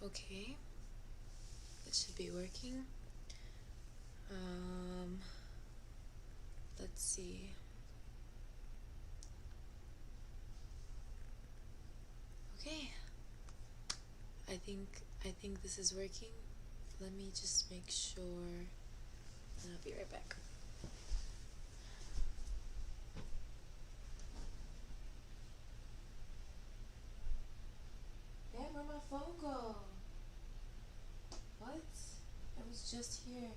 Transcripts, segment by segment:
Okay, this should be working. Let's see. Okay, I think this is working. Let me just make sure, and I'll be right back. Yeah, where'd my phone go? What? It was just here.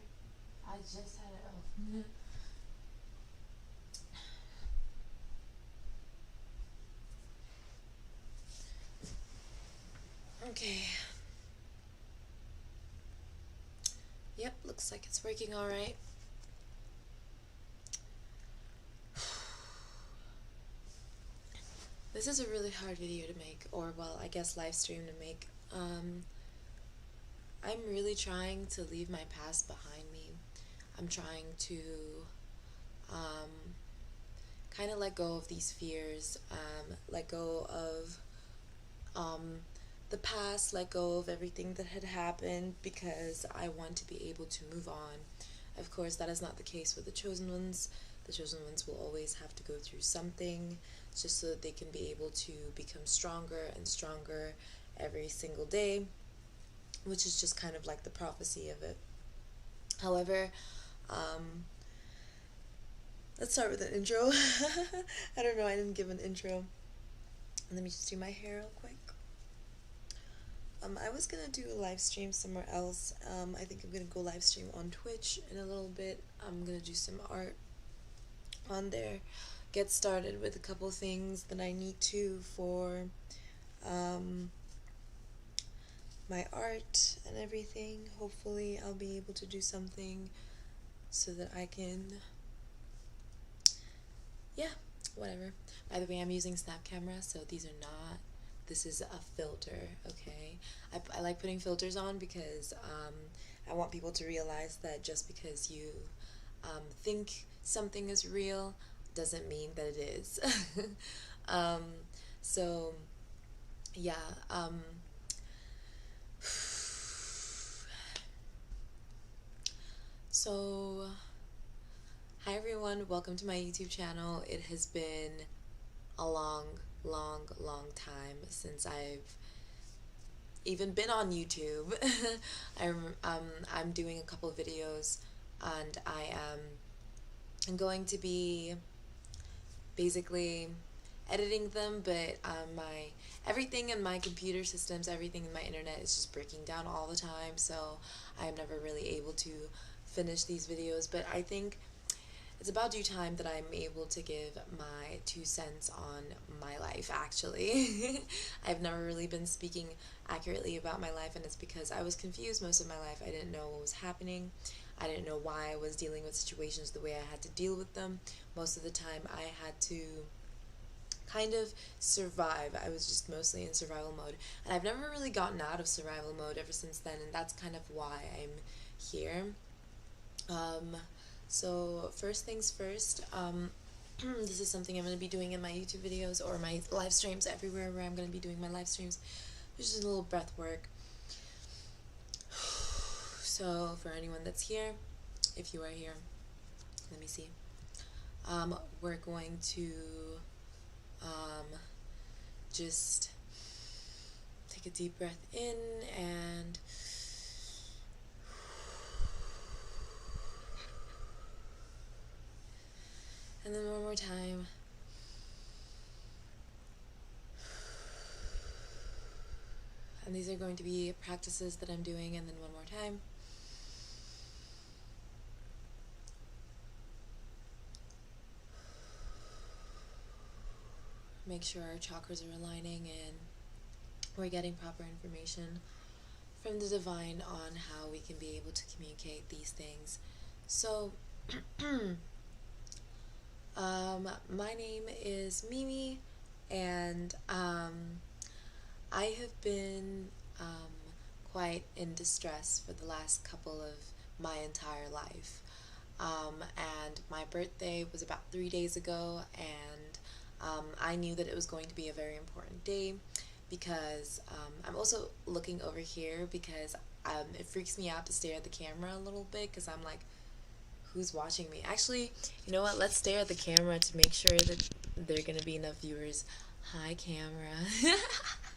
I just had it off. Okay. Yep, looks like it's working all right. This is a really hard video to make, or well, I guess live stream to make. I'm really trying to leave my past behind me. I'm trying to kind of let go of these fears, let go of the past, let go of everything that had happened, because I want to be able to move on. Of course, that is not the case with the chosen ones. The chosen ones will always have to go through something just so that they can be able to become stronger and stronger every single day, which is just kind of like the prophecy of it. However, let's start with an intro. I don't know, I didn't give an intro. Let me just do my hair real quick. I was gonna do a live stream somewhere else. I think I'm gonna go live stream on Twitch in a little bit. I'm gonna do some art on there, get started with a couple things that I need to for my art and everything. Hopefully I'll be able to do something so that I can, yeah, whatever. By the way, I'm using Snap Camera, so these are not, this is a filter, okay? I like putting filters on because I want people to realize that just because you think something is real doesn't mean that it is. So, yeah, so, hi everyone, welcome to my YouTube channel. It has been a long time since I've even been on YouTube. I'm doing a couple of videos, and I'm going to be basically editing them, but my everything in my computer systems, everything in my internet is just breaking down all the time, so I'm never really able to finish these videos. But I think it's about due time that I'm able to give my 2 cents on my life, actually. I've never really been speaking accurately about my life, and it's because I was confused most of my life. I didn't know what was happening. I didn't know why I was dealing with situations the way I had to deal with them. Most of the time I had to kind of survive. I was just mostly in survival mode, and I've never really gotten out of survival mode ever since then, and that's kind of why I'm here. So first things first, this is something I'm going to be doing in my YouTube videos or my live streams, everywhere where I'm going to be doing my live streams. It's just a little breath work. So for anyone that's here, if you are here, let me see. We're going to just take a deep breath in and then one more time. And these are going to be practices that I'm doing, and then one more time. Make sure our chakras are aligning and we're getting proper information from the divine on how we can be able to communicate these things. So, my name is Mimi, and I have been quite in distress for the last couple of my entire life. And my birthday was about 3 days ago, and I knew that it was going to be a very important day because I'm also looking over here because it freaks me out to stare at the camera a little bit because I'm like, who's watching me? Actually, you know what? Let's stare at the camera to make sure that there are going to be enough viewers. Hi, camera.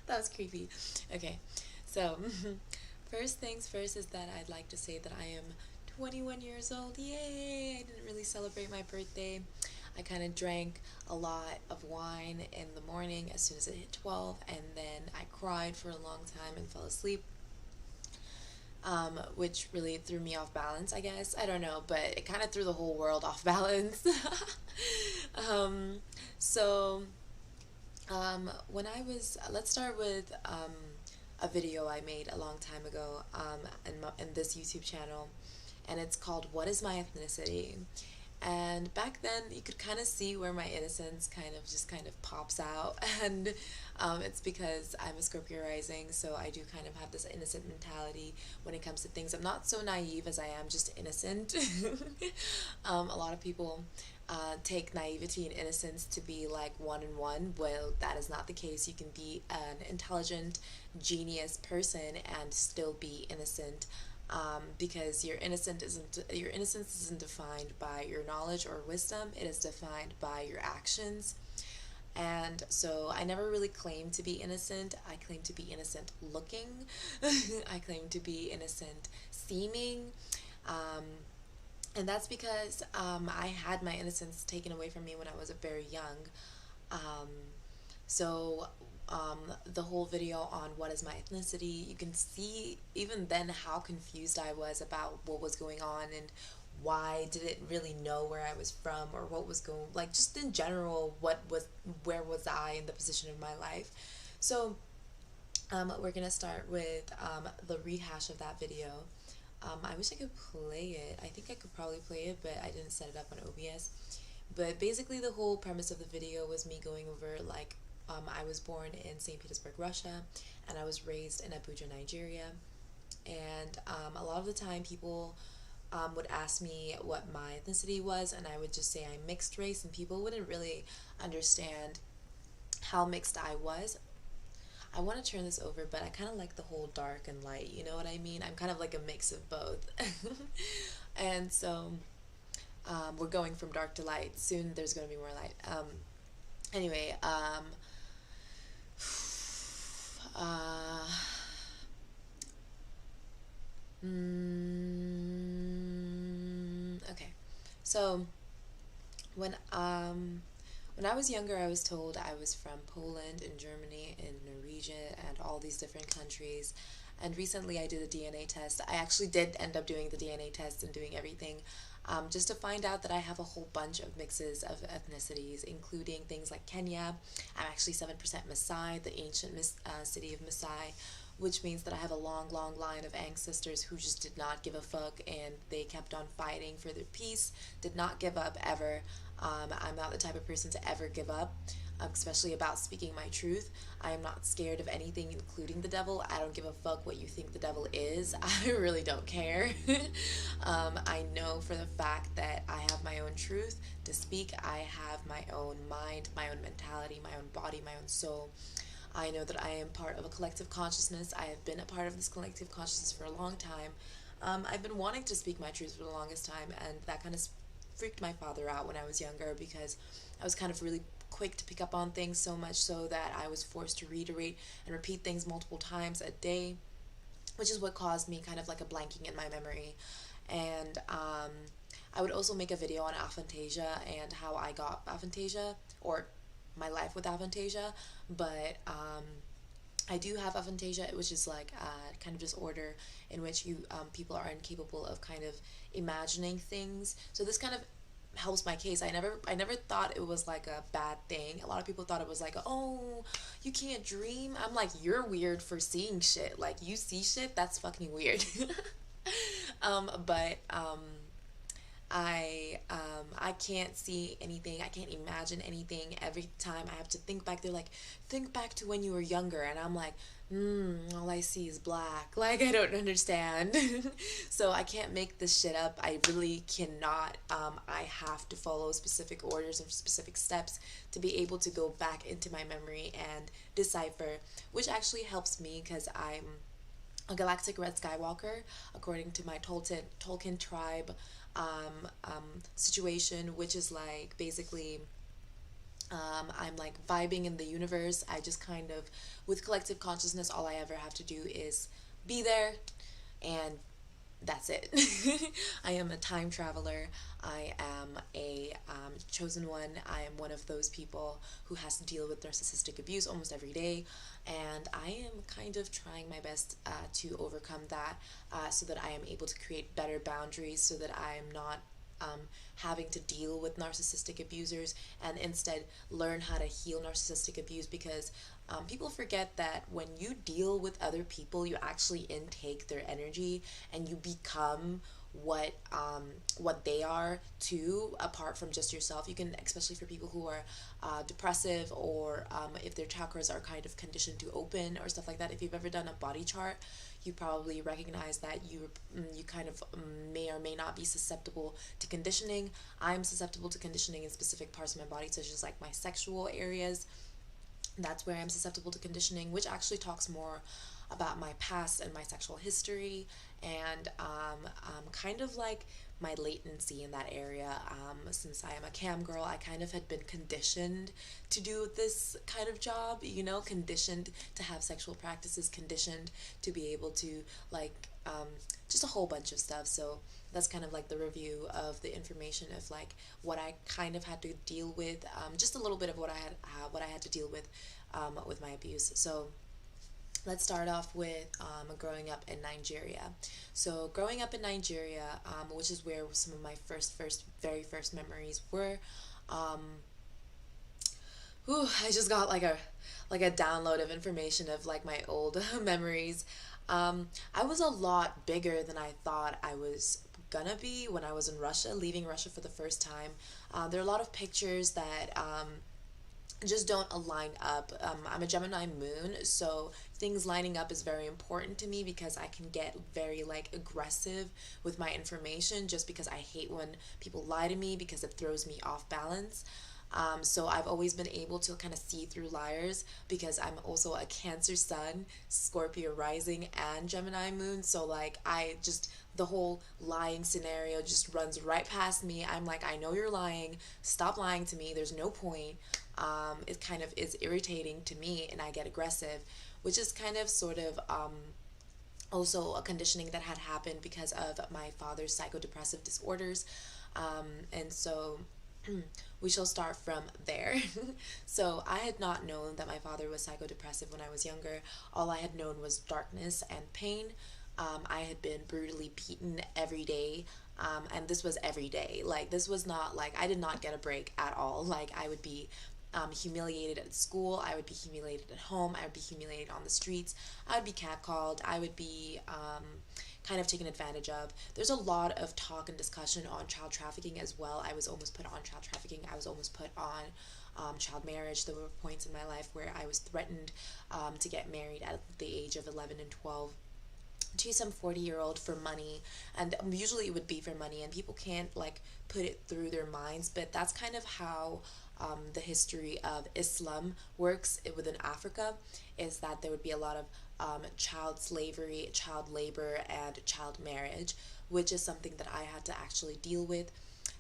That was creepy. Okay, so first things first is that I'd like to say that I am 21 years old. Yay! I didn't really celebrate my birthday. I kind of drank a lot of wine in the morning as soon as it hit 12, and then I cried for a long time and fell asleep, which really threw me off balance, I guess. I don't know, but it kind of threw the whole world off balance. um, so, when I was, let's start with a video I made a long time ago in this YouTube channel, and it's called What is My Ethnicity? And back then you could kind of see where my innocence kind of pops out, and it's because I'm a Scorpio rising, so I do kind of have this innocent mentality when it comes to things. I'm not so naive as I am just innocent. A lot of people take naivety and innocence to be like one and one. Well, that is not the case. You can be an intelligent, genius person and still be innocent. Because your innocence isn't defined by your knowledge or wisdom. It is defined by your actions. And so I never really claimed to be innocent. I claim to be innocent looking. I claim to be innocent seeming. And that's because I had my innocence taken away from me when I was very young. Um, so the whole video on what is my ethnicity, you can see even then how confused I was about what was going on and why didn't really know where I was from or what was going, like just in general, where was I in the position of my life. So we're gonna start with the rehash of that video. I wish I could play it. I think I could probably play it, but I didn't set it up on OBS. But basically the whole premise of the video was me going over like I was born in St. Petersburg, Russia, and I was raised in Abuja, Nigeria. And a lot of the time people would ask me what my ethnicity was, and I would just say I'm mixed race, and people wouldn't really understand how mixed I was. I want to turn this over, but I kind of like the whole dark and light, you know what I mean? I'm kind of like a mix of both. And so we're going from dark to light. Soon there's going to be more light. Anyway, okay. So when I was younger, I was told I was from Poland and Germany and Norwegian and all these different countries. And recently I did a DNA test. I actually did end up doing the DNA test and doing everything, just to find out that I have a whole bunch of mixes of ethnicities, including things like Kenya. I'm actually 7% Maasai, the ancient city of Maasai, which means that I have a long, long line of ancestors who just did not give a fuck, and they kept on fighting for their peace, did not give up ever. I'm not the type of person to ever give up, especially about speaking my truth. I am not scared of anything, including the devil. I don't give a fuck what you think the devil is. I really don't care. I know for the fact that I have my own truth to speak. I have my own mind, my own mentality, my own body, my own soul. I know that I am part of a collective consciousness. I have been a part of this collective consciousness for a long time. I've been wanting to speak my truth for the longest time, and that kind of freaked my father out when I was younger because I was kind of really quick to pick up on things, so much so that I was forced to reiterate and repeat things multiple times a day, which is what caused me kind of like a blanking in my memory. And I would also make a video on aphantasia and how I got aphantasia, or my life with aphantasia, but I do have aphantasia, which is like a kind of disorder in which people are incapable of kind of imagining things. So this kind of helps my case. I never thought it was like a bad thing. A lot of people thought it was like, oh, you can't dream. I'm like, you're weird for seeing shit. Like, you see shit, that's fucking weird. But I can't see anything. I can't imagine anything. Every time I have to think back, they're like, think back to when you were younger, and I'm like, all I see is black. Like, I don't understand. So I can't make this shit up. I really cannot. I have to follow specific orders and specific steps to be able to go back into my memory and decipher, which actually helps me because I'm a galactic red skywalker according to my Tolkien tribe situation, which is like basically I'm like vibing in the universe. I just kind of, with collective consciousness, all I ever have to do is be there, and that's it. I am a time traveler. I am a chosen one. I am one of those people who has to deal with narcissistic abuse almost every day. And I am kind of trying my best to overcome that so that I am able to create better boundaries so that I am not having to deal with narcissistic abusers and instead learn how to heal narcissistic abuse because people forget that when you deal with other people, you actually intake their energy and you become what they are too, apart from just yourself. You can, especially for people who are depressive or if their chakras are kind of conditioned to open or stuff like that. If you've ever done a body chart, you probably recognize that you kind of may or may not be susceptible to conditioning. I'm susceptible to conditioning in specific parts of my body, such as like my sexual areas. That's where I'm susceptible to conditioning, which actually talks more about my past and my sexual history and kind of like my latency in that area. Since I am a cam girl, I kind of had been conditioned to do this kind of job, you know, conditioned to have sexual practices, conditioned to be able to like just a whole bunch of stuff. So that's kind of like the review of the information of like what I kind of had to deal with, just a little bit of what I had to deal with my abuse. So let's start off with growing up in Nigeria. So growing up in Nigeria, which is where some of my very first memories were. I just got like a download of information of like my old memories. I was a lot bigger than I thought I was gonna be when I was in Russia, leaving Russia for the first time. There are a lot of pictures that just don't align up. I'm a Gemini moon, so things lining up is very important to me because I can get very like aggressive with my information just because I hate when people lie to me because it throws me off balance. So I've always been able to kind of see through liars because I'm also a Cancer sun, Scorpio rising, and Gemini moon. So like the whole lying scenario just runs right past me. I'm like, I know you're lying. Stop lying to me. There's no point. It kind of is irritating to me, and I get aggressive, which is kind of sort of also a conditioning that had happened because of my father's psychodepressive disorders. And so we shall start from there. So I had not known that my father was psychodepressive when I was younger. All I had known was darkness and pain. I had been brutally beaten every day. And this was every day. Like, this was not like, I did not get a break at all. Like, I would be humiliated at school. I would be humiliated at home. I would be humiliated on the streets. I would be catcalled. I would be kind of taken advantage of. There's a lot of talk and discussion on child trafficking as well. I was almost put on child trafficking. I was almost put on child marriage. There were points in my life where I was threatened to get married at the age of 11 and 12 to some 40-year-old for money, and usually it would be for money, and people can't like put it through their minds, but that's kind of how the history of Islam works within Africa, is that there would be a lot of child slavery, child labor, and child marriage, which is something that I had to actually deal with.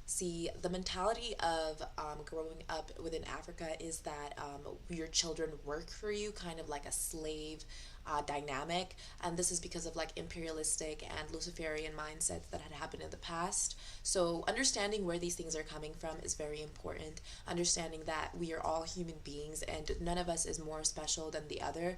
See, the mentality of growing up within Africa is that your children work for you, kind of like a slave dynamic, and this is because of like imperialistic and Luciferian mindsets that had happened in the past. So understanding where these things are coming from is very important. Understanding that we are all human beings and none of us is more special than the other,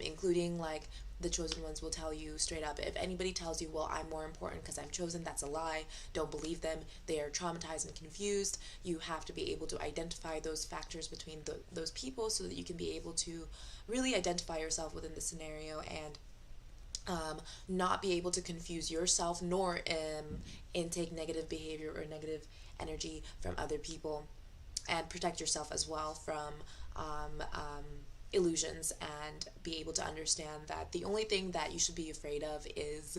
including like the chosen ones will tell you straight up. If anybody tells you, well, I'm more important because I'm chosen, that's a lie. Don't believe them. They are traumatized and confused. You have to be able to identify those factors between those people so that you can be able to really identify yourself within the scenario and um, not be able to confuse yourself, nor intake negative behavior or negative energy from other people, and protect yourself as well from illusions, and be able to understand that the only thing that you should be afraid of is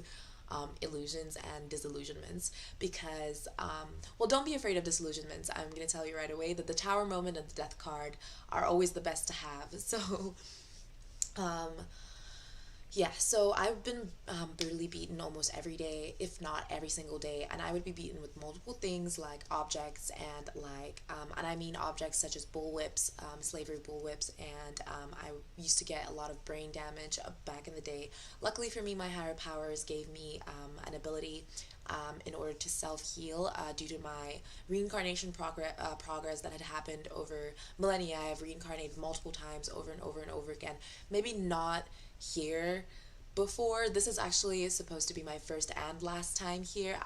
illusions and disillusionments. Because, well, don't be afraid of disillusionments. I'm going to tell you right away that the Tower moment and the Death card are always the best to have. So, um, yeah, so I've been brutally beaten almost every day, if not every single day, and I would be beaten with multiple things like objects and I mean objects such as bullwhips, slavery bullwhips, and I used to get a lot of brain damage back in the day. Luckily for me, my higher powers gave me an ability in order to self-heal due to my reincarnation progress that had happened over millennia. I've reincarnated multiple times over and over and over again. Maybe not here before. This is actually supposed to be my first and last time here.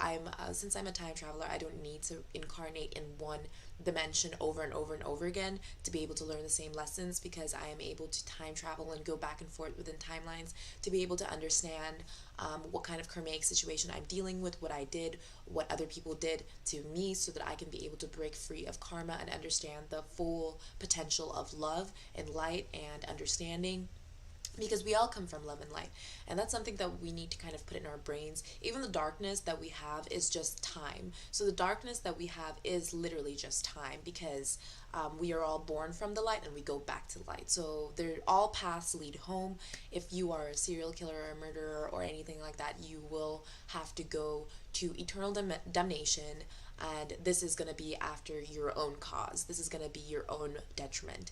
Since I'm a time traveler, I don't need to incarnate in one dimension over and over and over again to be able to learn the same lessons, because I am able to time travel and go back and forth within timelines to be able to understand what kind of karmic situation I'm dealing with, what I did, what other people did to me, so that I can be able to break free of karma and understand the full potential of love and light and understanding, because we all come from love and light, and that's something that we need to kind of put in our brains. Even the darkness that we have is just time. So the darkness that we have is literally just time, because we are all born from the light and we go back to light. So they're all paths lead home. If you are a serial killer or a murderer or anything like that, you will have to go to eternal damnation, and this is going to be after your own cause. This is going to be your own detriment,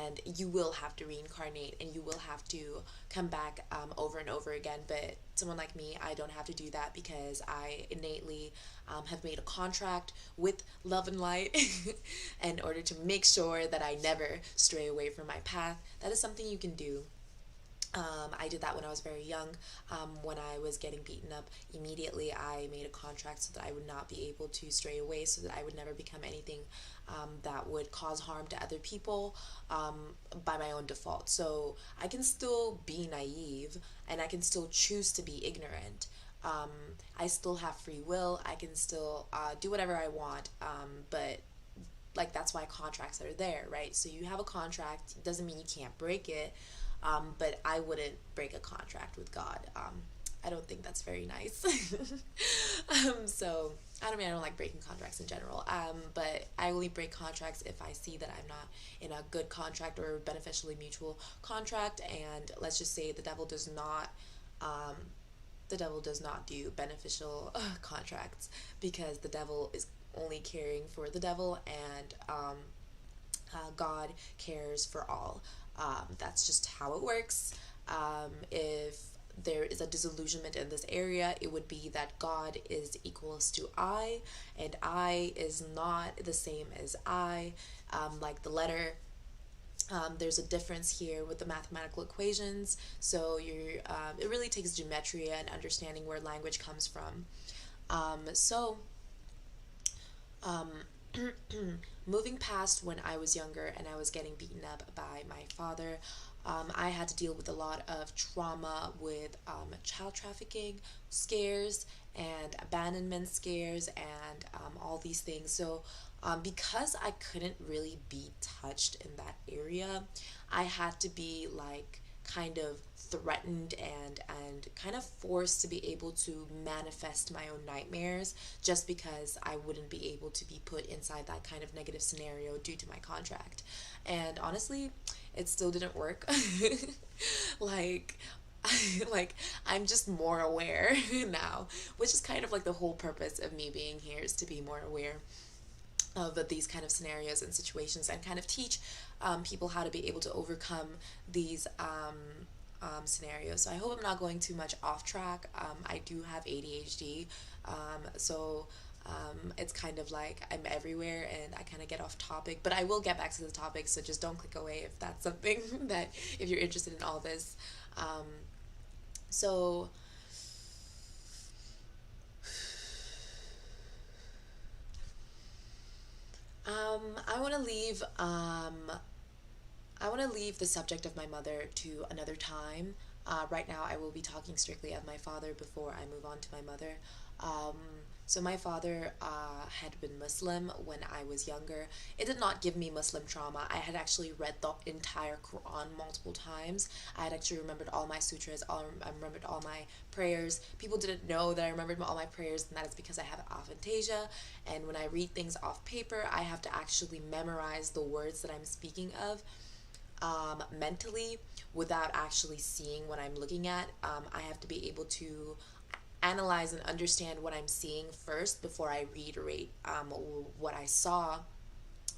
and you will have to reincarnate, and you will have to come back over and over again. But someone like me, I don't have to do that, because I innately have made a contract with love and light in order to make sure that I never stray away from my path. That is something you can do. I did that when I was very young. When I was getting beaten up, immediately I made a contract so that I would not be able to stray away, so that I would never become anything that would cause harm to other people by my own default. So I can still be naive, and I can still choose to be ignorant. I still have free will. I can still do whatever I want, but like, that's why contracts are there, right? So you have a contract, doesn't mean you can't break it. But I wouldn't break a contract with God. I don't think that's very nice. So I don't like breaking contracts in general. But I only break contracts if I see that I'm not in a good contract or beneficially mutual contract. And let's just say um, the devil does not do beneficial contracts, because the devil is only caring for the devil, and God cares for all. That's just how it works. If there is a disillusionment in this area, it would be that God is equals to I, and I is not the same as I. Like the letter, there's a difference here with the mathematical equations. So it really takes geometry and understanding where language comes from. So um, moving past when I was younger and I was getting beaten up by my father, I had to deal with a lot of trauma with child trafficking scares and abandonment scares, and all these things. So because I couldn't really be touched in that area, I had to be like kind of threatened and kind of forced to be able to manifest my own nightmares, just because I wouldn't be able to be put inside that kind of negative scenario due to my contract. And honestly, it still didn't work. like like, I'm just more aware now, which is kind of like the whole purpose of me being here, is to be more aware of these kind of scenarios and situations, and kind of teach people how to be able to overcome these scenarios. So I hope I'm not going too much off track. I do have ADHD, so it's kind of like I'm everywhere and I kind of get off topic, but I will get back to the topic, so just don't click away if that's something that, if you're interested in all this. Um, so um, I want to leave I want to leave the subject of my mother to another time. Right now, I will be talking strictly of my father before I move on to my mother. Um, so my father had been Muslim when I was younger. It did not give me Muslim trauma. I had actually read the entire Quran multiple times. I had actually remembered all my sutras. I remembered all my prayers. People didn't know that I remembered all my prayers, and that is because I have aphantasia. And when I read things off paper, I have to actually memorize the words that I'm speaking of mentally without actually seeing what I'm looking at. I have to be able to analyze and understand what I'm seeing first before I reiterate what I saw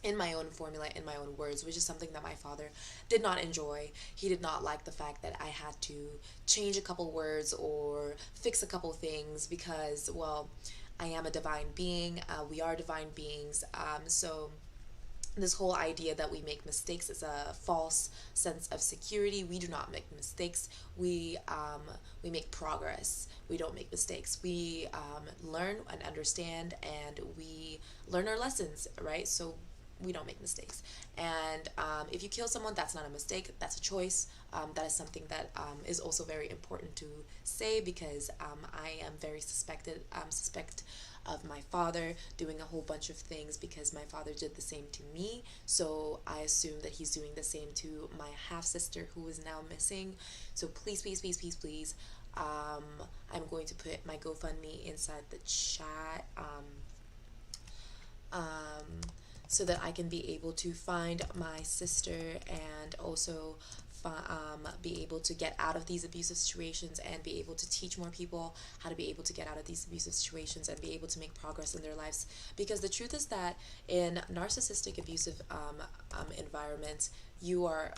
in my own formula, in my own words, which is something that my father did not enjoy. He did not like the fact that I had to change a couple words or fix a couple things because, well, I am a divine being. We are divine beings. So this whole idea that we make mistakes is a false sense of security. We do not make mistakes. We make progress. We don't make mistakes. We learn and understand, and we learn our lessons, right? So we don't make mistakes. And if you kill someone, that's not a mistake. That's a choice. That is something that is also very important to say because I am very suspect of my father doing a whole bunch of things because my father did the same to me. So I assume that he's doing the same to my half sister who is now missing. So please, please, please, please, please. I'm going to put my GoFundMe inside the chat. So that I can be able to find my sister and also be able to get out of these abusive situations and be able to teach more people how to be able to get out of these abusive situations and be able to make progress in their lives. Because the truth is that in narcissistic abusive environments, you are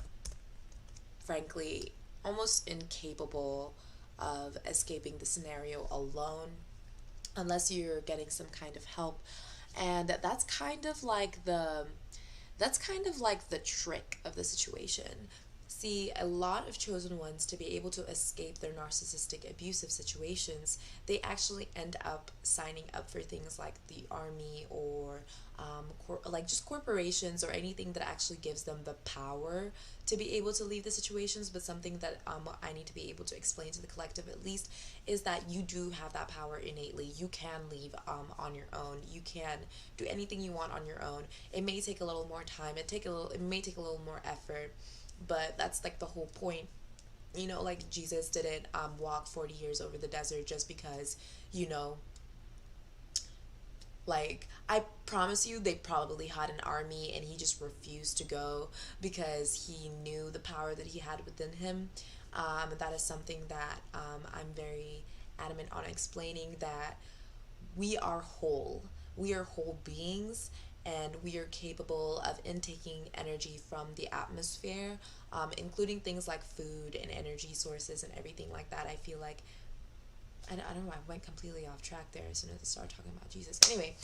frankly almost incapable of escaping the scenario alone unless you're getting some kind of help. And that's kind of like the trick of the situation. See, a lot of chosen ones, to be able to escape their narcissistic abusive situations, they actually end up signing up for things like the army or like just corporations or anything that actually gives them the power to be able to leave the situations. But something that I need to be able to explain to the collective at least is that you do have that power innately. You can leave on your own. You can do anything you want on your own. It may take a little more time. It may take a little more effort, but that's like the whole point. You know, like Jesus didn't walk 40 years over the desert just because, you know, like, I promise you, they probably had an army and he just refused to go because he knew the power that he had within him. That is something that I'm very adamant on explaining, that we are whole. We are whole beings, and we are capable of intaking energy from the atmosphere, including things like food and energy sources and everything like that. I feel like I don't know, I went completely off track there as soon as I started talking about Jesus. Anyway,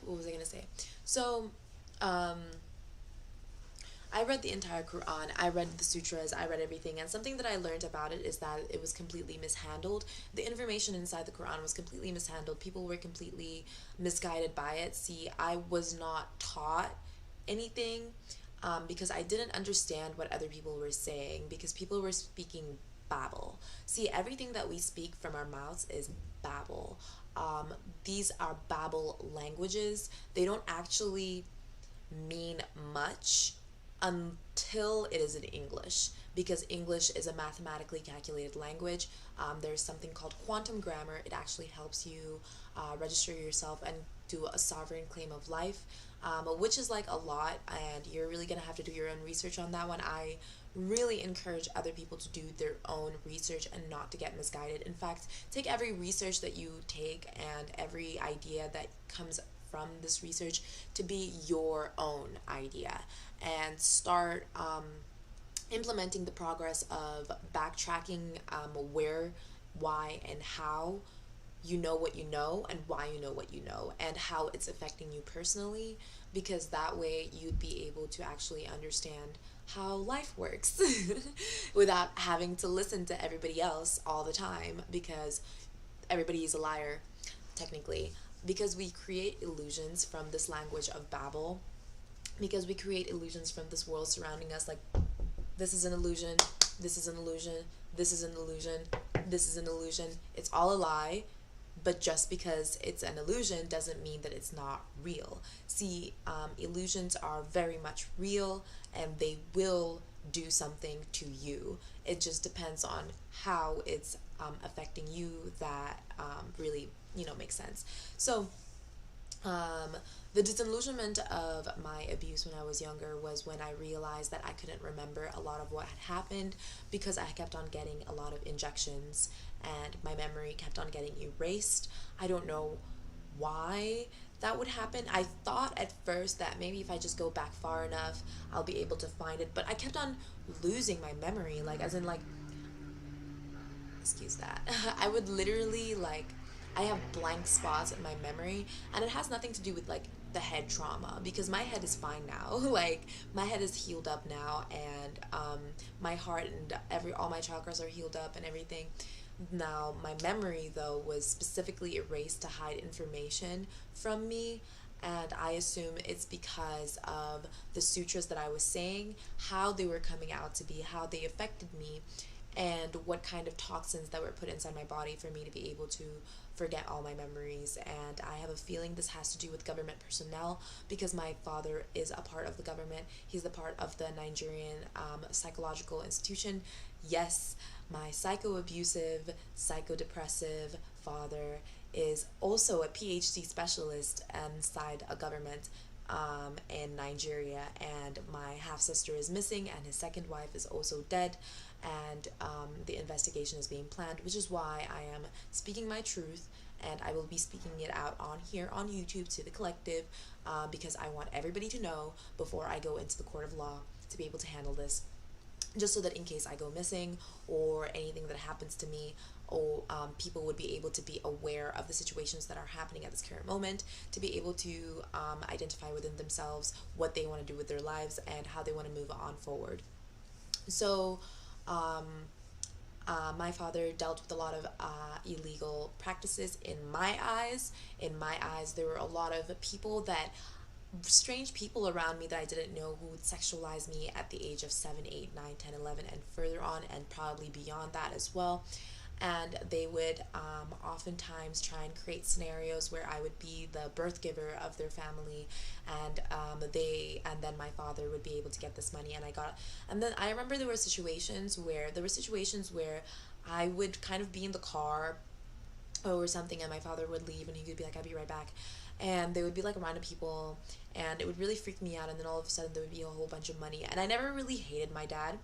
what was I going to say? So, I read the entire Quran, I read the sutras, I read everything, and something that I learned about it is that it was completely mishandled. The information inside the Quran was completely mishandled. People were completely misguided by it. See, I was not taught anything because I didn't understand what other people were saying, because people were speaking babble. See, everything that we speak from our mouths is babble. These are babble languages. They don't actually mean much until it is in English, because English is a mathematically calculated language. There's something called quantum grammar. It actually helps you register yourself and do a sovereign claim of life, which is like a lot, and you're really going to have to do your own research on that one. I really encourage other people to do their own research and not to get misguided. In fact, take every research that you take and every idea that comes from this research to be your own idea, and start implementing the progress of backtracking where, why, and how you know what you know, and why you know what you know, and how it's affecting you personally, because that way you'd be able to actually understand how life works without having to listen to everybody else all the time, because everybody is a liar, technically, because we create illusions from this language of Babel, because we create illusions from this world surrounding us, like this is an illusion, this is an illusion, this is an illusion, this is an illusion. It's all a lie, but just because it's an illusion doesn't mean that it's not real. See, illusions are very much real, and they will do something to you. It just depends on how it's affecting you that really, makes sense. So, um, the disillusionment of my abuse when I was younger was when I realized that I couldn't remember a lot of what had happened because I kept on getting a lot of injections and my memory kept on getting erased. I don't know why that would happen. I thought at first that maybe if I just go back far enough, I'll be able to find it, but I kept on losing my memory, like, as in, like, excuse that. I would literally, like, I have blank spots in my memory, and it has nothing to do with, like, the head trauma, because my head is fine now. Like, my head is healed up now, and my heart and all my chakras are healed up and everything. Now, my memory, though, was specifically erased to hide information from me, and I assume it's because of the sutras that I was saying, how they were coming out to be, how they affected me, and what kind of toxins that were put inside my body for me to be able to forget all my memories. And I have a feeling this has to do with government personnel, because my father is a part of the government. He's a part of the Nigerian psychological institution. Yes, my psycho-abusive, psychodepressive father is also a PhD specialist inside a government in Nigeria, and my half sister is missing, and his second wife is also dead, and the investigation is being planned, which is why I am speaking my truth, and I will be speaking it out on here on YouTube to the collective, because I want everybody to know before I go into the court of law to be able to handle this, just so that in case I go missing or anything that happens to me, or people would be able to be aware of the situations that are happening at this current moment, to be able to identify within themselves what they want to do with their lives and how they want to move on forward. So, um, my father dealt with a lot of illegal practices in my eyes. In my eyes, there were a lot of strange people around me that I didn't know, who would sexualize me at the age of 7, 8, 9, 10, 11, and further on, and probably beyond that as well. And they would oftentimes try and create scenarios where I would be the birth giver of their family, and then my father would be able to get this money, and then I remember there were situations where I would kind of be in the car or something, and my father would leave, and he would be like, "I'll be right back," and there would be like random people, and it would really freak me out. And then all of a sudden there would be a whole bunch of money, and I never really hated my dad,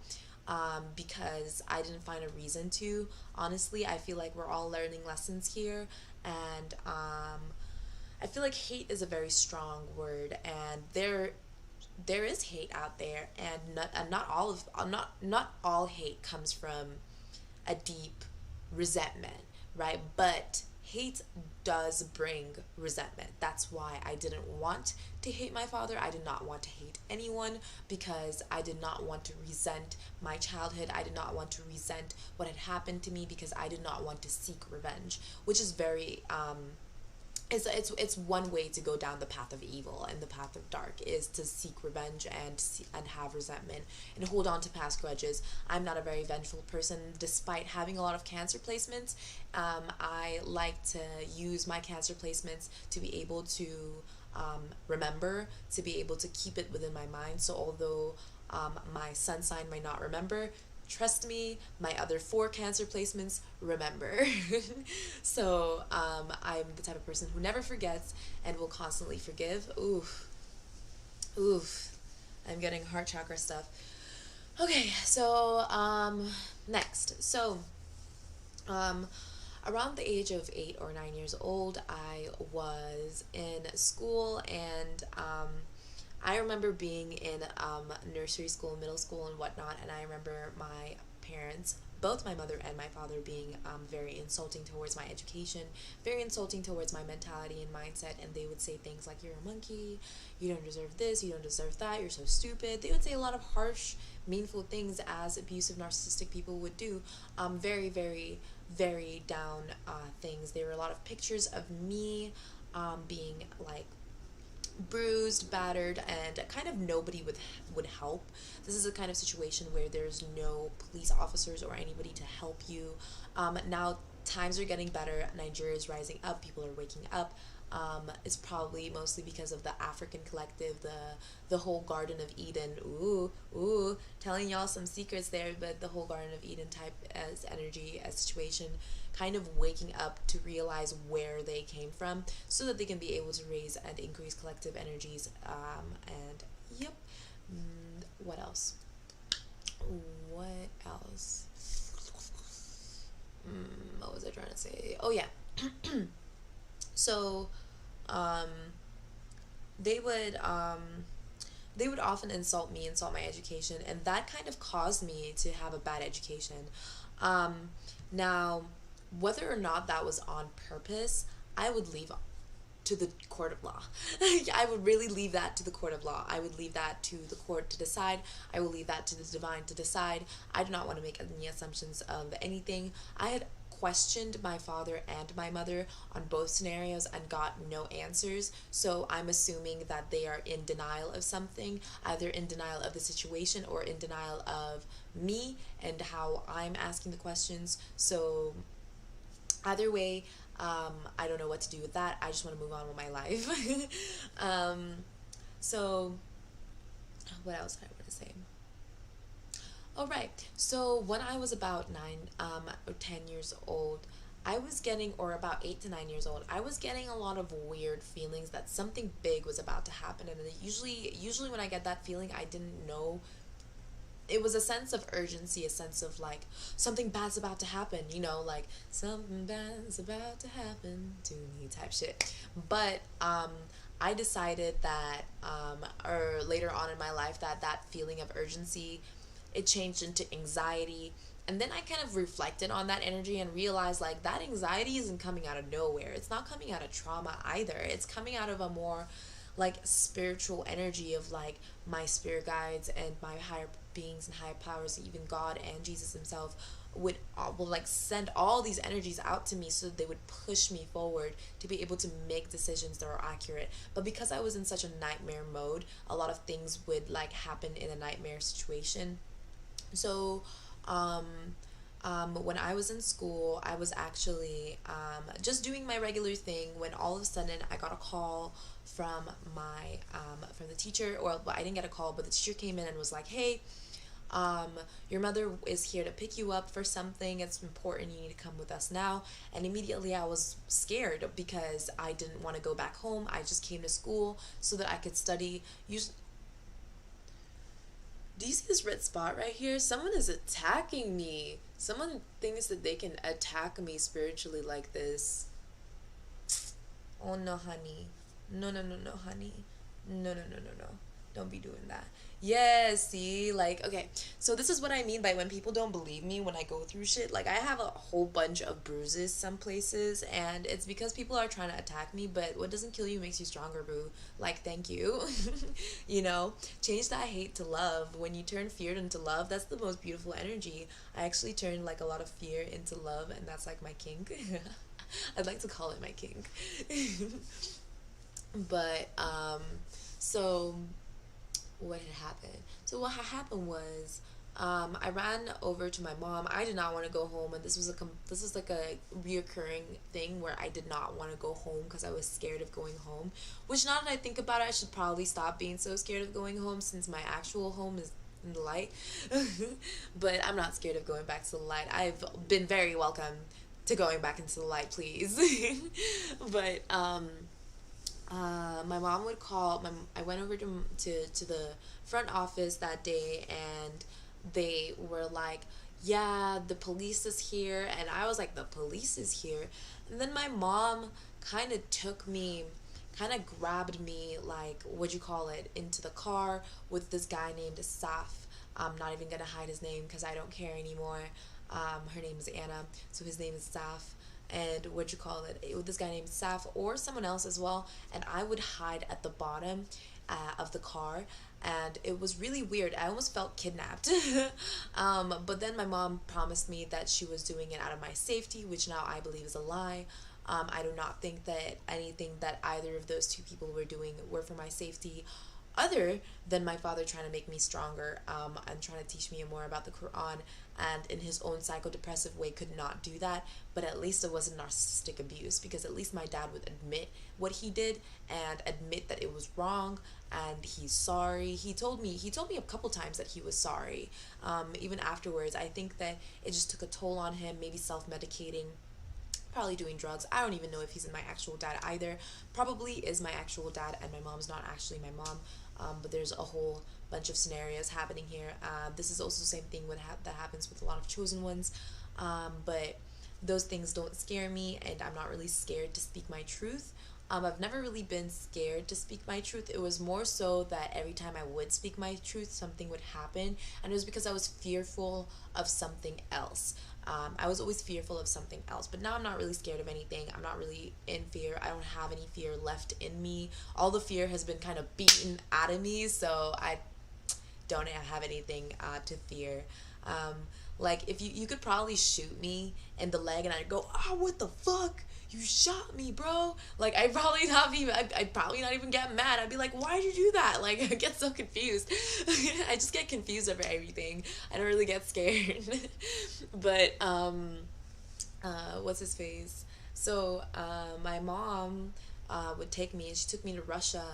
because I didn't find a reason to. Honestly, I feel like we're all learning lessons here, and I feel like hate is a very strong word, and there is hate out there, and not all hate comes from a deep resentment, right? But hate does bring resentment. That's why I didn't want to hate my father. I did not want to hate anyone, because I did not want to resent my childhood. I did not want to resent what had happened to me, because I did not want to seek revenge, which is very it's one way to go down the path of evil, and the path of dark is to seek revenge and have resentment and hold on to past grudges. I'm not a very vengeful person, despite having a lot of cancer placements. I like to use my cancer placements to be able to remember, to be able to keep it within my mind. So although my sun sign might not remember, trust me, my other 4 cancer placements remember. So I'm the type of person who never forgets and will constantly forgive. Oof, I'm getting heart chakra stuff. Okay, so next. So around the age of 8 or 9 years old, I was in school, and I remember being in nursery school, middle school, and whatnot, and I remember my parents, both my mother and my father, being very insulting towards my education, very insulting towards my mentality and mindset, and they would say things like, "You're a monkey, you don't deserve this, you don't deserve that, you're so stupid." They would say a lot of harsh, meaningful things, as abusive, narcissistic people would do, very, very, very down things. There were a lot of pictures of me being, like, bruised, battered, and kind of nobody would help. This is a kind of situation where there's no police officers or anybody to help you. Now times are getting better. Nigeria is rising up. People are waking up. It's probably mostly because of the African collective, the whole Garden of Eden. Ooh, telling y'all some secrets there, but the whole Garden of Eden type as energy, as situation, kind of waking up to realize where they came from, so that they can be able to raise and increase collective energies. And yep. What else? What else? What was I trying to say? Oh yeah. So, um, they would they would often insult me, insult my education, and that kind of caused me to have a bad education. Now, whether or not that was on purpose, I would leave to the court of law. I would really leave that to the court of law. I would leave that to the court to decide. I will leave that to the divine to decide. I do not want to make any assumptions of anything. I had questioned my father and my mother on both scenarios and got no answers. So I'm assuming that they are in denial of something, either in denial of the situation or in denial of me and how I'm asking the questions. So either way, I don't know what to do with that. I just want to move on with my life. So what else did I want to say? Oh, right. So when I was about 10 years old, I was getting, or about 8 to 9 years old, I was getting a lot of weird feelings that something big was about to happen. And usually when I get that feeling, I didn't know. It was a sense of urgency, a sense of like something bad's about to happen, like something bad's about to happen to me type shit. But I decided that, or later on in my life, that feeling of urgency, it changed into anxiety. And then I kind of reflected on that energy and realized like that anxiety isn't coming out of nowhere. It's not coming out of trauma either. It's coming out of a more like spiritual energy of like my spirit guides and my higher beings and higher powers, even God and Jesus himself will like send all these energies out to me so that they would push me forward to be able to make decisions that are accurate. But because I was in such a nightmare mode, a lot of things would like happen in a nightmare situation. So when I was in school, I was actually just doing my regular thing when all of a sudden I got a call from from the teacher. Or well, I didn't get a call, but the teacher came in and was like, "Hey, your mother is here to pick you up for something. It's important. You need to come with us now." And immediately I was scared because I didn't want to go back home. I just came to school so that I could study. Do you see this red spot right here? Someone is attacking me. Someone thinks that they can attack me spiritually like this. Oh no, honey. No, no, no, no, honey. No, no, no, no, no. Don't be doing that. Yes, see, like, okay. So this is what I mean by when people don't believe me when I go through shit. Like, I have a whole bunch of bruises some places, and it's because people are trying to attack me, but what doesn't kill you makes you stronger, boo. Like, thank you. Change that hate to love. When you turn fear into love, that's the most beautiful energy. I actually turned, like, a lot of fear into love, and that's, like, my kink. I'd like to call it my kink. But, so what had happened? So what had happened was, I ran over to my mom. I did not want to go home, and this was like a reoccurring thing where I did not want to go home because I was scared of going home. Which, now that I think about it, I should probably stop being so scared of going home, since my actual home is in the light. But I'm not scared of going back to the light. I've been very welcome to going back into the light, please. But my mom would call. I went over to the front office that day, and they were like, "Yeah, the police is here." And I was like, "The police is here?" And then my mom kind of grabbed me, like, what'd you call it, into the car with this guy named Saf. I'm not even gonna hide his name because I don't care anymore. Her name is Anna, so his name is Saf. And what'd you call it, with this guy named Saf or someone else as well. And I would hide at the bottom of the car, and it was really weird. I almost felt kidnapped. But then my mom promised me that she was doing it out of my safety, which now I believe is a lie. I do not think that anything that either of those two people were doing were for my safety, other than my father trying to make me stronger, and trying to teach me more about the Quran, and in his own psychodepressive way could not do that. But at least it wasn't narcissistic abuse, because at least my dad would admit what he did and admit that it was wrong, and he's sorry. He told me a couple times that he was sorry. Even afterwards, I think that it just took a toll on him, maybe self-medicating, probably doing drugs. I don't even know if he's my actual dad either. Probably is my actual dad, and my mom's not actually my mom. But there's a whole bunch of scenarios happening here. This is also the same thing that happens with a lot of chosen ones. But those things don't scare me, and I'm not really scared to speak my truth. I've never really been scared to speak my truth. It was more so that every time I would speak my truth, something would happen, and it was because I was fearful of something else. I was always fearful of something else, but now I'm not really scared of anything. I'm not really in fear. I don't have any fear left in me. All the fear has been kind of beaten out of me, so I don't have anything to fear. Um, like, if you could probably shoot me in the leg and I'd go, ah, what the fuck? You shot me, bro. Like, I'd probably not even get mad. I'd be like, why'd you do that? Like, I get so confused. I just get confused over everything. I don't really get scared. But, what's his face? So, my mom, would take me, and she took me to Russia,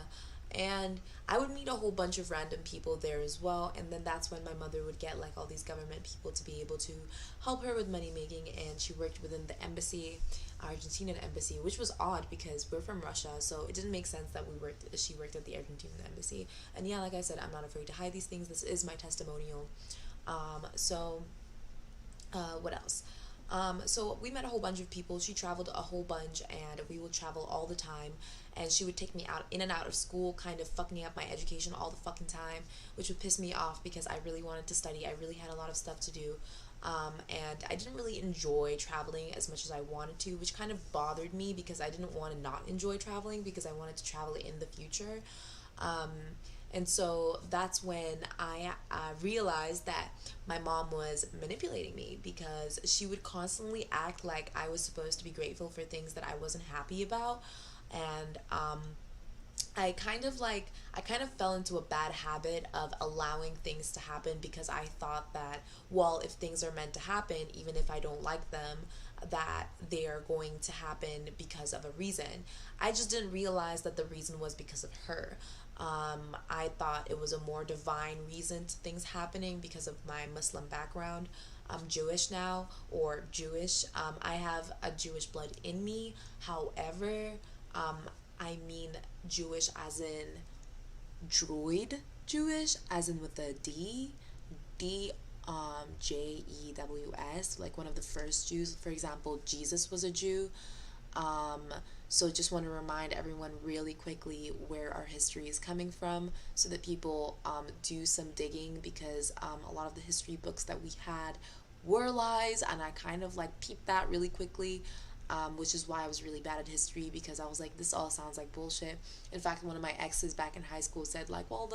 and I would meet a whole bunch of random people there as well. And then that's when my mother would get like all these government people to be able to help her with money making, and she worked within the embassy, Argentinian embassy, which was odd because we're from Russia, so it didn't make sense that she worked at the Argentinian embassy. And yeah, like I said, I'm not afraid to hide these things. This is my testimonial. What else? So we met a whole bunch of people. She traveled a whole bunch, and we would travel all the time. And she would take me out, in and out of school, kind of fucking up my education all the fucking time, which would piss me off because I really wanted to study. I really had a lot of stuff to do. And I didn't really enjoy traveling as much as I wanted to, which kind of bothered me because I didn't want to not enjoy traveling because I wanted to travel in the future. And so that's when I realized that my mom was manipulating me, because she would constantly act like I was supposed to be grateful for things that I wasn't happy about. And I kind of fell into a bad habit of allowing things to happen, because I thought that, well, if things are meant to happen, even if I don't like them, that they are going to happen because of a reason. I just didn't realize that the reason was because of her. I thought it was a more divine reason to things happening because of my Muslim background. I'm Jewish now, or Jewish. I have a Jewish blood in me. However, I mean Jewish as in droid Jewish, as in with a D, Jews, like one of the first Jews. For example, Jesus was a Jew. So just want to remind everyone really quickly where our history is coming from, so that people do some digging, because a lot of the history books that we had were lies, and I kind of like peeped that really quickly. Which is why I was really bad at history, because I was like, this all sounds like bullshit. In fact, one of my exes back in high school said like, well,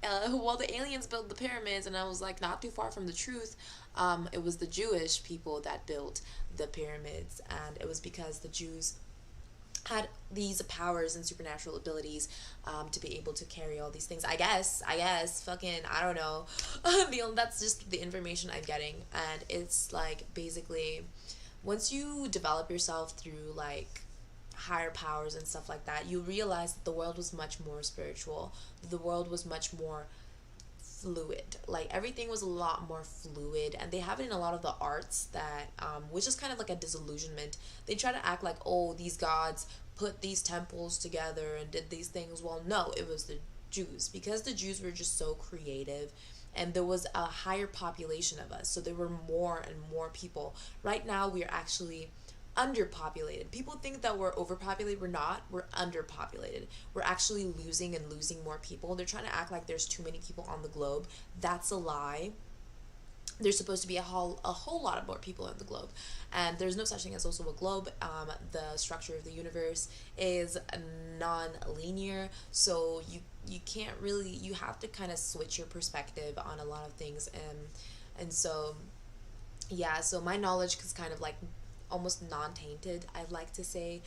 the aliens built the pyramids, and I was like, not too far from the truth. It was the Jewish people that built the pyramids, and it was because the Jews had these powers and supernatural abilities to be able to carry all these things. I guess, fucking, I don't know. That's just the information I'm getting, and it's like, basically, once you develop yourself through like higher powers and stuff like that, you realize that the world was much more spiritual. The world was much more fluid. Like, everything was a lot more fluid, and they have it in a lot of the arts that which is kind of like a disillusionment. They try to act like, oh, these gods put these temples together and did these things. Well, no, it was the Jews, because the Jews were just so creative, and there was a higher population of us, so there were more and more people. Right now we are actually underpopulated. People think that we're overpopulated. We're not. We're underpopulated. We're actually losing more people. They're trying to act like there's too many people on the globe. That's a lie. There's supposed to be a whole lot of more people on the globe, and there's no such thing as also a globe. The structure of the universe is non-linear, so you can't really, you have to kind of switch your perspective on a lot of things. And so yeah, so my knowledge is kind of like almost non-tainted, I'd like to say.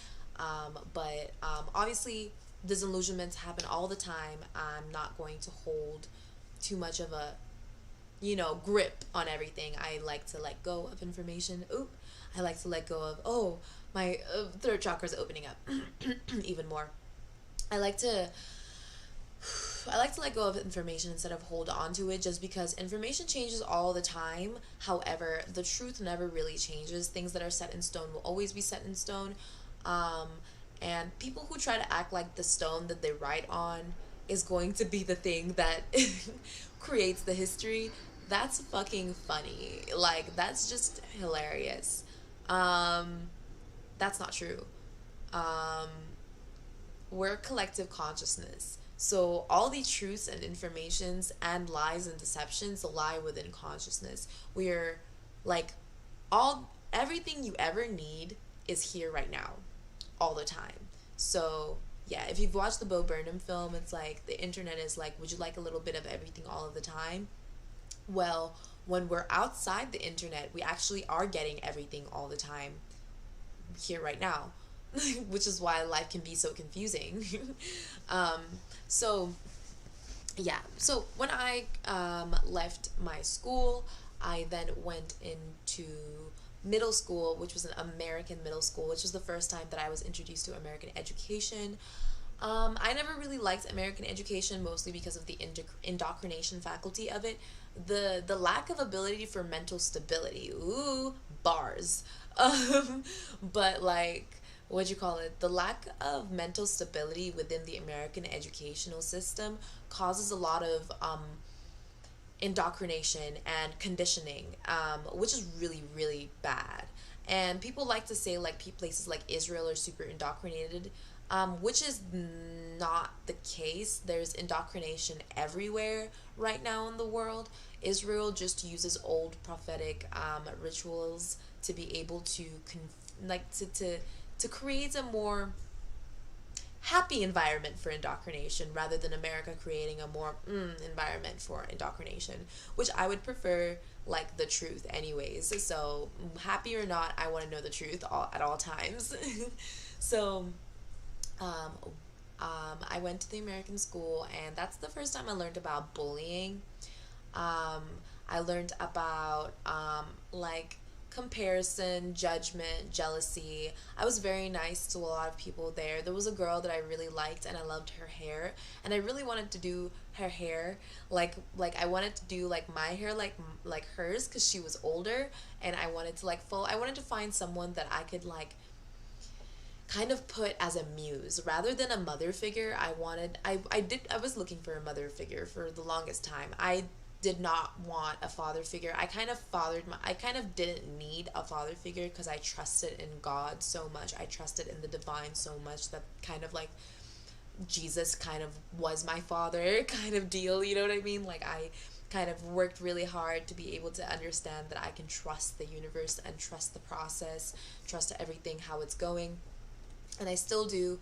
But obviously, disillusionments happen all the time. I'm not going to hold too much of a, grip on everything. I like to let go of information. Oop. I like to let go of, oh, my third chakra's opening up even more. I like to let go of information instead of hold on to it, just because information changes all the time. However, the truth never really changes. Things that are set in stone will always be set in stone. Um, and people who try to act like the stone that they write on is going to be the thing that creates the history, that's fucking funny. Like, that's just hilarious. Um, that's not true. Um, we're collective consciousness. So all the truths and informations and lies and deceptions lie within consciousness. We're like all everything you ever need is here right now, all the time. So yeah, if you've watched the Bo Burnham film, it's like the internet is like, would you like a little bit of everything all of the time? Well, when we're outside the internet, we actually are getting everything all the time here right now, which is why life can be so confusing. um, so yeah, so when I left my school, I then went into middle school, which was an American middle school, which was the first time that I was introduced to American education. I never really liked American education, mostly because of the indoctrination faculty of it. The lack of ability for mental stability. Ooh, bars. But like, what'd you call it? The lack of mental stability within the American educational system causes a lot of indoctrination and conditioning, which is really, really bad. And people like to say like places like Israel are super indoctrinated, which is not the case. There's indoctrination everywhere right now in the world. Israel just uses old prophetic rituals to be able to to create a more happy environment for indoctrination, rather than America creating a more environment for indoctrination, which I would prefer like the truth anyways. So happy or not, I want to know the truth at all times. So um, I went to the American school, and that's the first time I learned about bullying. um, I learned about like comparison, judgment, jealousy. I was very nice to a lot of people there. There was a girl that I really liked, and I loved her hair, and I really wanted to do her hair like I wanted to do like my hair like hers, because she was older, and I wanted to I wanted to find someone that I could like kind of put as a muse rather than a mother figure. I was looking for a mother figure for the longest time. I did not want a father figure. I kind of didn't need a father figure, because I trusted in God so much. I trusted in the divine so much that kind of like Jesus kind of was my father kind of deal, you know what I mean? Like, I kind of worked really hard to be able to understand that I can trust the universe and trust the process, trust everything how it's going, and I still do.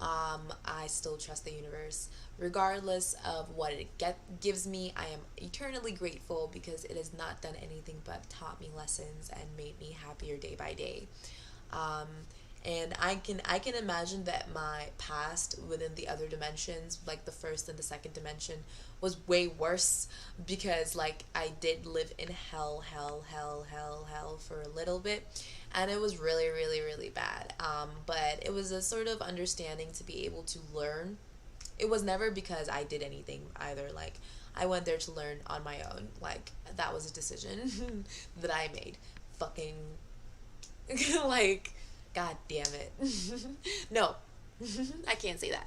I still trust the universe. Regardless of what it gives me, I am eternally grateful, because it has not done anything but taught me lessons and made me happier day by day. Um, and I can imagine that my past within the other dimensions, like the first and the second dimension, was way worse, because like I did live in hell for a little bit, and it was really, really, really bad. But it was a sort of understanding to be able to learn. It was never because I did anything either. Like, I went there to learn on my own. Like, that was a decision that I made. Fucking like, god damn it. No. I can't say that.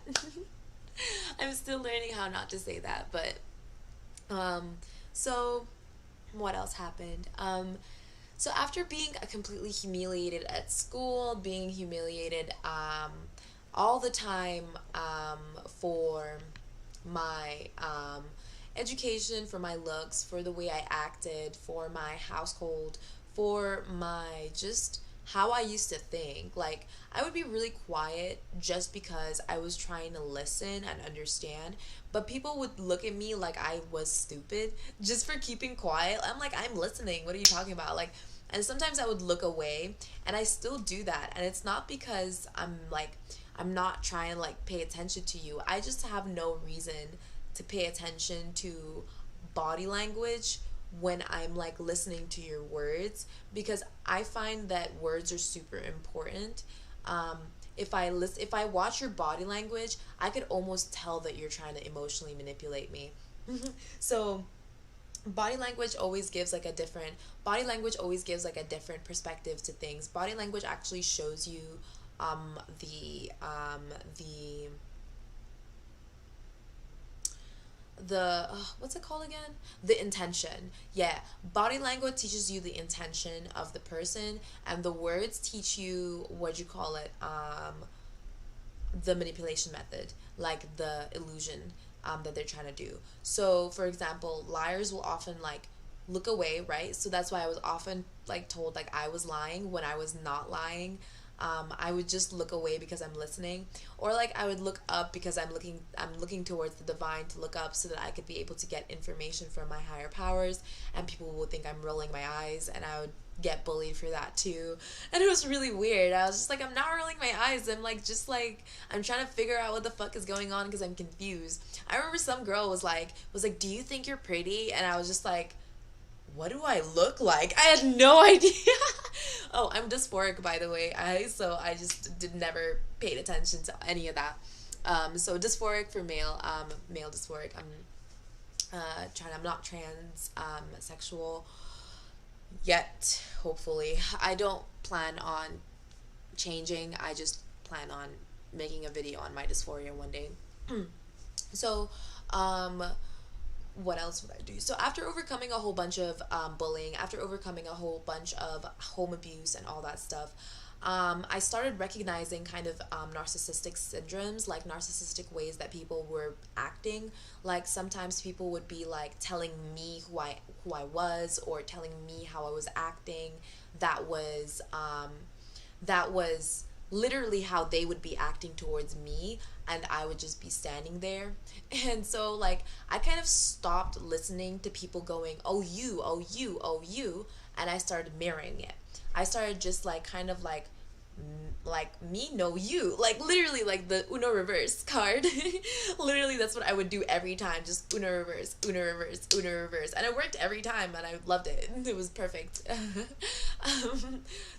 I'm still learning how not to say that, but so what else happened? So after being completely humiliated at school, being humiliated all the time for my education, for my looks, for the way I acted, for my household, for my just how I used to think. Like, I would be really quiet just because I was trying to listen and understand, but people would look at me like I was stupid just for keeping quiet. I'm like, I'm listening. What are you talking about? Like, and sometimes I would look away, and I still do that. And it's not because I'm not trying to like pay attention to you. I just have no reason to pay attention to body language when I'm like listening to your words, because I find that words are super important. Um, if I watch your body language, I could almost tell that you're trying to emotionally manipulate me. So body language always gives like a different body language always gives like a different perspective to things. Body language actually shows you the what's it called again, the intention. Yeah, body language teaches you the intention of the person, and the words teach you, what you call it, the manipulation method, like the illusion that they're trying to do. So for example, liars will often like look away, right? So that's why I was often like told like I was lying when I was not lying. I would just look away because I'm listening, or like I would look up because I'm looking towards the divine, to look up so that I could be able to get information from my higher powers, and people would think I'm rolling my eyes, and I would get bullied for that too. And it was really weird. I was just like, I'm not rolling my eyes. I'm like, just like, I'm trying to figure out what the fuck is going on because I'm confused. I remember some girl was like, do you think you're pretty? And I was just like, what do I look like? I had no idea. Oh, I'm dysphoric, by the way. I just did never paid attention to any of that. So dysphoric for male, male dysphoric. I'm not trans, sexual yet. Hopefully, I don't plan on changing. I just plan on making a video on my dysphoria one day. So, um, what else would I do? So after overcoming a whole bunch of bullying, after overcoming a whole bunch of home abuse and all that stuff, I started recognizing kind of narcissistic syndromes, like narcissistic ways that people were acting. Like sometimes people would be like telling me who I was, or telling me how I was acting. That was that was literally how they would be acting towards me, and I would just be standing there. And so like I kind of stopped listening to people going, oh you, oh you, oh you, and I started mirroring it. I started just like kind of like me, no you, like literally like the Uno reverse card. Literally that's what I would do every time, just Uno reverse, Uno reverse, Uno reverse, and it worked every time, and I loved it. It was perfect.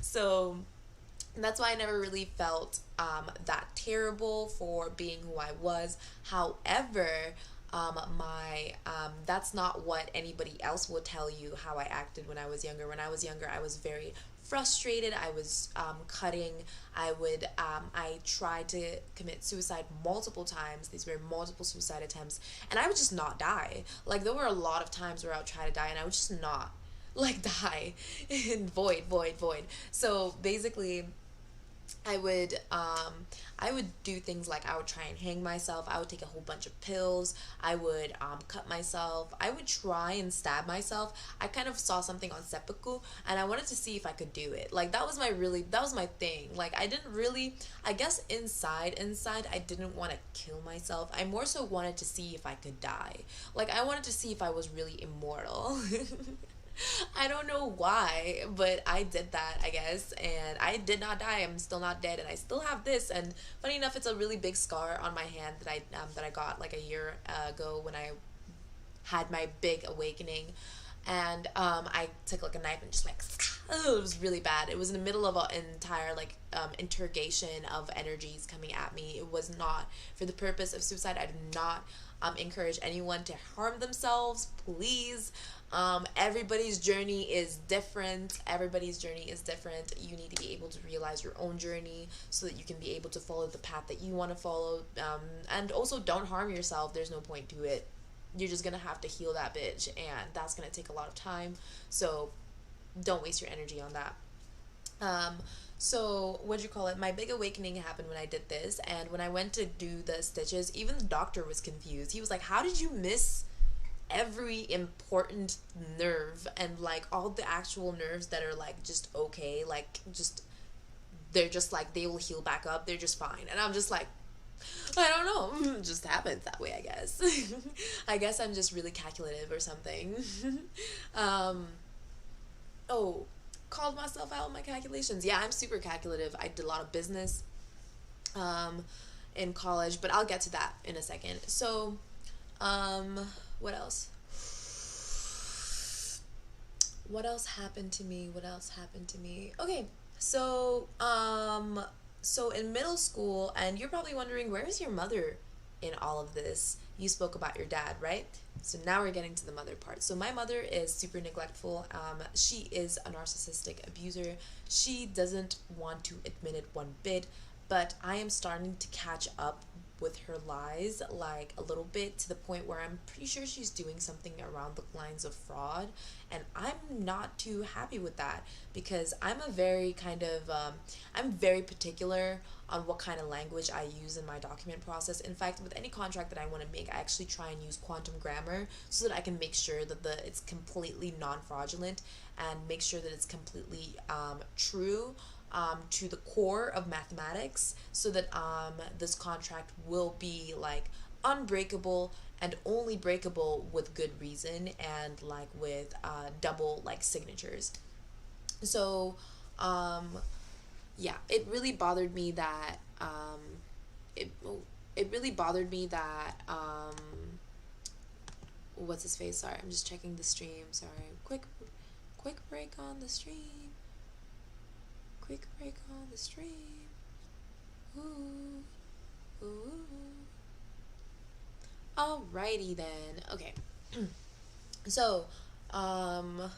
So that's why I never really felt that terrible for being who I was. However, my that's not what anybody else would tell you how I acted when I was younger. When I was younger, I was very frustrated. I was cutting. I tried to commit suicide multiple times. These were multiple suicide attempts, and I would just not die. Like there were a lot of times where I would try to die, and I would just not like die and void, void, void. So basically I would do things like I would try and hang myself. I would take a whole bunch of pills. I would cut myself. I would try and stab myself. I kind of saw something on seppuku, and I wanted to see if I could do it. Like that was my thing. Like I didn't really, I guess inside I didn't want to kill myself. I more so wanted to see if I could die. Like I wanted to see if I was really immortal. I don't know why, but I did that, I guess, and I did not die. I'm still not dead, and I still have this. And funny enough, it's a really big scar on my hand that I got like a year ago when I had my big awakening. And I took like a knife and just like oh, it was really bad. It was in the middle of an entire like interrogation of energies coming at me. It was not for the purpose of suicide. I do not encourage anyone to harm themselves, please. Everybody's journey is different. Everybody's journey is different. You need to be able to realize your own journey so that you can be able to follow the path that you want to follow. And also don't harm yourself. There's no point to it. You're just gonna have to heal that bitch, and that's gonna take a lot of time. So don't waste your energy on that. So what'd you call it? My big awakening happened when I did this, and when I went to do the stitches, even the doctor was confused. He was like, how did you miss every important nerve, and like all the actual nerves that are like just okay, like just they're just like, they will heal back up, they're just fine. And I'm just like, I don't know. It just happens that way, I guess. I guess I'm just really calculative or something. um, oh, called myself out on my calculations. Yeah, I'm super calculative. I did a lot of business um, in college, but I'll get to that in a second. So, what else? What else happened to me? What else happened to me? Okay, so so in middle school, and you're probably wondering, where is your mother in all of this? You spoke about your dad, right? So now we're getting to the mother part. So my mother is super neglectful. She is a narcissistic abuser. She doesn't want to admit it one bit, but I am starting to catch up with her lies like a little bit, to the point where I'm pretty sure she's doing something around the lines of fraud, and I'm not too happy with that, because I'm a very kind of I'm very particular on what kind of language I use in my document process. In fact, with any contract that I want to make, I actually try and use quantum grammar so that I can make sure that it's completely non-fraudulent, and make sure that it's completely true to the core of mathematics, so that this contract will be like unbreakable, and only breakable with good reason, and like with double like signatures. So yeah, it really bothered me that it it really bothered me that what's his face? Sorry, I'm just checking the stream. Sorry, quick break on the stream. Quick break on the stream. Ooh, ooh. Alrighty then. Okay. So, what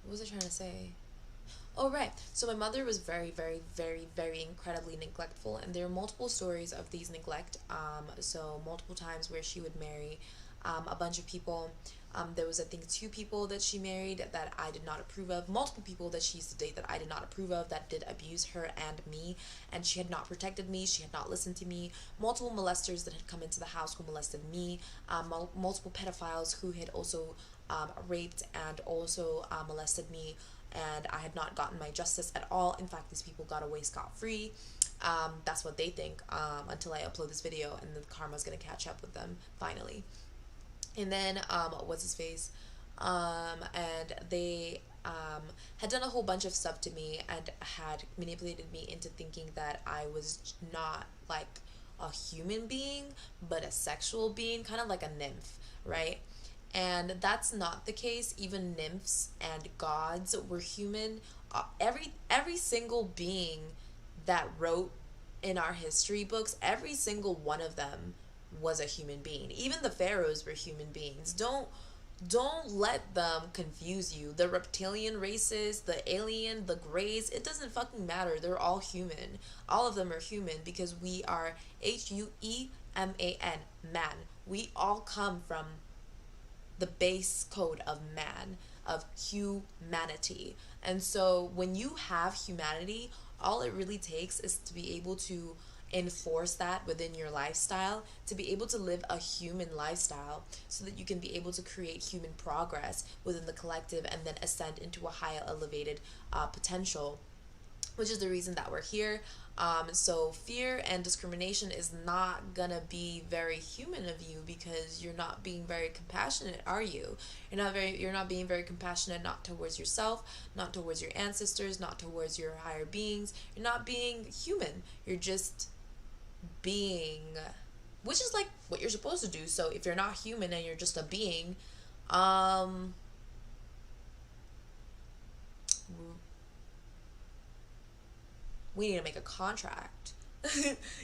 was I trying to say? Oh, right. So my mother was very, very, very, very incredibly neglectful, and there are multiple stories of these neglect. So multiple times where she would marry a bunch of people. There was, I think, 2 people that she married that I did not approve of. Multiple people that she used to date that I did not approve of, that did abuse her and me. And she had not protected me. She had not listened to me. Multiple molesters that had come into the house who molested me. Multiple pedophiles who had also raped and also molested me. And I had not gotten my justice at all. In fact, these people got away scot-free. That's what they think, until I upload this video, and the karma's gonna catch up with them finally. And then what's his face? And they had done a whole bunch of stuff to me, and had manipulated me into thinking that I was not like a human being, but a sexual being, kind of like a nymph, right? And that's not the case. Even nymphs and gods were human. Every single being that wrote in our history books, every single one of them was a human being. Even the pharaohs were human beings. Don't let them confuse you. The reptilian races, the alien, the greys, it doesn't fucking matter. They're all human. All of them are human, because we are Hueman, man. We all come from the base code of man, of humanity. And so when you have humanity, all it really takes is to be able to enforce that within your lifestyle, to be able to live a human lifestyle, so that you can be able to create human progress within the collective, and then ascend into a higher elevated potential, which is the reason that we're here. So fear and discrimination is not gonna be very human of you, because you're not being very compassionate, are you? You're not being very compassionate, not towards yourself, not towards your ancestors, not towards your higher beings. You're not being human. You're just being, which is like what you're supposed to do. So if you're not human and you're just a being, we need to make a contract.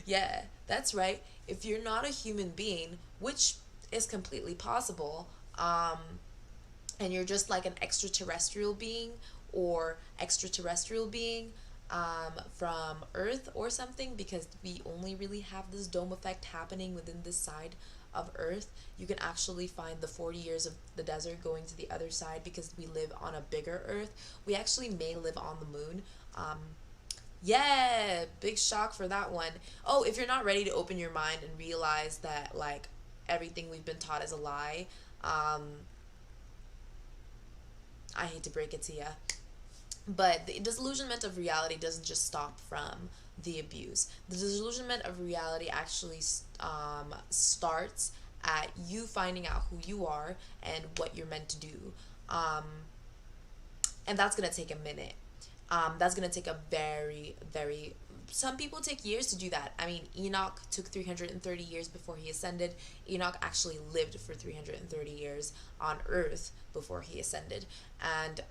Yeah, that's right. If you're not a human being, which is completely possible, and you're just like an extraterrestrial being, or extraterrestrial being from Earth or something, because we only really have this dome effect happening within this side of Earth. You can actually find the 40 years of the desert going to the other side, because we live on a bigger Earth. We actually may live on the moon. Yeah, big shock for that one. Oh, if you're not ready to open your mind and realize that like everything we've been taught is a lie, I hate to break it to you. But the disillusionment of reality doesn't just stop from the abuse. The disillusionment of reality actually starts at you finding out who you are and what you're meant to do. Um, and that's going to take a minute. That's going to take a very, very. Some people take years to do that. I mean, Enoch took 330 years before he ascended. Enoch actually lived for 330 years on earth before he ascended. And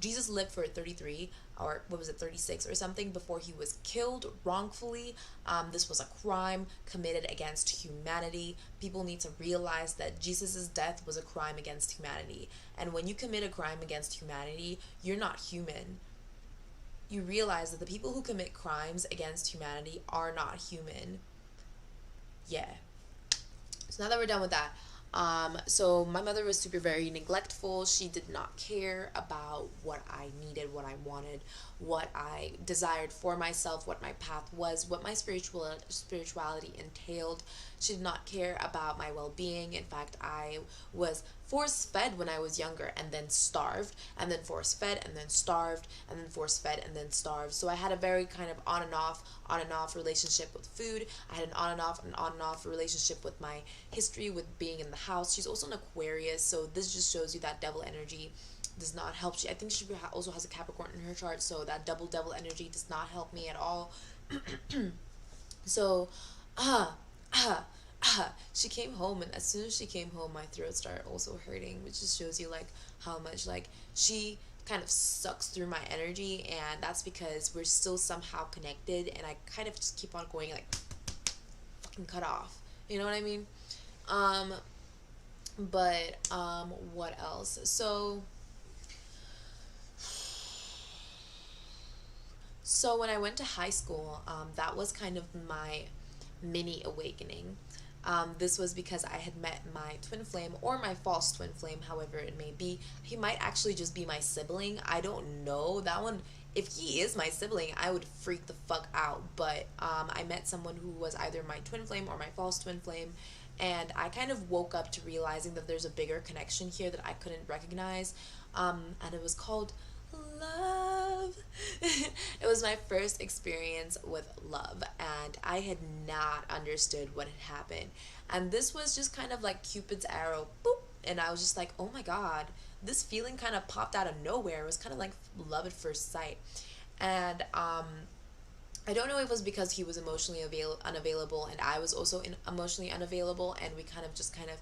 Jesus lived for 33, or what was it, 36 or something, before he was killed wrongfully. This was a crime committed against humanity. People need to realize that Jesus' death was a crime against humanity. And when you commit a crime against humanity, you're not human. You realize that the people who commit crimes against humanity are not human. Yeah. So now that we're done with that, so my mother was super very neglectful. She did not care about what I needed, what I wanted, what I desired for myself, what my path was, what my spirituality entailed. She did not care about my well-being. In fact, I was force-fed when I was younger and then starved, and then force-fed and then starved, and then force-fed and then starved. So I had a very kind of on and off relationship with food. I had an on and off relationship with my history with being in the house. She's also an Aquarius, so this just shows you that devil energy does not help. I think she also has a Capricorn in her chart, so that double devil energy does not help me at all. So, she came home, and as soon as she came home, my throat started also hurting, which just shows you like how much like she kind of sucks through my energy, and that's because we're still somehow connected, and I kind of just keep on going like fucking cut off. You know what I mean? Um, but what else? So when I went to high school, that was kind of my mini awakening. This was because I had met my twin flame, or my false twin flame, however it may be. He might actually just be my sibling. I don't know. That one, if he is my sibling, I would freak the fuck out. But I met someone who was either my twin flame or my false twin flame. And I kind of woke up to realizing that there's a bigger connection here that I couldn't recognize. And it was called love. It was my first experience with love, and I had not understood what had happened. And this was just kind of like Cupid's arrow, boop, and I was just like, oh my god, this feeling kind of popped out of nowhere. It was kind of like love at first sight. And I don't know if it was because he was emotionally unavailable, and I was also emotionally unavailable, and we kind of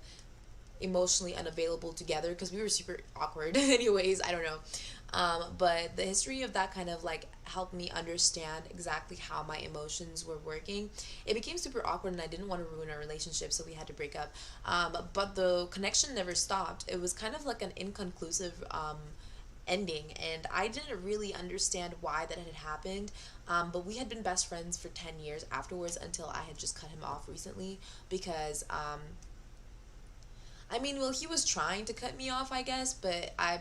emotionally unavailable together because we were super awkward. Anyways, I don't know. But the history of that kind of like helped me understand exactly how my emotions were working. It became super awkward, and I didn't want to ruin our relationship, so we had to break up. But the connection never stopped. It was kind of like an inconclusive ending, and I didn't really understand why that had happened. But we had been best friends for 10 years afterwards, until I had just cut him off recently because I mean, well, he was trying to cut me off, I guess, but I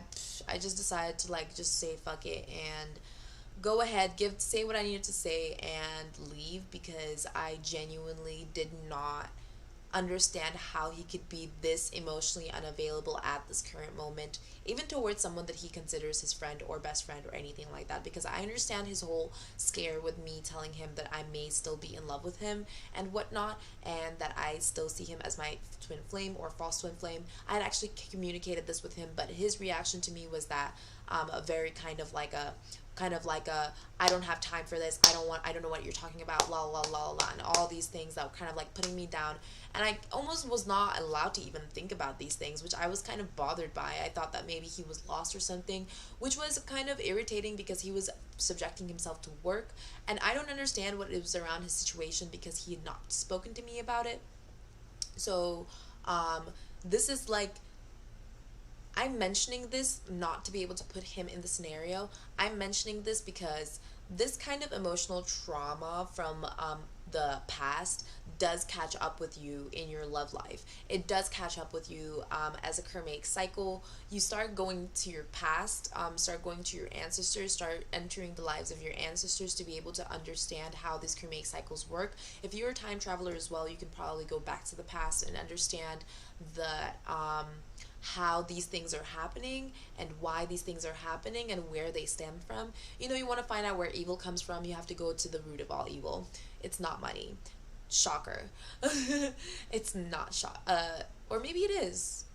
just decided to like just say fuck it and go ahead, say what I needed to say and leave, because I genuinely did not understand how he could be this emotionally unavailable at this current moment, even towards someone that he considers his friend or best friend or anything like that. Because I understand his whole scare with me telling him that I may still be in love with him and whatnot, and that I still see him as my twin flame or false twin flame. I had actually communicated this with him, but his reaction to me was that a very kind of like a I don't have time for this, I don't know what you're talking about, la la la la, and all these things that were kind of like putting me down. And I almost was not allowed to even think about these things, which I was kind of bothered by. I thought that maybe he was lost or something, which was kind of irritating because he was subjecting himself to work, and I don't understand what it was around his situation because he had not spoken to me about it. So this is like, I'm mentioning this not to be able to put him in the scenario. I'm mentioning this because this kind of emotional trauma from the past does catch up with you in your love life. It does catch up with you as a karmic cycle. You start going to your past, start going to your ancestors, start entering the lives of your ancestors to be able to understand how these karmic cycles work. If you're a time traveler as well, you can probably go back to the past and understand the how these things are happening and why these things are happening and where they stem from. You want to find out where evil comes from, you have to go to the root of all evil. It's not money. Shocker. It's not or maybe it is.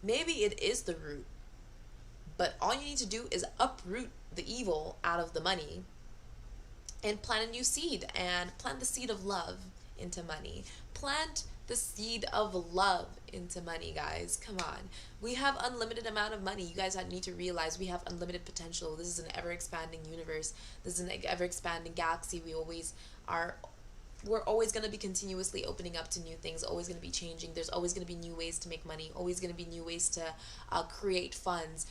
Maybe it is the root. But all you need to do is uproot the evil out of the money and plant a new seed, and plant the seed of love into money. Plant the seed of love into money, guys. Come on. We have unlimited amount of money. You guys need to realize we have unlimited potential. This is an ever-expanding universe. This is an ever-expanding galaxy. We're always going to be continuously opening up to new things, always going to be changing. There's always going to be new ways to make money, always going to be new ways to create funds.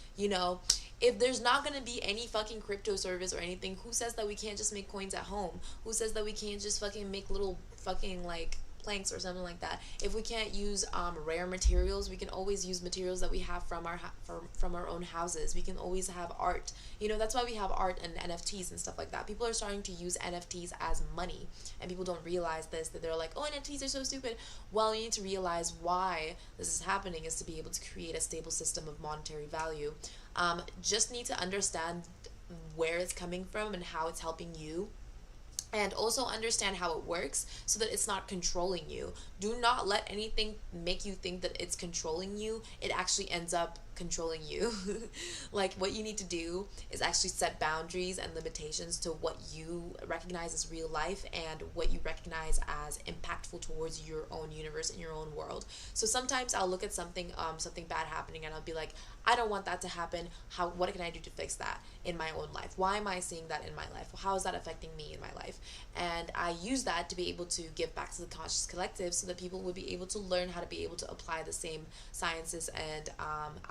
If there's not going to be any fucking crypto service or anything, who says that we can't just make coins at home? Who says that we can't just fucking make little fucking like planks or something like that? If we can't use rare materials, we can always use materials that we have from our own houses. We can always have art. That's why we have art and NFTs and stuff like that. People are starting to use NFTs as money, and people don't realize this, that they're like, oh, NFTs are so stupid. Well, you need to realize why this is happening is to be able to create a stable system of monetary value. Just need to understand where it's coming from and how it's helping you, and also understand how it works so that it's not controlling you. Do not let anything make you think that it's controlling you. It actually ends up controlling you. Like, what you need to do is actually set boundaries and limitations to what you recognize as real life and what you recognize as impactful towards your own universe and your own world. So sometimes I'll look at something bad happening, and I'll be like, I don't want that to happen. What can I do to fix that in my own life? Why am I seeing that in my life? How is that affecting me in my life? And I use that to be able to give back to the conscious collective so that people would be able to learn how to be able to apply the same sciences and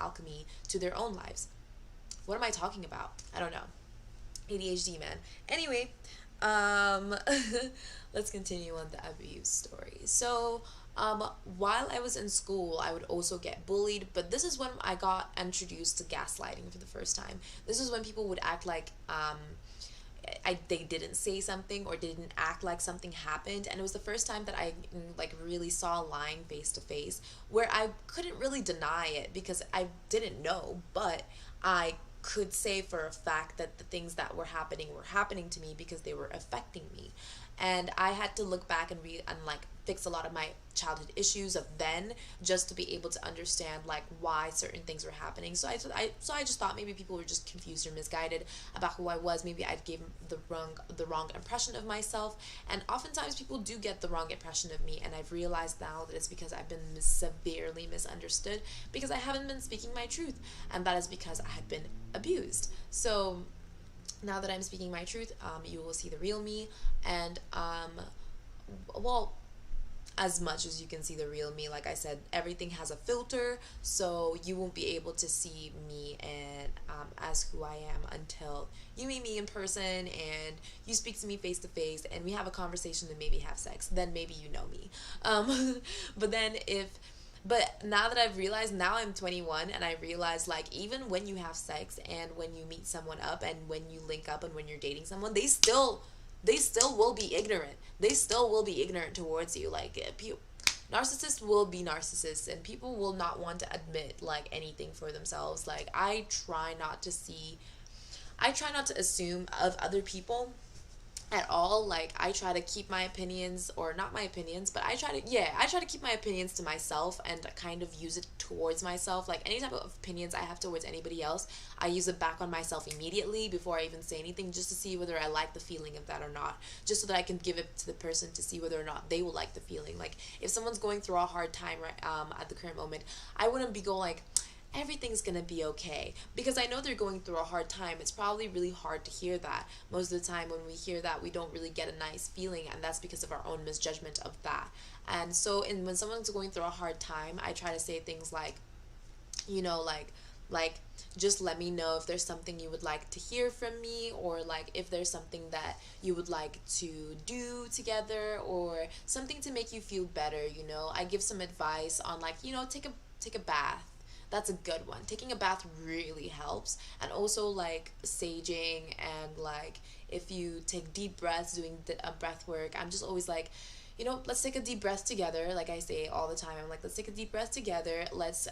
alchemy to their own lives. What am I talking about? I don't know. ADHD, man. Anyway, let's continue on the abuse story. So, while I was in school, I would also get bullied, but this is when I got introduced to gaslighting for the first time. This is when people would act like they didn't say something or didn't act like something happened, and it was the first time that I really saw lying face to face, where I couldn't really deny it because I didn't know, but I could say for a fact that the things that were happening to me because they were affecting me. And I had to look back and fix a lot of my childhood issues of then, just to be able to understand why certain things were happening. So I just thought maybe people were just confused or misguided about who I was. Maybe I'd gave the wrong impression of myself, and oftentimes people do get the wrong impression of me, and I've realized now that it's because I've been severely misunderstood because I haven't been speaking my truth, and that is because I had been abused. So now that I'm speaking my truth, you will see the real me, and as much as you can see the real me, like I said, everything has a filter, so you won't be able to see me and as who I am until you meet me in person and you speak to me face to face and we have a conversation and maybe have sex. Then maybe you know me. But now that I've realized, now I'm 21, and I realize even when you have sex and when you meet someone up and when you link up and when you're dating someone, they still will be ignorant. They still will be ignorant towards you. Narcissists will be narcissists, and people will not want to admit anything for themselves. I try not to assume of other people at all. I try to keep my opinions, or not my opinions, but I try to keep my opinions to myself and kind of use it towards myself. Any type of opinions I have towards anybody else, I use it back on myself immediately before I even say anything, just to see whether I like the feeling of that or not, just so that I can give it to the person to see whether or not they will like the feeling. If someone's going through a hard time at the current moment, I wouldn't be going everything's gonna be okay, because I know they're going through a hard time. It's probably really hard to hear that. Most of the time when we hear that, we don't really get a nice feeling, and that's because of our own misjudgment of that. And so when someone's going through a hard time, I try to say things like just let me know if there's something you would like to hear from me, or if there's something that you would like to do together, or something to make you feel better. I give some advice on take a bath. That's a good one. Taking a bath really helps. And also saging, and if you take deep breaths, doing breath work, I'm just always let's take a deep breath together. Like I say all the time, I'm let's take a deep breath together. Let's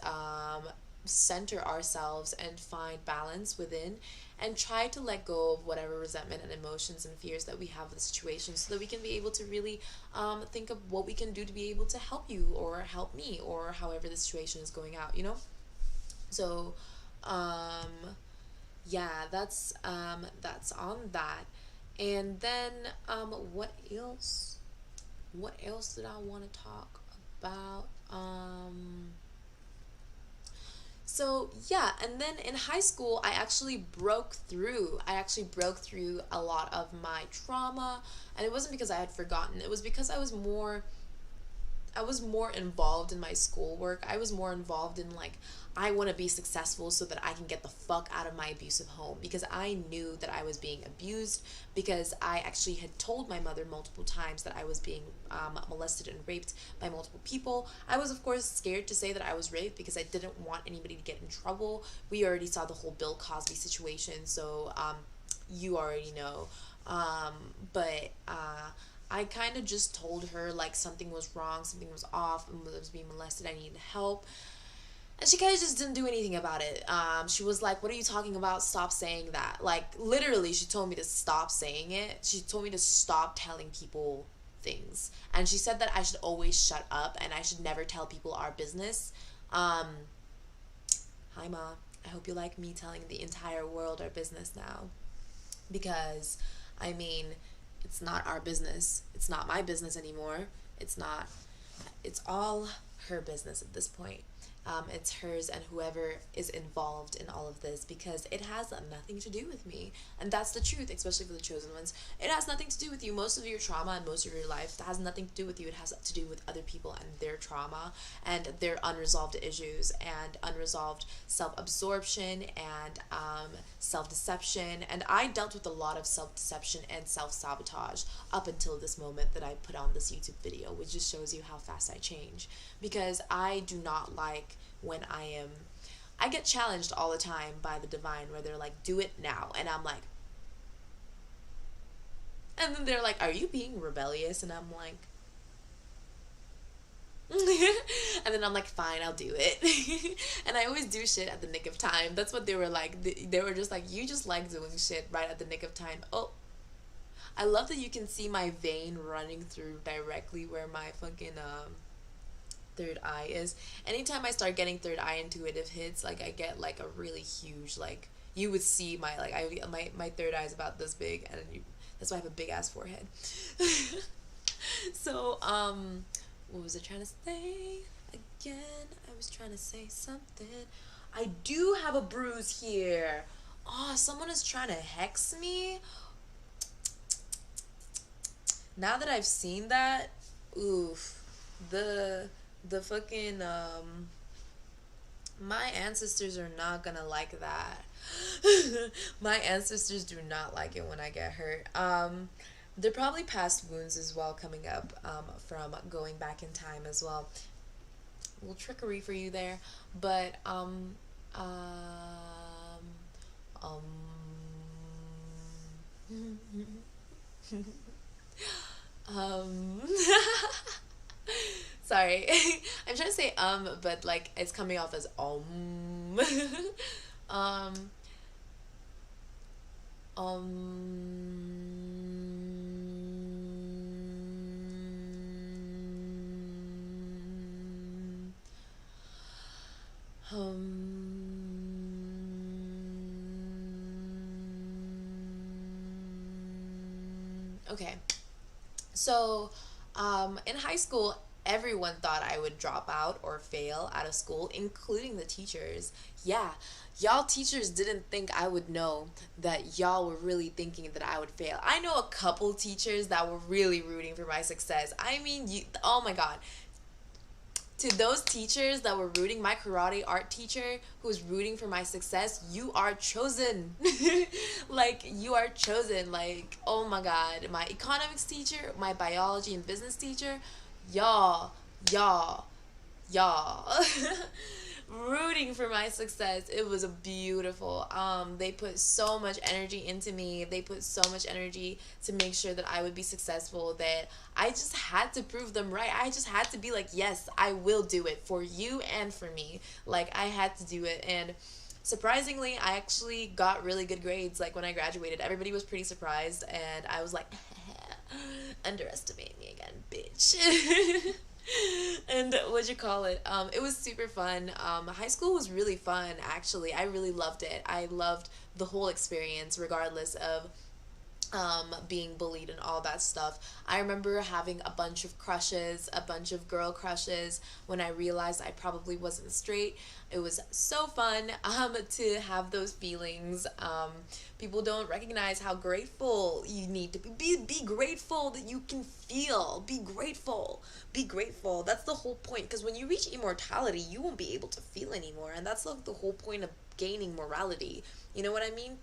center ourselves and find balance within, and try to let go of whatever resentment and emotions and fears that we have with the situation, so that we can be able to really think of what we can do to be able to help you or help me, or however the situation is going out, you know? So um yeah, that's on that. And then what else, did I want to talk about? So yeah, and then in high school, I actually broke through a lot of my trauma. And it wasn't because I had forgotten, it was because I was more involved in my schoolwork. I was more involved in, like, I want to be successful so that I can get the fuck out of my abusive home, because I knew that I was being abused, because I actually had told my mother multiple times that I was being molested and raped by multiple people. I was, of course, scared to say that I was raped because I didn't want anybody to get in trouble. We already saw the whole Bill Cosby situation, so you already know. But I kind of just told her, like, something was wrong, something was off, and I was being molested, I needed help. And she kind of just didn't do anything about it. She was like, what are you talking about? Stop saying that. Like, literally, she told me to stop saying it. She told me to stop telling people things. And she said that I should always shut up and I should never tell people our business. Hi, Ma. I hope you like me telling the entire world our business now. Because, I mean, it's not our business. It's not my business anymore. It's not. It's all her business at this point. It's hers and whoever is involved in all of this, because it has nothing to do with me. And that's the truth, especially for the chosen ones. It has nothing to do with you. Most of your trauma and most of your life has nothing to do with you. It has to do with other people and their trauma and their unresolved issues and unresolved self-absorption and self-deception. And I dealt with a lot of self-deception and self-sabotage up until this moment that I put on this YouTube video, which just shows you how fast I change. Because I do not like when I get challenged all the time by the divine, where they're like, do it now, and I'm like, and then they're like, are you being rebellious? And I'm like, and then I'm like, fine, I'll do it. And I always do shit at the nick of time. That's what they were like. They were just like, you just like doing shit right at the nick of time. Oh, I love that you can see my vein running through directly where my fucking third eye is. Anytime I start getting third eye intuitive hits, like, I get like a really huge, like, you would see my, like, my third eye is about this big, and that's why I have a big ass forehead. So what was I trying to say again? I was trying to say something. I do have a bruise here. Oh, someone is trying to hex me. Now that I've seen that, oof, the fucking my ancestors are not gonna like that. My ancestors do not like it when I get hurt. They're probably past wounds as well, coming up from going back in time as well. A little trickery for you there, but um sorry. I'm trying to say but, like, it's coming off as um um okay. So, in high school, everyone thought I would drop out or fail out of school, including the teachers. Yeah, y'all teachers didn't think I would know that y'all were really thinking that I would fail. I know a couple teachers that were really rooting for my success. I mean, oh my god. To those teachers that were rooting, my karate art teacher who was rooting for my success, you are chosen. Like, you are chosen. Like, oh my god. My economics teacher, my biology and business teacher, y'all. rooting for my success. It was beautiful. They put so much energy into me. They put so much energy to make sure that I would be successful, that I just had to prove them right. I just had to be like, yes, I will do it for you and for me. Like, I had to do it. And surprisingly, I actually got really good grades. Like, when I graduated, everybody was pretty surprised, and I was like, underestimate me again, bitch. And what'd you call it? It was super fun. High school was really fun, actually. I really loved it. I loved the whole experience, regardless of being bullied and all that stuff. I remember having a bunch of crushes, a bunch of girl crushes when I realized I probably wasn't straight. It was so fun to have those feelings. People don't recognize how grateful you need to be. Be grateful that you can feel. Be grateful. Be grateful. That's the whole point. Because when you reach immortality, you won't be able to feel anymore. And that's like the whole point of gaining morality. You know what I mean?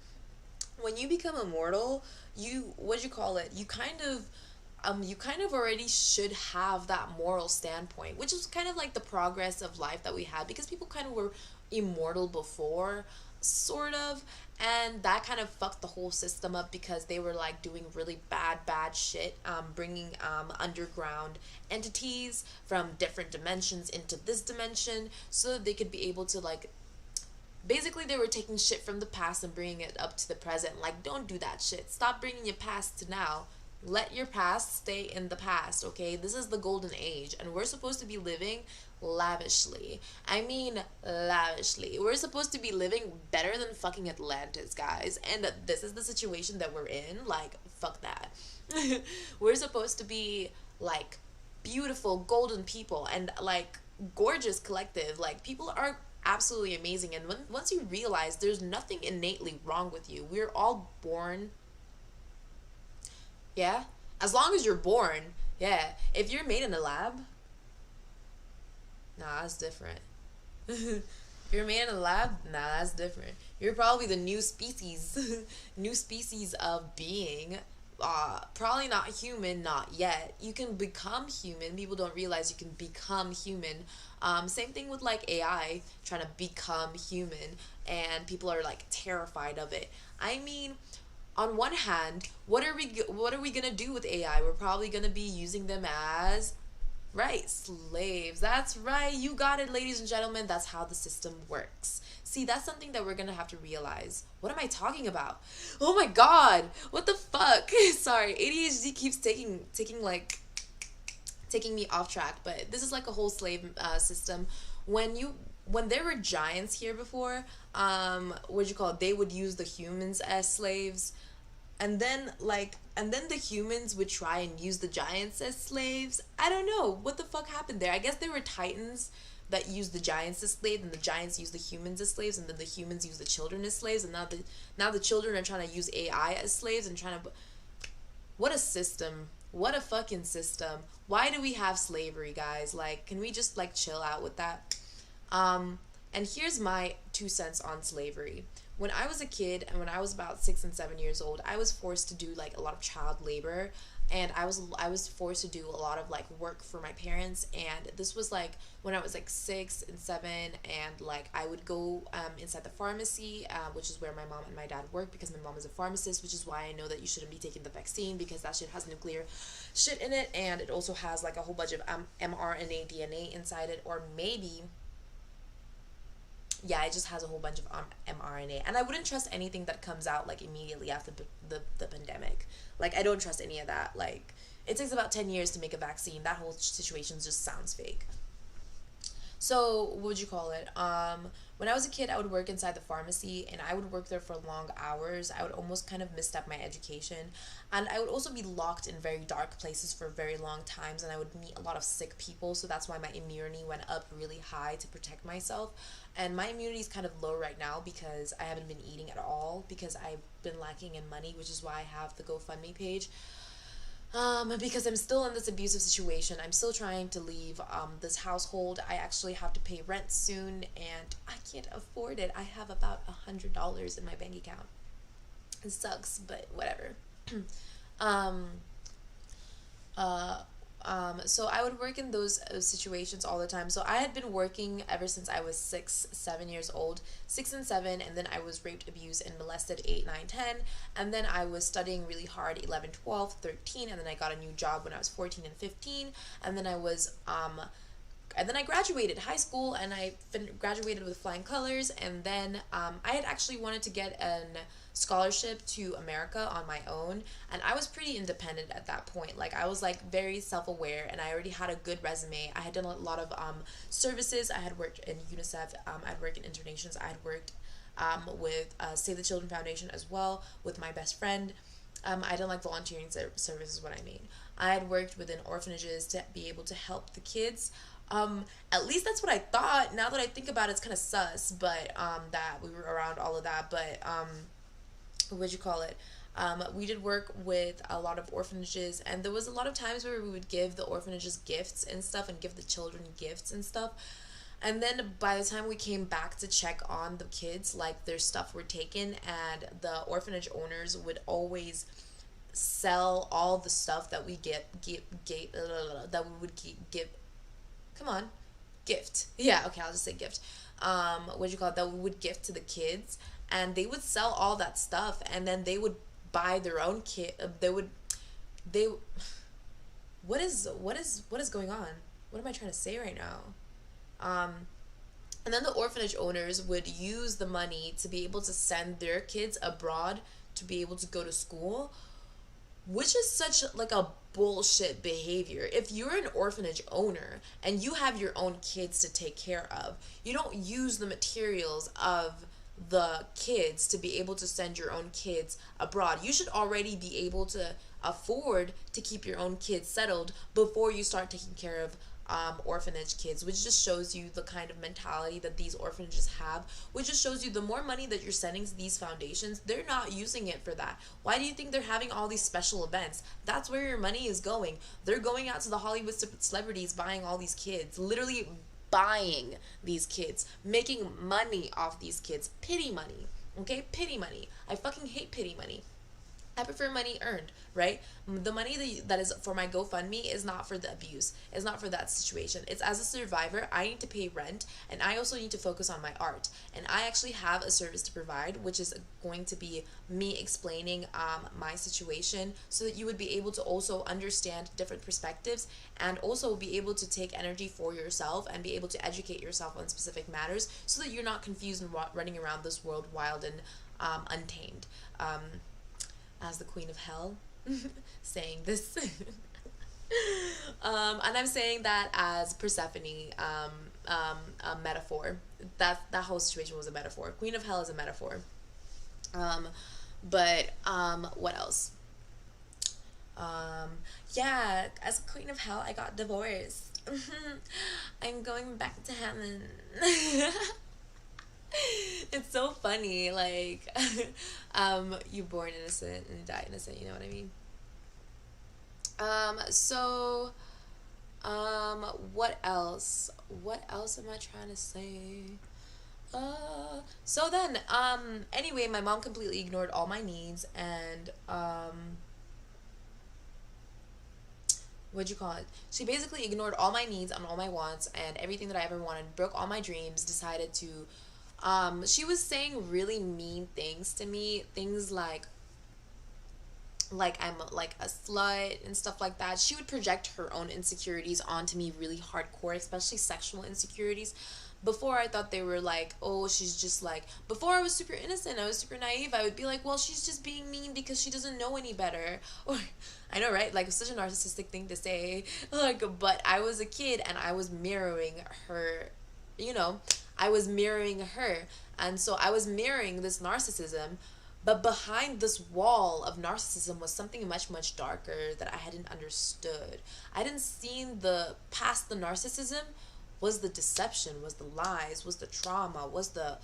When you become immortal, you kind of already should have that moral standpoint, which is kind of like the progress of life that we had, because people kind of were immortal before, sort of, and that kind of fucked the whole system up, because they were like doing really bad shit, bringing underground entities from different dimensions into this dimension so that they could be able to like, basically they were taking shit from the past and bringing it up to the present. Like, don't do that shit. Stop bringing your past to now. Let your past stay in the past, okay? This is the golden age, and we're supposed to be living lavishly. I mean, lavishly. We're supposed to be living better than fucking Atlantis, guys. And this is the situation that we're in. Like, fuck that. We're supposed to be, like, beautiful, golden people, and, like, gorgeous collective. Like, people are absolutely amazing, and once you realize there's nothing innately wrong with you, we're all born, yeah, as long as you're born, yeah. If you're made in a lab, nah, that's different. If you're made in a lab, nah, that's different. You're probably the new species, new species of being. Probably not human, not yet. You can become human. People don't realize you can become human. Same thing with like AI trying to become human, and people are like terrified of it. I mean, on one hand, what are we gonna do with AI? We're probably gonna be using them as, right, slaves. That's right. You got it, ladies and gentlemen. That's how the system works. See, that's something that we're going to have to realize. What am I talking about? Oh my god. What the fuck? Sorry. ADHD keeps taking me off track, but this is like a whole slave system. When there were giants here before, they would use the humans as slaves. And then the humans would try and use the giants as slaves. I don't know what the fuck happened there. I guess there were titans that used the giants as slaves, and the giants used the humans as slaves, and then the humans used the children as slaves, and now the children are trying to use AI as slaves and trying to. What a system! What a fucking system! Why do we have slavery, guys? Like, can we just like chill out with that? And here's my 2 cents on slavery. When I was a kid, and when I was about 6 and 7 years old, I was forced to do like a lot of child labor, and I was forced to do a lot of like work for my parents. And this was like when I was like 6 and 7, and like I would go inside the pharmacy, which is where my mom and my dad work, because my mom is a pharmacist, which is why I know that you shouldn't be taking the vaccine, because that shit has nuclear shit in it, and it also has like a whole bunch of mRNA DNA inside it, or maybe. Yeah, it just has a whole bunch of mRNA. And I wouldn't trust anything that comes out, like, immediately after the pandemic. Like, I don't trust any of that. Like, it takes about 10 years to make a vaccine. That whole situation just sounds fake. So, what would you call it? When I was a kid, I would work inside the pharmacy, and I would work there for long hours. I would almost kind of misstep my education. And I would also be locked in very dark places for very long times, and I would meet a lot of sick people, so that's why my immunity went up really high to protect myself. And my immunity is kind of low right now because I haven't been eating at all, because I've been lacking in money, which is why I have the GoFundMe page. Because I'm still in this abusive situation. I'm still trying to leave this household. I actually have to pay rent soon, and I can't afford it. I have about $100 in my bank account. It sucks, but whatever. So I would work in those situations all the time. So I had been working ever since I was 6, 7 years old, 6 and 7, and then I was raped, abused, and molested 8, 9, 10, and then I was studying really hard 11, 12, 13, and then I got a new job when I was 14 and 15, and then I graduated high school and I graduated with flying colors. And then I had actually wanted to get an scholarship to America on my own, and I was pretty independent at that point. Like I was like very self-aware, and I already had a good resume. I had done a lot of services. I had worked in UNICEF. I'd worked in internations. I had worked with Save the Children Foundation as well with my best friend. I done like volunteering services, what I mean. I had worked within orphanages to be able to help the kids. At least that's what I thought. Now that I think about it, it's kind of sus, but that we were around all of that. But what'd you call it? We did work with a lot of orphanages, and there was a lot of times where we would give the orphanages gifts and stuff, and give the children gifts and stuff. And then by the time we came back to check on the kids, like their stuff were taken, and the orphanage owners would always sell all the stuff that we that we would give. Come on, gift. Yeah, okay, I'll just say gift. What do you call it? That we would gift to the kids, and they would sell all that stuff, and then they would buy their own kit. They. What is going on? What am I trying to say right now? And then the orphanage owners would use the money to be able to send their kids abroad to be able to go to school, which is such like a bullshit behavior. If you're an orphanage owner and you have your own kids to take care of, you don't use the materials of the kids to be able to send your own kids abroad. You should already be able to afford to keep your own kids settled before you start taking care of orphanage kids, which just shows you the kind of mentality that these orphanages have, which just shows you the more money that you're sending to these foundations, they're not using it for that. Why do you think they're having all these special events? That's where your money is going. They're going out to the Hollywood celebrities, buying all these kids, literally buying these kids, making money off these kids. Pity money. Okay? Pity money. I fucking hate pity money. I prefer money earned, right? The money that is for my GoFundMe is not for the abuse. It's not for that situation. It's as a survivor, I need to pay rent, and I also need to focus on my art. And I actually have a service to provide, which is going to be me explaining my situation so that you would be able to also understand different perspectives and also be able to take energy for yourself and be able to educate yourself on specific matters so that you're not confused and running around this world wild and untamed. As the queen of hell saying this. And I'm saying that as Persephone, a metaphor. That whole situation was a metaphor. Queen of hell is a metaphor. But what else? Yeah, as queen of hell, I got divorced. I'm going back to heaven. It's so funny, like, you born innocent and you die innocent, you know what I mean? So, what else? What else am I trying to say? So then, anyway, my mom completely ignored all my needs, and, what'd you call it? She basically ignored all my needs and all my wants and everything that I ever wanted, broke all my dreams, decided to she was saying really mean things to me, things like I'm like a slut and stuff like that. She would project her own insecurities onto me really hardcore, especially sexual insecurities. Before I thought they were like, oh, she's just like, before I was super innocent, I was super naive, I would be like, well, she's just being mean because she doesn't know any better. Or, I know, right? Like, it's such a narcissistic thing to say. Like, but I was a kid and I was mirroring her, you know, I was mirroring her. And so I was mirroring this narcissism, but behind this wall of narcissism was something much, much darker that I hadn't understood. I didn't see the past the narcissism was the deception, was the lies, was the trauma, was the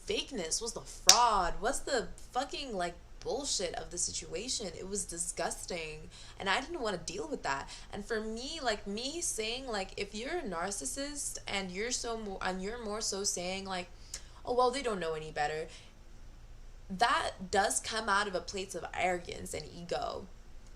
fakeness, was the fraud, was the fucking like bullshit of the situation. It was disgusting, and I didn't want to deal with that. And for me, like, me saying like, if you're a narcissist and you're more so saying like, oh well, they don't know any better, that does come out of a place of arrogance and ego.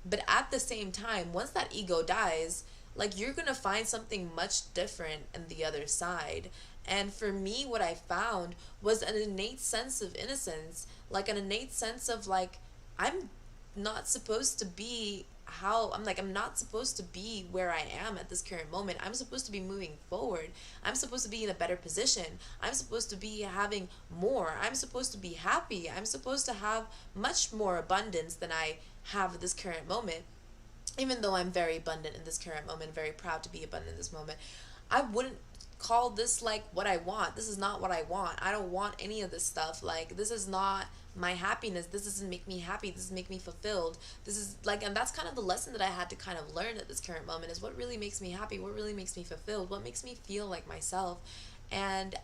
But at the same time, once that ego dies, like you're gonna find something much different in the other side. And for me, what I found was an innate sense of innocence, like an innate sense of like, I'm not supposed to be how I'm like, I'm not supposed to be where I am at this current moment. I'm supposed to be moving forward. I'm supposed to be in a better position. I'm supposed to be having more. I'm supposed to be happy. I'm supposed to have much more abundance than I have at this current moment. Even though I'm very abundant in this current moment, very proud to be abundant in this moment, I wouldn't call this like what I want. This is not what I want. I don't want any of this stuff. Like, this is not my happiness. This doesn't make me happy. This doesn't make me fulfilled. This is like, and that's kind of the lesson that I had to kind of learn at this current moment, is what really makes me happy, what really makes me fulfilled, what makes me feel like myself. And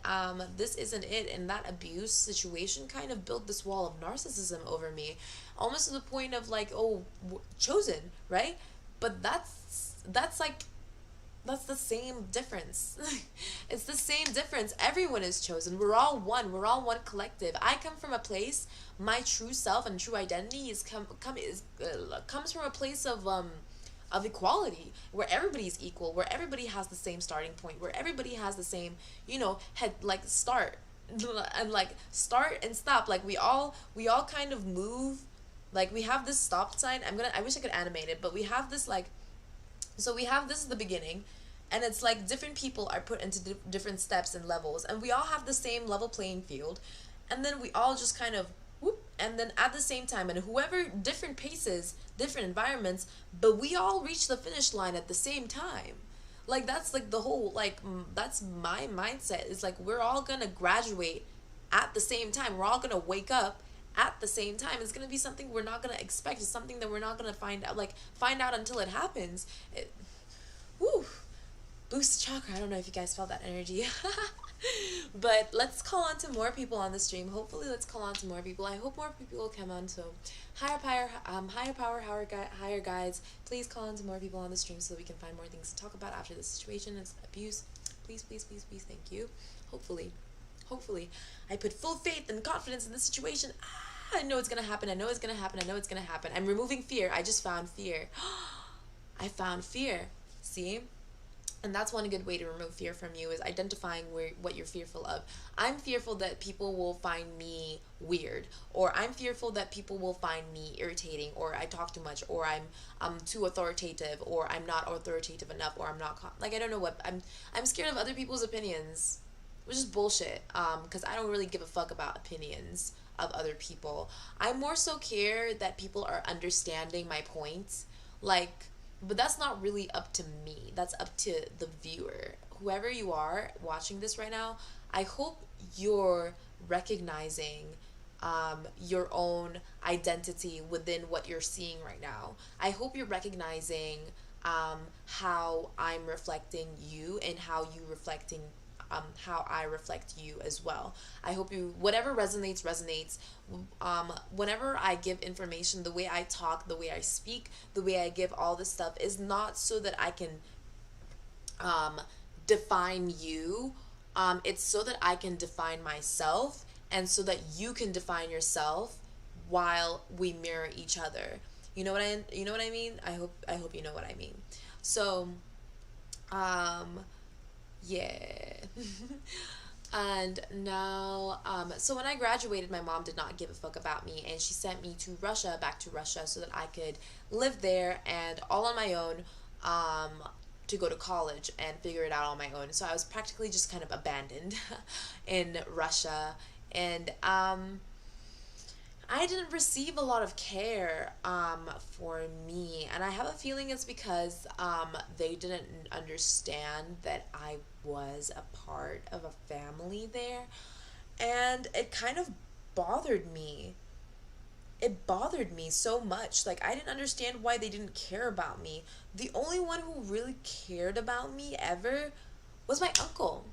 this isn't it. And that abuse situation kind of built this wall of narcissism over me, almost to the point of like, oh, chosen, right? But that's like, that's the same difference. It's the same difference. Everyone is chosen. We're all one. We're all one collective. I come from a place, my true self and true identity comes from a place of equality, where everybody's equal, where everybody has the same starting point, where everybody has the same, head, like, start and like start and stop. Like, we all kind of move, like we have this stop sign. I wish I could animate it, but we have this, like, so we have, this is the beginning, and it's like different people are put into different steps and levels, and we all have the same level playing field, and then we all just kind of whoop, and then at the same time, and whoever, different paces, different environments, but we all reach the finish line at the same time. Like, that's like the whole, like, that's my mindset, is like, we're all gonna graduate at the same time. We're all gonna wake up at the same time. It's gonna be something we're not gonna expect. It's something that we're not gonna find out until it happens. Woo, boost the chakra. I don't know if you guys felt that energy. But let's call on to more people on the stream. Hopefully, let's call on to more people. I hope more people will come on. So, higher power, higher guides. Please call on to more people on the stream so that we can find more things to talk about after this situation. It's abuse. Please, please, please, please. Thank you. Hopefully, I put full faith and confidence in this situation. I know it's gonna happen. I know it's gonna happen. I know it's gonna happen. I'm removing fear. I just found fear. I found fear. See? And that's one good way to remove fear from you, is identifying what you're fearful of. I'm fearful that people will find me weird, or I'm fearful that people will find me irritating, or I talk too much, or I'm too authoritative, or I'm not authoritative enough, or I'm not like, I don't know what. I'm scared of other people's opinions, which is bullshit, because I don't really give a fuck about opinions of other people. I more so care that people are understanding my point, like. But that's not really up to me. That's up to the viewer. Whoever you are watching this right now, I hope you're recognizing your own identity within what you're seeing right now. I hope you're recognizing how I'm reflecting you, and how you reflecting how I reflect you as well. I hope you, whatever resonates. Whenever I give information, the way I talk, the way I speak, the way I give all this stuff is not so that I can define you. It's so that I can define myself, and so that you can define yourself while we mirror each other. You know what I mean? I hope you know what I mean. So, yeah. And now, so when I graduated, my mom did not give a fuck about me, and she sent me to Russia, back to Russia, so that I could live there and all on my own, to go to college and figure it out on my own. So I was practically just kind of abandoned in Russia, and I didn't receive a lot of care for me, and I have a feeling it's because they didn't understand that I was a part of a family there, and it kind of bothered me. It bothered me so much. Like, I didn't understand why they didn't care about me. The only one who really cared about me ever was my uncle.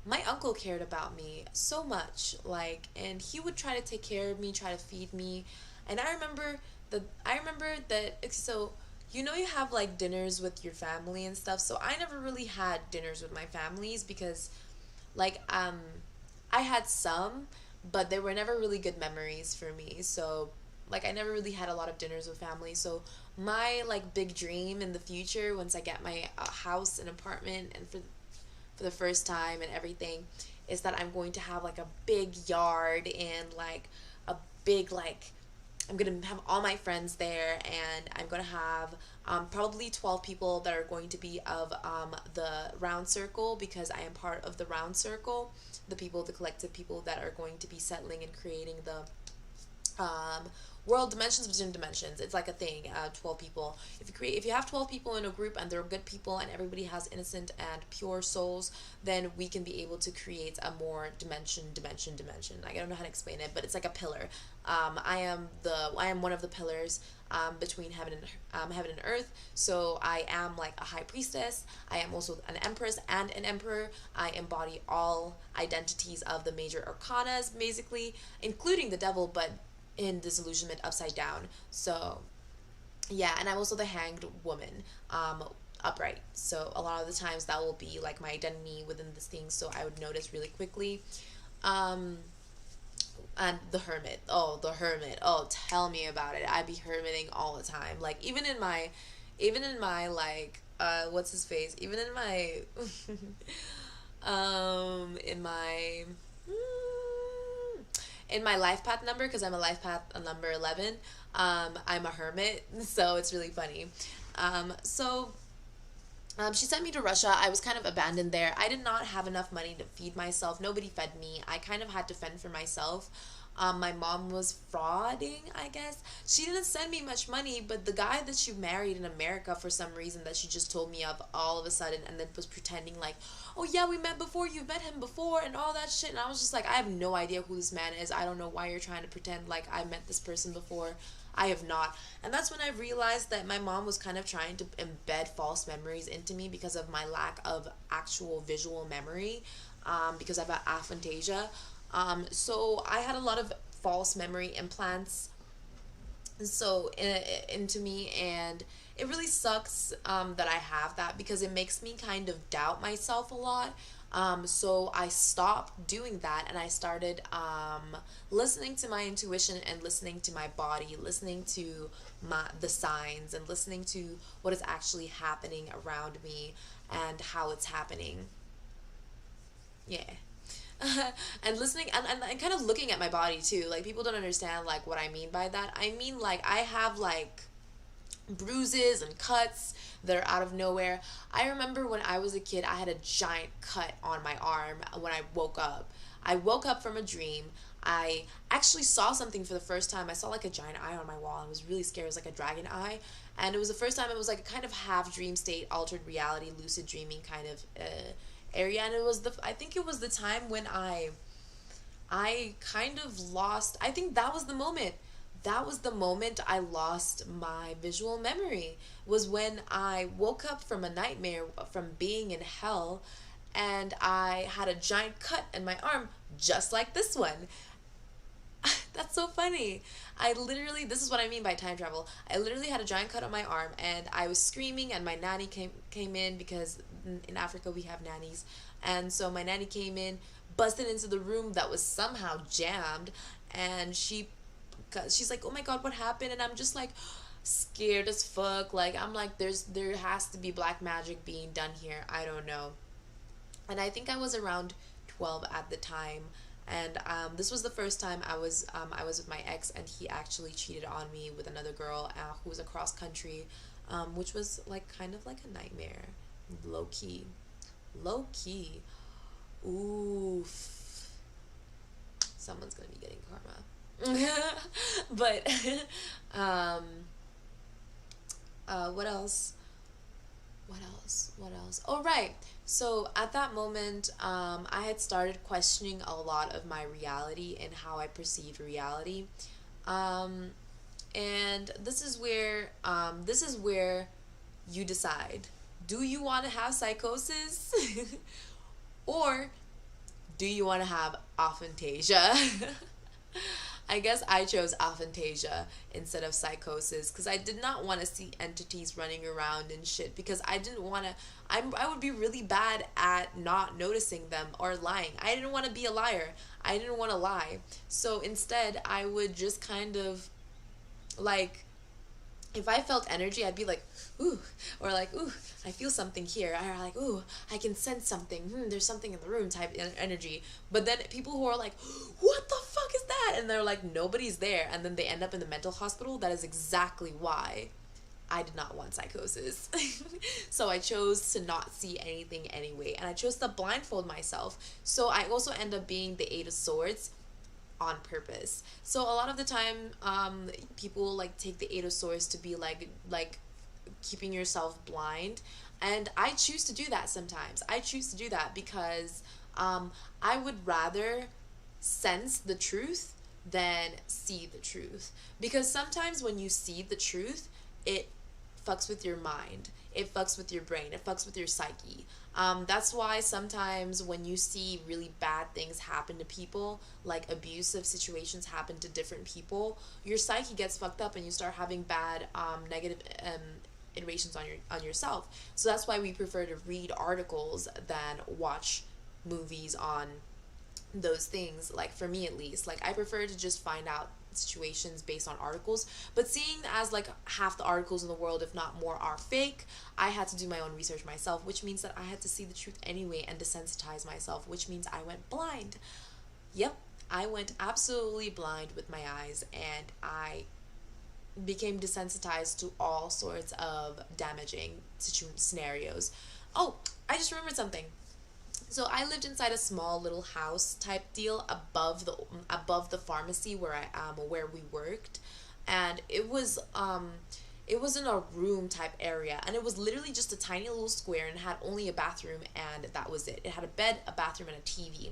My uncle cared about me so much, like, and he would try to take care of me, try to feed me. And I remember that, so, you have like dinners with your family and stuff. So I never really had dinners with my families, because like I had some, but they were never really good memories for me. So like I never really had a lot of dinners with family. So my like big dream in the future, once I get my house and apartment and for the first time and everything, is that I'm going to have like a big yard and like a big like I'm gonna have all my friends there, and I'm gonna have probably 12 people that are going to be of the round circle, because I am part of the round circle, the collective people that are going to be settling and creating the world dimensions within dimensions. It's like a thing. 12 people. If you have 12 people in a group and they're good people and everybody has innocent and pure souls, then we can be able to create a more dimension. Like, I don't know how to explain it, but it's like a pillar. I am one of the pillars between heaven and earth. So I am like a high priestess. I am also an empress and an emperor. I embody all identities of the major arcanas, basically, including the devil, but in disillusionment upside down. So yeah, and I'm also the hanged woman, upright. So a lot of the times that will be like my identity within this thing, so I would notice really quickly. um and the hermit, oh, tell me about it. I'd be hermiting all the time, like even in my like what's his face, even in my in my in my life path number, because I'm a life path number 11. I'm a hermit, so it's really funny. So she sent me to Russia. I was kind of abandoned there. I did not have enough money to feed myself. Nobody fed me. I kind of had to fend for myself. My mom was frauding, I guess. She didn't send me much money, but the guy that she married in America, for some reason that she just told me of all of a sudden, and then was pretending like, oh yeah, we met before, you've met him before, and all that shit. And I was just like, I have no idea who this man is. I don't know why you're trying to pretend like I met this person before. I have not. And that's when I realized that my mom was kind of trying to embed false memories into me because of my lack of actual visual memory, because I have aphantasia. So I had a lot of false memory implants so into me, and it really sucks that I have that, because it makes me kind of doubt myself a lot. So I stopped doing that, and I started listening to my intuition and listening to my body, listening to the signs, and listening to what is actually happening around me and how it's happening. Yeah. And listening, and kind of looking at my body too. Like, people don't understand like what I mean by that. I mean, like, I have like bruises and cuts that are out of nowhere. I remember when I was a kid, I had a giant cut on my arm when I woke up. I woke up from a dream. I actually saw something for the first time. I saw like a giant eye on my wall, and I was really scared. It was like a dragon eye. And it was the first time. It was like a kind of half dream state, altered reality, lucid dreaming kind of area. And it was I think it was the time when I kind of lost. I think that was the moment. That was the moment I lost my visual memory. Was when I woke up from a nightmare from being in hell, and I had a giant cut in my arm just like this one. That's so funny. This is what I mean by time travel. I literally had a giant cut on my arm, and I was screaming, and my nanny came in, because in Africa we have nannies. And so my nanny came in, busted into the room that was somehow jammed, and she's like, "Oh my God, what happened?" And I'm just like scared as fuck. Like, I'm like, there has to be black magic being done here. I don't know. And I think I was around 12 at the time. And this was the first time I was with my ex, and he actually cheated on me with another girl who was across country, which was like kind of like a nightmare, low key, low key. Oof, someone's gonna be getting karma. But what else? What else? Oh, right. So at that moment, I had started questioning a lot of my reality and how I perceived reality. And this is where you decide: do you want to have psychosis, or do you want to have aphantasia? I guess I chose aphantasia instead of psychosis, because I did not want to see entities running around and shit, because I didn't want to. I would be really bad at not noticing them or lying. I didn't want to be a liar. I didn't want to lie. So instead, I would just kind of Like, if I felt energy, I'd be like, ooh, or like, ooh, I feel something here, or like, ooh, I can sense something. There's something in the room type energy. But then people who are like, what the fuck is that? And they're like, nobody's there, and then they end up in the mental hospital. That is exactly why I did not want psychosis. So I chose to not see anything anyway, and I chose to blindfold myself. So I also end up being the Eight of Swords on purpose. So a lot of the time, people like take the Eight of Swords to be like keeping yourself blind, and I choose to do that sometimes. I choose to do that because I would rather sense the truth than see the truth, because sometimes when you see the truth, it fucks with your mind, it fucks with your brain, it fucks with your psyche. That's why sometimes when you see really bad things happen to people, like abusive situations happen to different people, your psyche gets fucked up and you start having bad negative iterations on yourself. So that's why we prefer to read articles than watch movies on those things. Like, for me at least, like, I prefer to just find out situations based on articles. But seeing as like half the articles in the world, if not more, are fake, I had to do my own research myself, which means that I had to see the truth anyway and desensitize myself, which means I went blind. Yep, I went absolutely blind with my eyes, and I became desensitized to all sorts of damaging scenarios. Oh, I just remembered something. So I lived inside a small little house type deal above the pharmacy where we worked, and it was in a room type area, and it was literally just a tiny little square, and it had only a bathroom, and that was it. It had a bed, a bathroom, and a TV.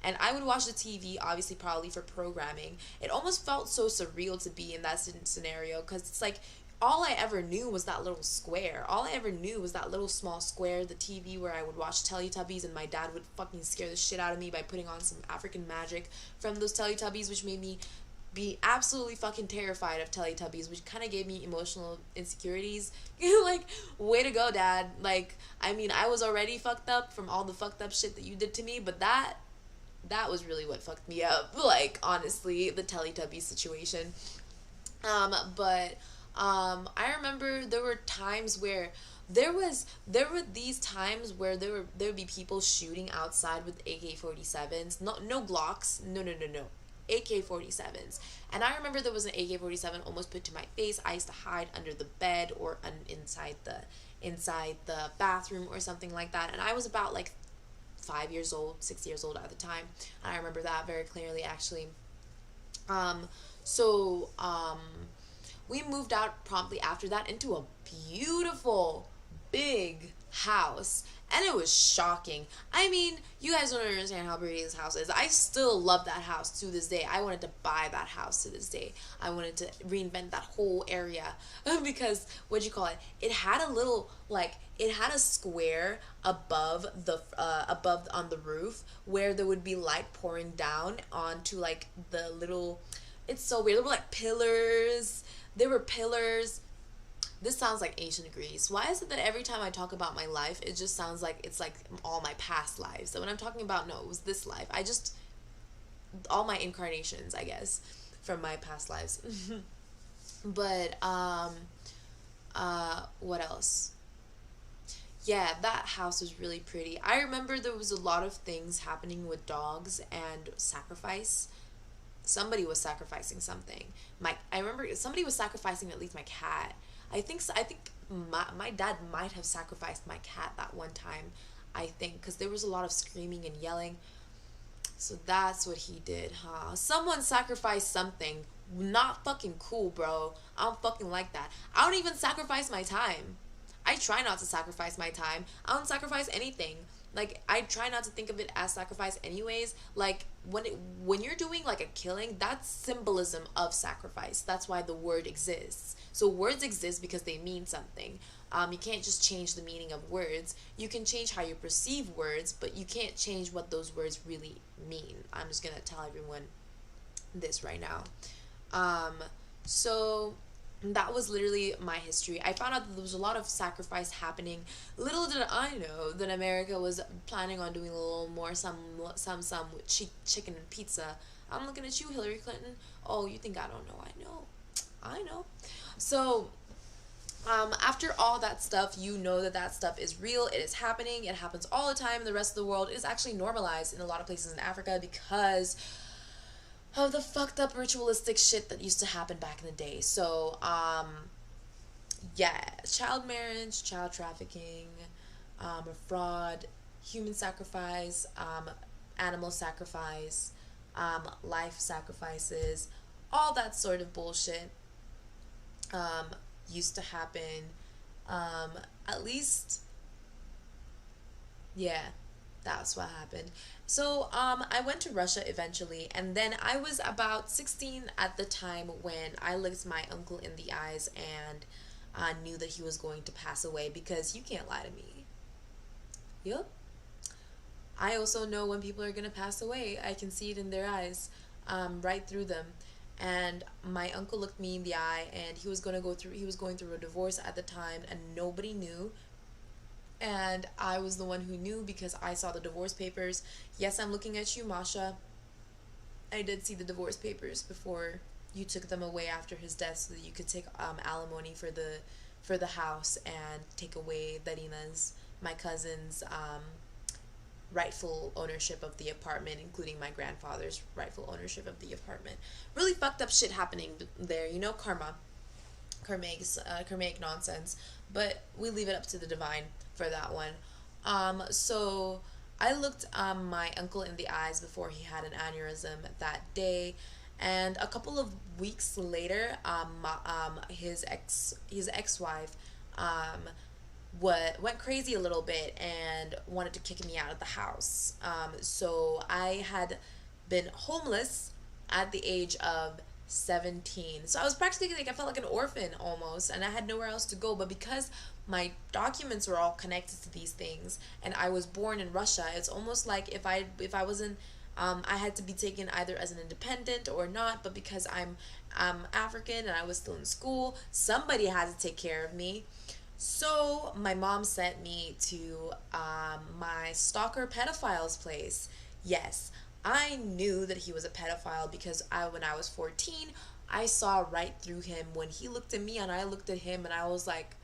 And I would watch the TV, obviously, probably for programming. It almost felt so surreal to be in that scenario, because it's like all I ever knew was that little square. All I ever knew was that little small square, the TV where I would watch Teletubbies, and my dad would fucking scare the shit out of me by putting on some African magic from those Teletubbies, which made me be absolutely fucking terrified of Teletubbies, which kind of gave me emotional insecurities. Like, way to go, Dad. Like, I mean, I was already fucked up from all the fucked up shit that you did to me, but that was really what fucked me up. Like, honestly, the Teletubbies situation. I remember there were times where there were these times where there would be people shooting outside with AK-47s. No Glocks. No. AK-47s. And I remember there was an AK-47 almost put to my face. I used to hide under the bed or inside the bathroom or something like that. And I was about like 5 years old, 6 years old at the time. And I remember that very clearly, actually. So we moved out promptly after that into a beautiful, big house. And it was shocking. I mean, you guys don't understand how pretty this house is. I still love that house to this day. I wanted to buy that house to this day. I wanted to reinvent that whole area. Because, it had a little, like, it had a square above on the roof where there would be light pouring down onto, like, the little, it's so weird. There were, like, pillars. There were pillars. This sounds like ancient Greece. Why is it that every time I talk about my life, it just sounds like it's like all my past lives? So when I'm talking about, no, it was this life. All my incarnations, I guess, from my past lives. But, what else? Yeah, that house was really pretty. I remember there was a lot of things happening with dogs and sacrifice. Somebody was sacrificing something. I remember somebody was sacrificing at least my cat. I think my dad might have sacrificed my cat that one time, I think, because there was a lot of screaming and yelling. So that's what he did, huh? Someone sacrificed something. Not fucking cool, bro. I don't fucking like that. I don't even sacrifice my time. I try not to sacrifice my time. I don't sacrifice anything. Like, I try not to think of it as sacrifice anyways. Like, when you're doing, like, a killing, that's symbolism of sacrifice. That's why the word exists. So words exist because they mean something. You can't just change the meaning of words. You can change how you perceive words, but you can't change what those words really mean. I'm just gonna tell everyone this right now. So that was literally my history. I found out that there was a lot of sacrifice happening. Little did I know that America was planning on doing a little more, some with chicken and pizza. I'm looking at you, Hillary Clinton. Oh, you think I don't know? I know. I know. So after all that stuff, you know that that stuff is real. It is happening. It happens all the time in the rest of the world. It is actually normalized in a lot of places in Africa because of the fucked up ritualistic shit that used to happen back in the day. So, yeah, child marriage, child trafficking, fraud, human sacrifice, animal sacrifice, life sacrifices, all that sort of bullshit um, used to happen. Um, at least, yeah, that's what happened. So I went to Russia eventually, and then I was about 16 at the time when I looked my uncle in the eyes and knew that he was going to pass away because you can't lie to me. Yup. I also know when people are going to pass away. I can see it in their eyes, right through them. And my uncle looked me in the eye, and he was going through a divorce at the time, and nobody knew. And I was the one who knew because I saw the divorce papers. Yes, I'm looking at you, Masha. I did see the divorce papers before you took them away after his death, so that you could take alimony for the house and take away Darina's, my cousin's, rightful ownership of the apartment, including my grandfather's rightful ownership of the apartment. Really fucked up shit happening there, you know, karmic nonsense. But we leave it up to the divine for that one. So I looked my uncle in the eyes before he had an aneurysm that day, and a couple of weeks later, his ex-wife went crazy a little bit and wanted to kick me out of the house. So I had been homeless at the age of 17. So I was practically like, I felt like an orphan almost, and I had nowhere else to go. But because my documents were all connected to these things, and I was born in Russia, it's almost like if I wasn't, I had to be taken either as an independent or not. But because I'm African and I was still in school, somebody had to take care of me. So my mom sent me to my stalker pedophile's place. Yes, I knew that he was a pedophile because when I was 14, I saw right through him when he looked at me and I looked at him, and I was like,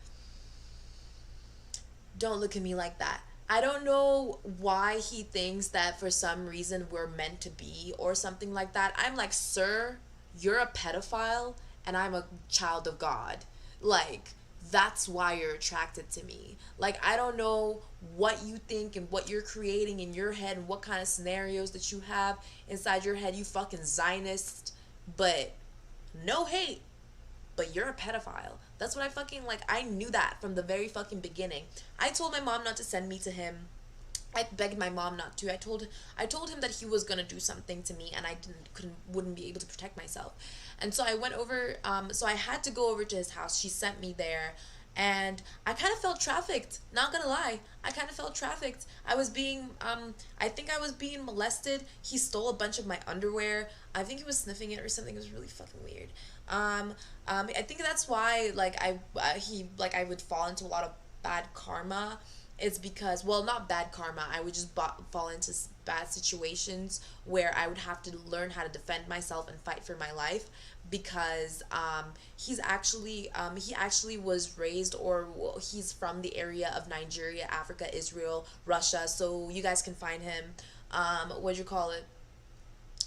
don't look at me like that. I don't know why he thinks that for some reason we're meant to be or something like that. I'm like, sir, you're a pedophile and I'm a child of God. Like, that's why you're attracted to me. Like, I don't know what you think and what you're creating in your head and what kind of scenarios that you have inside your head, you fucking Zionist. But no hate, but you're a pedophile. That's what I fucking, like, I knew that from the very fucking beginning. I told my mom not to send me to him. I begged my mom not to. I told him that he was gonna do something to me, and I wouldn't be able to protect myself. And so I went over. So I had to go over to his house. She sent me there, and I kind of felt trafficked. Not gonna lie, I kind of felt trafficked. I was being I think I was being molested. He stole a bunch of my underwear. I think he was sniffing it or something. It was really fucking weird. I think that's why I would fall into a lot of bad karma. It's because, well, not bad karma. I would just fall into bad situations where I would have to learn how to defend myself and fight for my life because he actually was raised, or well, he's from the area of Nigeria, Africa, Israel, Russia. So you guys can find him. What'd you call it?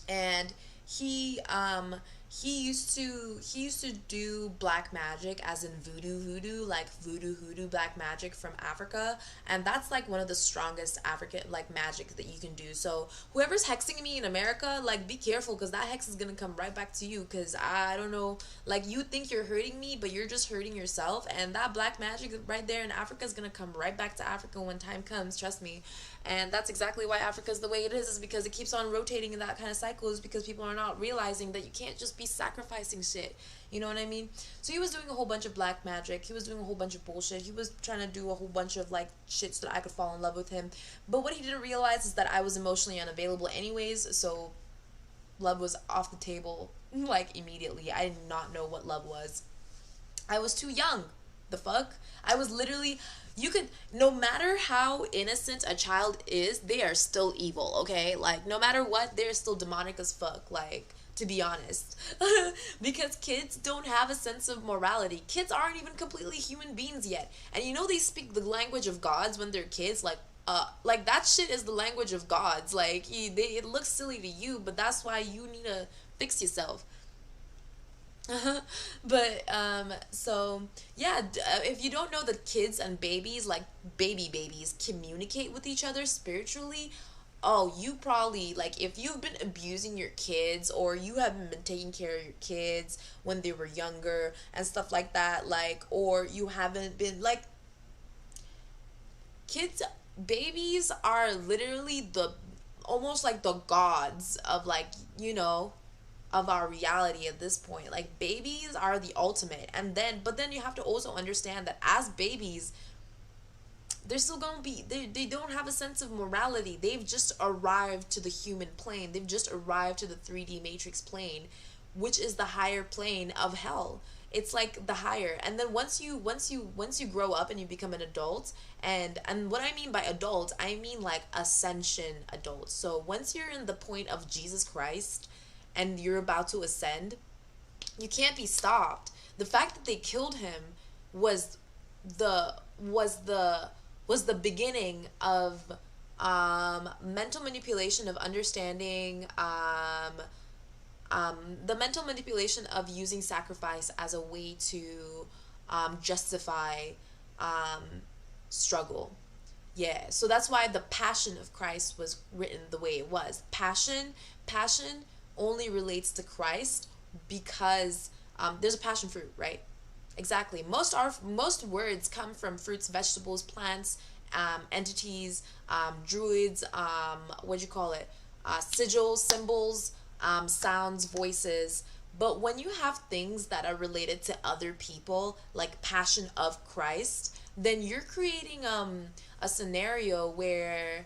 And he used to do black magic, as in voodoo, like voodoo hoodoo black magic from Africa, and that's like one of the strongest African like magic that you can do. So whoever's hexing me in America, like, be careful, because that hex is gonna come right back to you, because I don't know, like, you think you're hurting me, but you're just hurting yourself, and that black magic right there in Africa is gonna come right back to Africa when time comes, trust me. And that's exactly why Africa's the way it is because it keeps on rotating in that kind of cycle, is because people are not realizing that you can't just be sacrificing shit. You know what I mean? So he was doing a whole bunch of black magic. He was doing a whole bunch of bullshit. He was trying to do a whole bunch of, like, shit so that I could fall in love with him. But what he didn't realize is that I was emotionally unavailable anyways, so love was off the table, like, immediately. I did not know what love was. I was too young. The fuck? I was literally... You could, no matter how innocent a child is, they are still evil, okay? Like, no matter what, they're still demonic as fuck. Like, to be honest. Because kids don't have a sense of morality. Kids aren't even completely human beings yet. And you know they speak the language of gods when they're kids, like that shit is the language of gods. Like it looks silly to you, but that's why you need to fix yourself. But so yeah, if you don't know that kids and babies, like babies, communicate with each other spiritually, oh, you probably, like, if you've been abusing your kids or you haven't been taking care of your kids when they were younger and stuff like that, like, or you haven't been like, kids, babies are literally the almost like the gods of, like, you know, of our reality at this point. Like babies are the ultimate. And then but then you have to also understand that as babies, they're still gonna be, they don't have a sense of morality. They've just arrived to the human plane. They've just arrived to the 3D matrix plane, which is the higher plane of hell. It's like the higher. And then once you grow up and you become an adult, and what I mean by adult, I mean like ascension adult. So once you're in the point of Jesus Christ and you're about to ascend, you can't be stopped. The fact that they killed him was the was the was the beginning of mental manipulation of understanding, the mental manipulation of using sacrifice as a way to justify um, struggle. Yeah, so that's why the passion of Christ was written the way it was. Passion only relates to Christ because there's a passion fruit, right? Exactly. Most words come from fruits, vegetables, plants, entities, druids, what do you call it? Sigils, symbols, sounds, voices. But when you have things that are related to other people, like passion of Christ, then you're creating a scenario where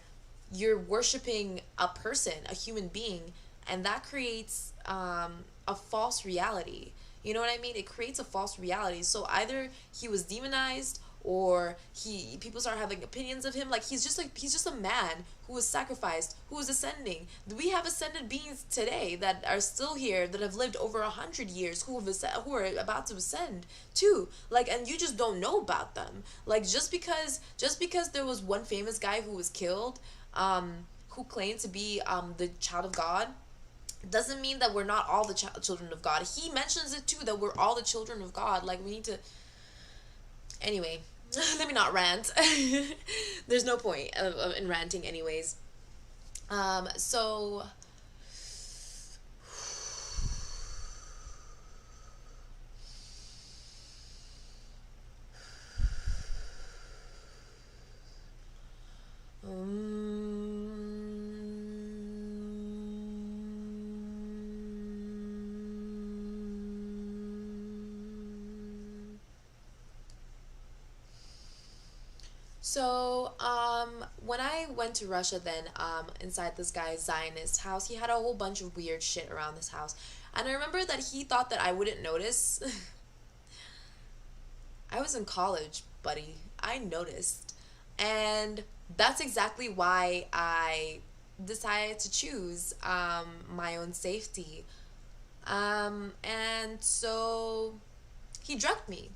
you're worshiping a person, a human being, and that creates a false reality. You know what I mean? It creates a false reality. So either he was demonized, or people start having opinions of him. Like he's just a man who was sacrificed, who was ascending. We have ascended beings today that are still here, that have lived over 100 years, who are about to ascend too. Like, and you just don't know about them. Like just because there was one famous guy who was killed, who claimed to be the child of God, doesn't mean that we're not all the children of God. He mentions it too, that we're all the children of God. Like, we need to. Anyway, let me not rant. There's no point in ranting, anyways. So. So, when I went to Russia, then, inside this guy's Zionist house, he had a whole bunch of weird shit around this house. And I remember that he thought that I wouldn't notice. I was in college, buddy. I noticed. And that's exactly why I decided to choose my own safety. And so he drugged me.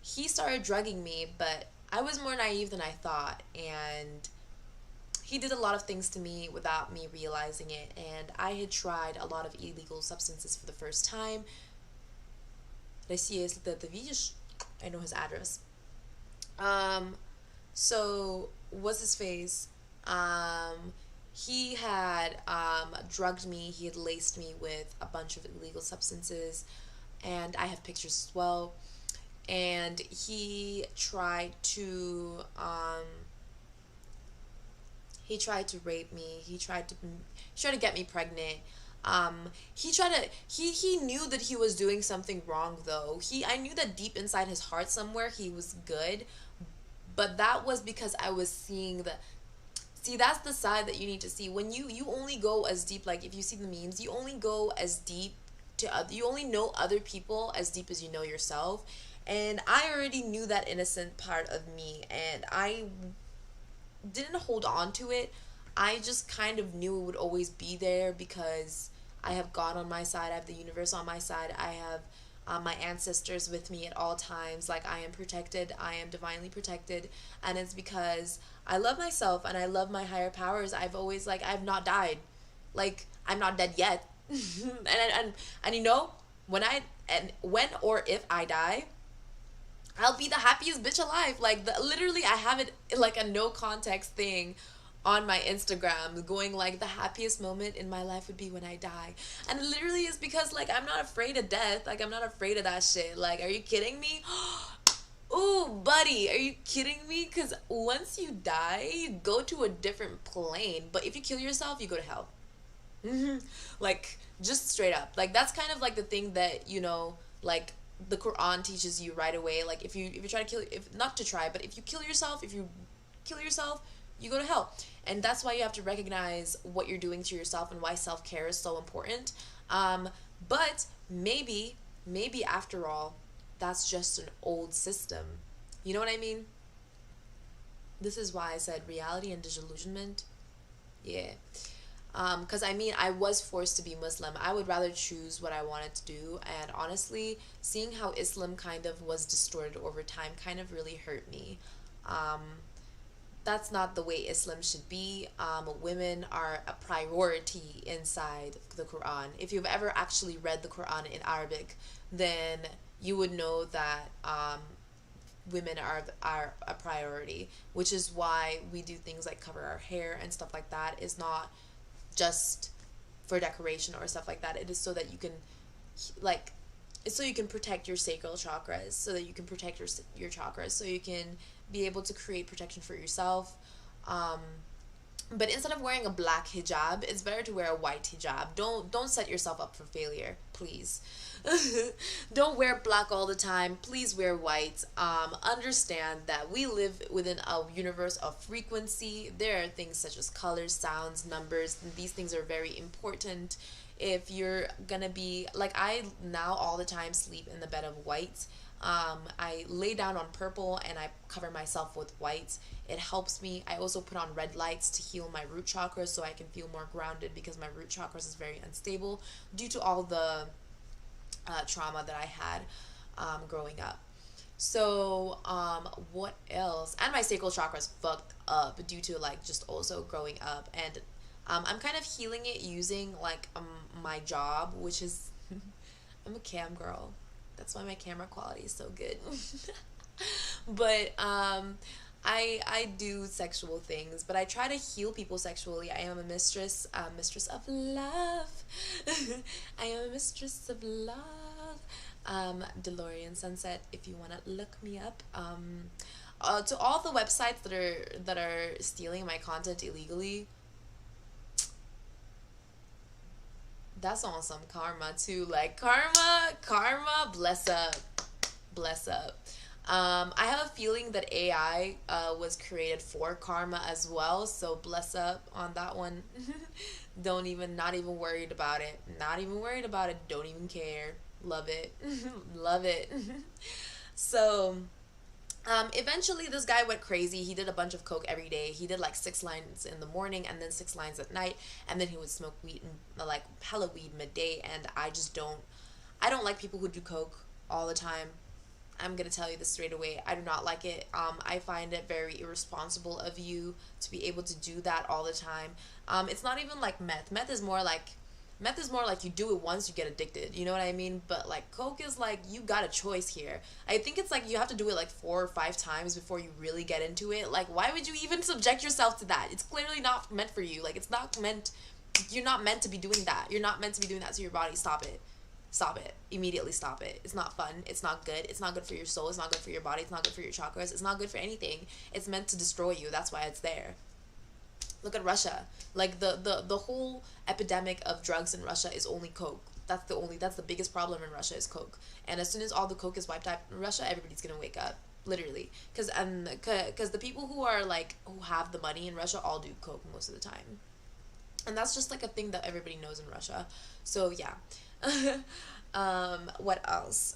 He started drugging me, but I was more naive than I thought, and he did a lot of things to me without me realizing it, and I had tried a lot of illegal substances for the first time. Россия, если ты это видишь, I know his address. So, what's his face? He had drugged me, he had laced me with a bunch of illegal substances, and I have pictures as well. And he tried to rape me. He tried to get me pregnant. He knew that he was doing something wrong, though. I knew that deep inside his heart somewhere he was good, but that was because I was seeing see, that's the side that you need to see. When you only go as deep, like if you see the memes, you only go as deep you only know other people as deep as you know yourself. And I already knew that innocent part of me, and I didn't hold on to it. I just kind of knew it would always be there because I have God on my side. I have the universe on my side. I have my ancestors with me at all times. Like, I am protected. I am divinely protected. And it's because I love myself and I love my higher powers. I've always, like, I've not died. Like, I'm not dead yet. And you know, when or if I die, I'll be the happiest bitch alive. Like, literally, I have it like a no context thing on my Instagram going like the happiest moment in my life would be when I die. And it literally is because like I'm not afraid of death. Like, I'm not afraid of that shit. Like, are you kidding me? Ooh, buddy, are you kidding me? Because once you die, you go to a different plane. But if you kill yourself, you go to hell. Like, just straight up. Like, that's kind of like the thing that, you know, like the Quran teaches you right away. Like, if you try to kill, if not to try, but if you kill yourself, if you kill yourself, you go to hell. And that's why you have to recognize what you're doing to yourself and why self-care is so important. But maybe after all, that's just an old system. You know what I mean? This is why I said reality and disillusionment. Yeah. Because I mean, I was forced to be Muslim. I would rather choose what I wanted to do. And honestly, seeing how Islam kind of was distorted over time kind of really hurt me. Um, that's not the way Islam should be. Women are a priority inside the Quran. If you've ever actually read the Quran in Arabic, then you would know that women are a priority, which is why we do things like cover our hair and stuff like that. Is not just for decoration or stuff like that. It is so that you can, like, it's so you can protect your sacral chakras, so that you can protect your chakras, so you can be able to create protection for yourself. Um, but instead of wearing a black hijab, it's better to wear a white hijab. Don't set yourself up for failure, please. Don't wear black all the time. Please wear white. Understand that we live within a universe of frequency. There are things such as colors, sounds, numbers, and these things are very important. If you're gonna be like, I now all the time sleep in the bed of white. I lay down on purple and I cover myself with white. It helps me. I also put on red lights to heal my root chakras so I can feel more grounded, because my root chakras is very unstable due to all the trauma that I had growing up. So, what else? And my sacral chakras fucked up due to like just also growing up. And I'm kind of healing it using like my job, which is I'm a cam girl. That's why my camera quality is so good. But I do sexual things, but I try to heal people sexually. I am a mistress of love. I am a mistress of love. DeLorean Sunset, if you want to look me up. To all the websites that are stealing my content illegally, that's on some karma too. Like, karma, bless up, bless up. I have a feeling that AI was created for karma as well, so bless up on that one. Not even worried about it. Not even worried about it. Don't even care. Love it. Love it. So, eventually this guy went crazy. He did a bunch of coke every day. He did like 6 lines in the morning and then 6 lines at night, and then he would smoke weed and like hella weed midday. And I don't like people who do coke all the time. I'm gonna tell you this straight away. I do not like it. I find it very irresponsible of you to be able to do that all the time. It's not even like meth. Meth is more like you do it once, you get addicted. You know what I mean? But like coke is like, you got a choice here. I think it's like you have to do it like 4 or 5 times before you really get into it. Like, why would you even subject yourself to that? It's clearly not meant for you. Like, it's not meant. You're not meant to be doing that. You're not meant to be doing that to your body. Stop it. Stop it. Immediately stop it. It's not fun. It's not good. It's not good for your soul. It's not good for your body. It's not good for your chakras. It's not good for anything. It's meant to destroy you. That's why it's there. Look at Russia. Like, the whole epidemic of drugs in Russia is only coke. That's the biggest problem in Russia is coke. And as soon as all the coke is wiped out in Russia, everybody's gonna wake up. Literally. Because the people who have the money in Russia all do coke most of the time. And that's just like a thing that everybody knows in Russia. So yeah. What else?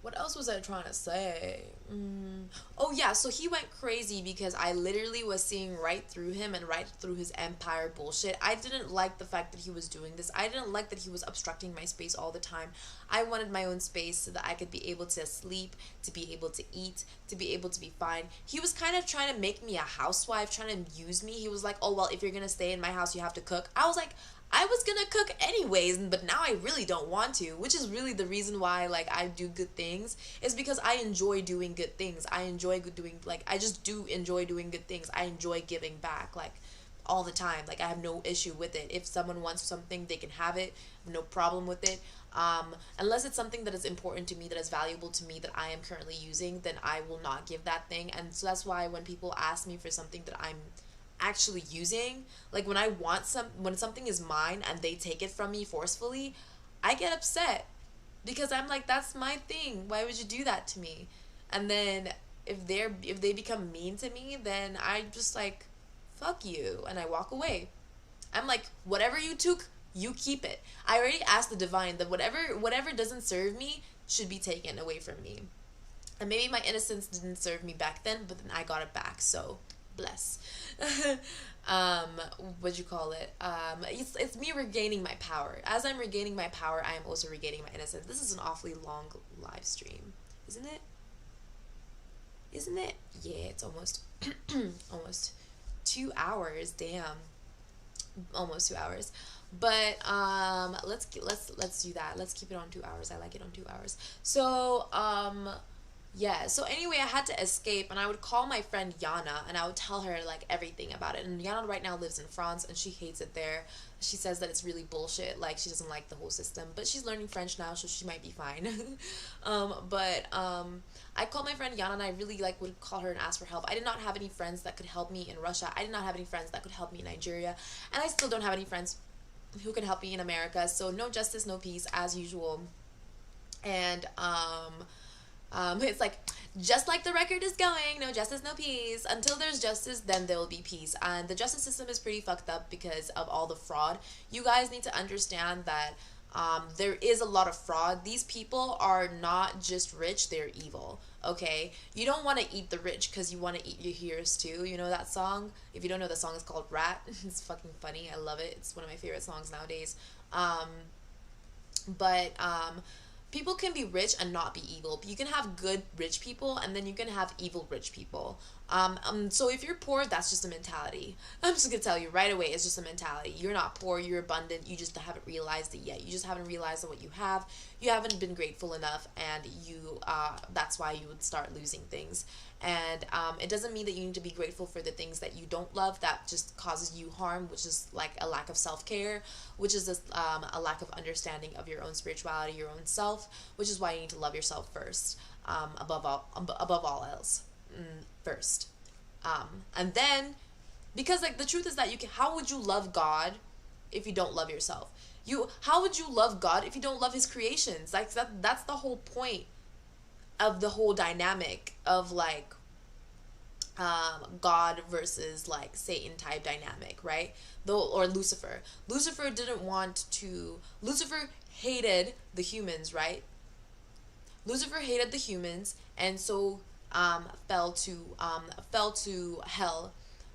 What else else was I trying to say? Oh yeah, so he went crazy because I literally was seeing right through him and right through his empire bullshit. I didn't like the fact that he was doing this. I didn't like that he was obstructing my space all the time. I wanted my own space so that I could be able to sleep, to be able to eat, to be able to be fine. He was kind of trying to make me a housewife, trying to use me. He was like, "Oh, well, if you're gonna stay in my house, you have to cook." I was like, I was gonna cook anyways, but now I really don't want to, which is really the reason why, like, I do good things, is because I enjoy doing good things. I enjoy doing, like, I just do enjoy doing good things. I enjoy giving back, like, all the time. Like, I have no issue with it. If someone wants something, they can have it. No problem with it. Unless it's something that is important to me, that is valuable to me, that I am currently using, then I will not give that thing. And so that's why when people ask me for something that I'm actually using, like when something is mine and they take it from me forcefully, I get upset because I'm like, that's my thing, why would you do that to me? And then if they become mean to me, then I just like, fuck you, and I walk away. I'm like, whatever you took, you keep it. I already asked the divine that whatever doesn't serve me should be taken away from me. And maybe my innocence didn't serve me back then, but then I got it back, so bless. um what you call it, it's me regaining my power. As I'm regaining my power, I am also regaining my innocence. This is an awfully long live stream, isn't it? Yeah, it's almost almost 2 hours. Damn, almost 2 hours. But let's do that. Let's keep it on 2 hours. I like it on 2 hours. So yeah, so anyway, I had to escape, and I would call my friend Yana, and I would tell her, like, everything about it. And Yana right now lives in France, and she hates it there. She says that it's really bullshit, like, she doesn't like the whole system, but she's learning French now, so she might be fine. I called my friend Yana, and I really, like, would call her and ask for help. I did not have any friends that could help me in Russia. I did not have any friends that could help me in Nigeria, and I still don't have any friends who can help me in America, so no justice, no peace, as usual. And, it's like, just like the record is going, no justice, no peace. Until there's justice, then there will be peace. And the justice system is pretty fucked up because of all the fraud. You guys need to understand that there is a lot of fraud. These people are not just rich, they're evil, okay? You don't want to eat the rich because you want to eat your heroes too. You know that song? If you don't know, the song is called Rat. It's fucking funny. I love it. It's one of my favorite songs nowadays. But people can be rich and not be evil. You can have good rich people, and then you can have evil rich people. So if you're poor, that's just a mentality. I'm just gonna tell you right away, it's just a mentality. You're not poor, you're abundant, you just haven't realized it yet. You just haven't realized that what you have, you haven't been grateful enough, and that's why you would start losing things. And it doesn't mean that you need to be grateful for the things that you don't love. That just causes you harm, which is like a lack of self-care, which is a lack of understanding of your own spirituality, your own self, which is why you need to love yourself first, above all else, first. And then, because, like, the truth is that how would you love God if you don't love yourself? How would you love God if you don't love his creations? Like, that's the whole point of the whole dynamic of, like, God versus, like, Satan type dynamic, right? Or Lucifer. Lucifer hated the humans, right? Lucifer hated the humans, and so fell to hell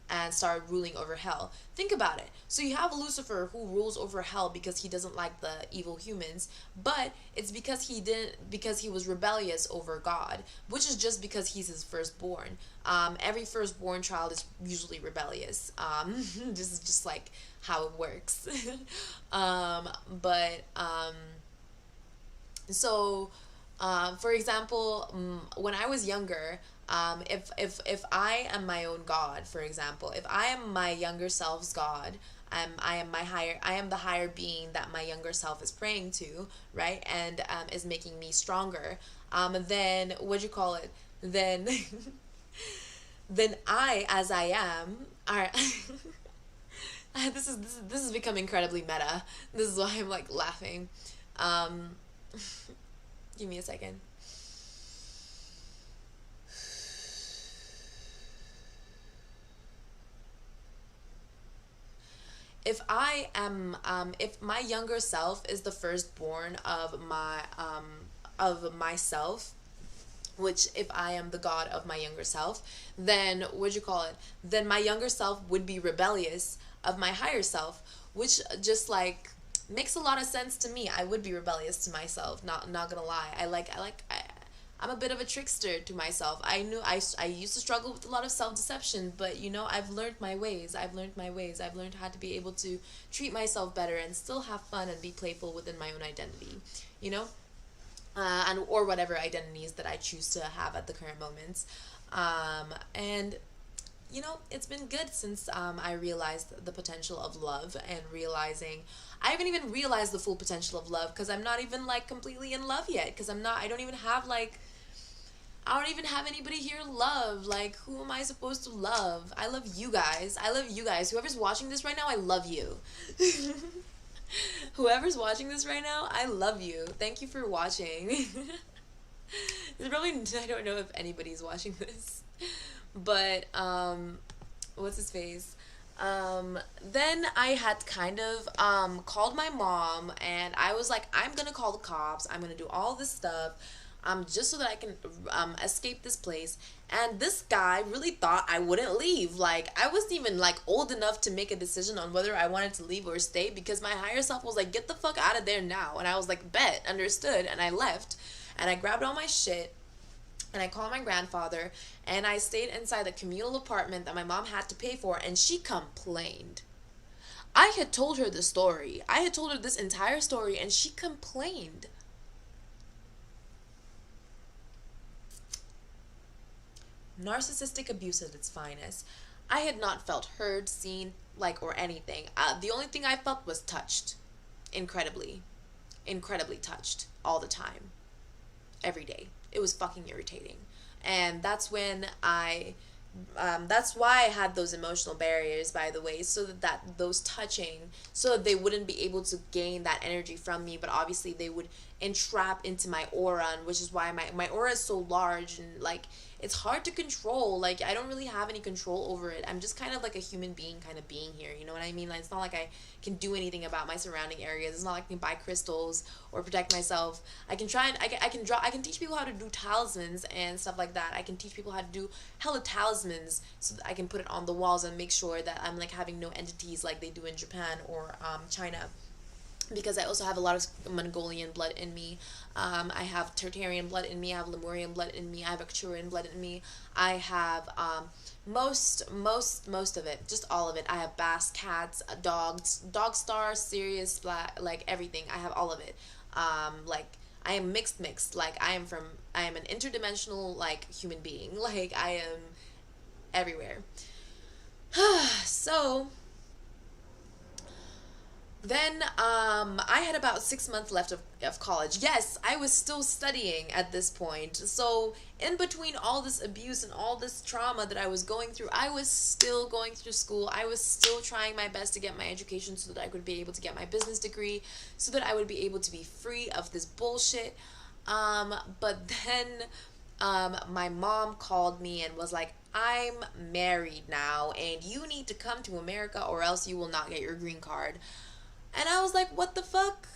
and started ruling over hell. Think about it. So you have Lucifer who rules over hell because he doesn't like the evil humans, but it's because he was rebellious over God, which is just because he's his firstborn. Every firstborn child is usually rebellious. This is just like how it works. For example, when I was younger, if I am my own God, for example, if I am my younger self's God, I am the higher being that my younger self is praying to, right? And is making me stronger. Then what do you call it? Then then I, as I am, are this is becoming incredibly meta. This is why I'm like laughing. Give me a second. If my younger self is the firstborn of myself, which if I am the god of my younger self, then what'd you call it? Then my younger self would be rebellious of my higher self, which just like makes a lot of sense to me. I would be rebellious to myself, not gonna lie. I'm a bit of a trickster to myself. I used to struggle with a lot of self-deception, but I've learned my ways. I've learned how to be able to treat myself better and still have fun and be playful within my own identity, you know? And or whatever identities that I choose to have at the current moments. And it's been good since I realized the potential of love and realizing I haven't even realized the full potential of love because I'm not even like completely in love yet because I don't even have like I don't even have anybody here to love. Like, who am I supposed to love? I love you guys. I love you guys. Whoever's watching this right now, I love you. Whoever's watching this right now, I love you. Thank you for watching. There's probably, I don't know if anybody's watching this. But, what's his face? Then I had kind of, called my mom, and I was like, I'm gonna call the cops. I'm gonna do all this stuff. Just so that I can escape this place. And this guy really thought I wouldn't leave. Like, I wasn't even, like, old enough to make a decision on whether I wanted to leave or stay because my higher self was like, get the fuck out of there now. And I was like, bet, understood. And I left. And I grabbed all my shit. And I called my grandfather. And I stayed inside the communal apartment that my mom had to pay for. And she complained. I had told her the story. I had told her this entire story. And she complained. Narcissistic abuse at its finest. I had not felt heard, seen, like, or anything. The only thing I felt was touched. Incredibly. Incredibly touched. All the time. Every day. It was fucking irritating. And that's when that's why I had those emotional barriers, by the way, so that those touching, so that they wouldn't be able to gain that energy from me, but obviously they would entrap into my aura, and which is why my aura is so large, and like it's hard to control. Like, I don't really have any control over it. I'm just kind of like a human being kind of being here, you know what I mean? Like, it's not like I can do anything about my surrounding areas. It's not like I can buy crystals or protect myself. I can try and I can teach people how to do talismans and stuff like that. I can teach people how to do hella talismans so that I can put it on the walls and make sure that I'm like having no entities like they do in Japan or China. Because I also have a lot of Mongolian blood in me. I have Tartarian blood in me. I have Lemurian blood in me. I have Arcturian blood in me. I have most of it, just all of it. I have Basque cats, dogs, dog star, Sirius black, like everything. I have all of it. Like I am mixed. Like I am an interdimensional like human being. Like I am everywhere. So then I had about 6 months left of college. Yes, I was still studying at this point. So in between all this abuse and all this trauma that I was going through, I was still going through school. I was still trying my best to get my education so that I could be able to get my business degree, so that I would be able to be free of this bullshit. But then my mom called me and was like, I'm married now and you need to come to America or else you will not get your green card. And I was like, what the fuck?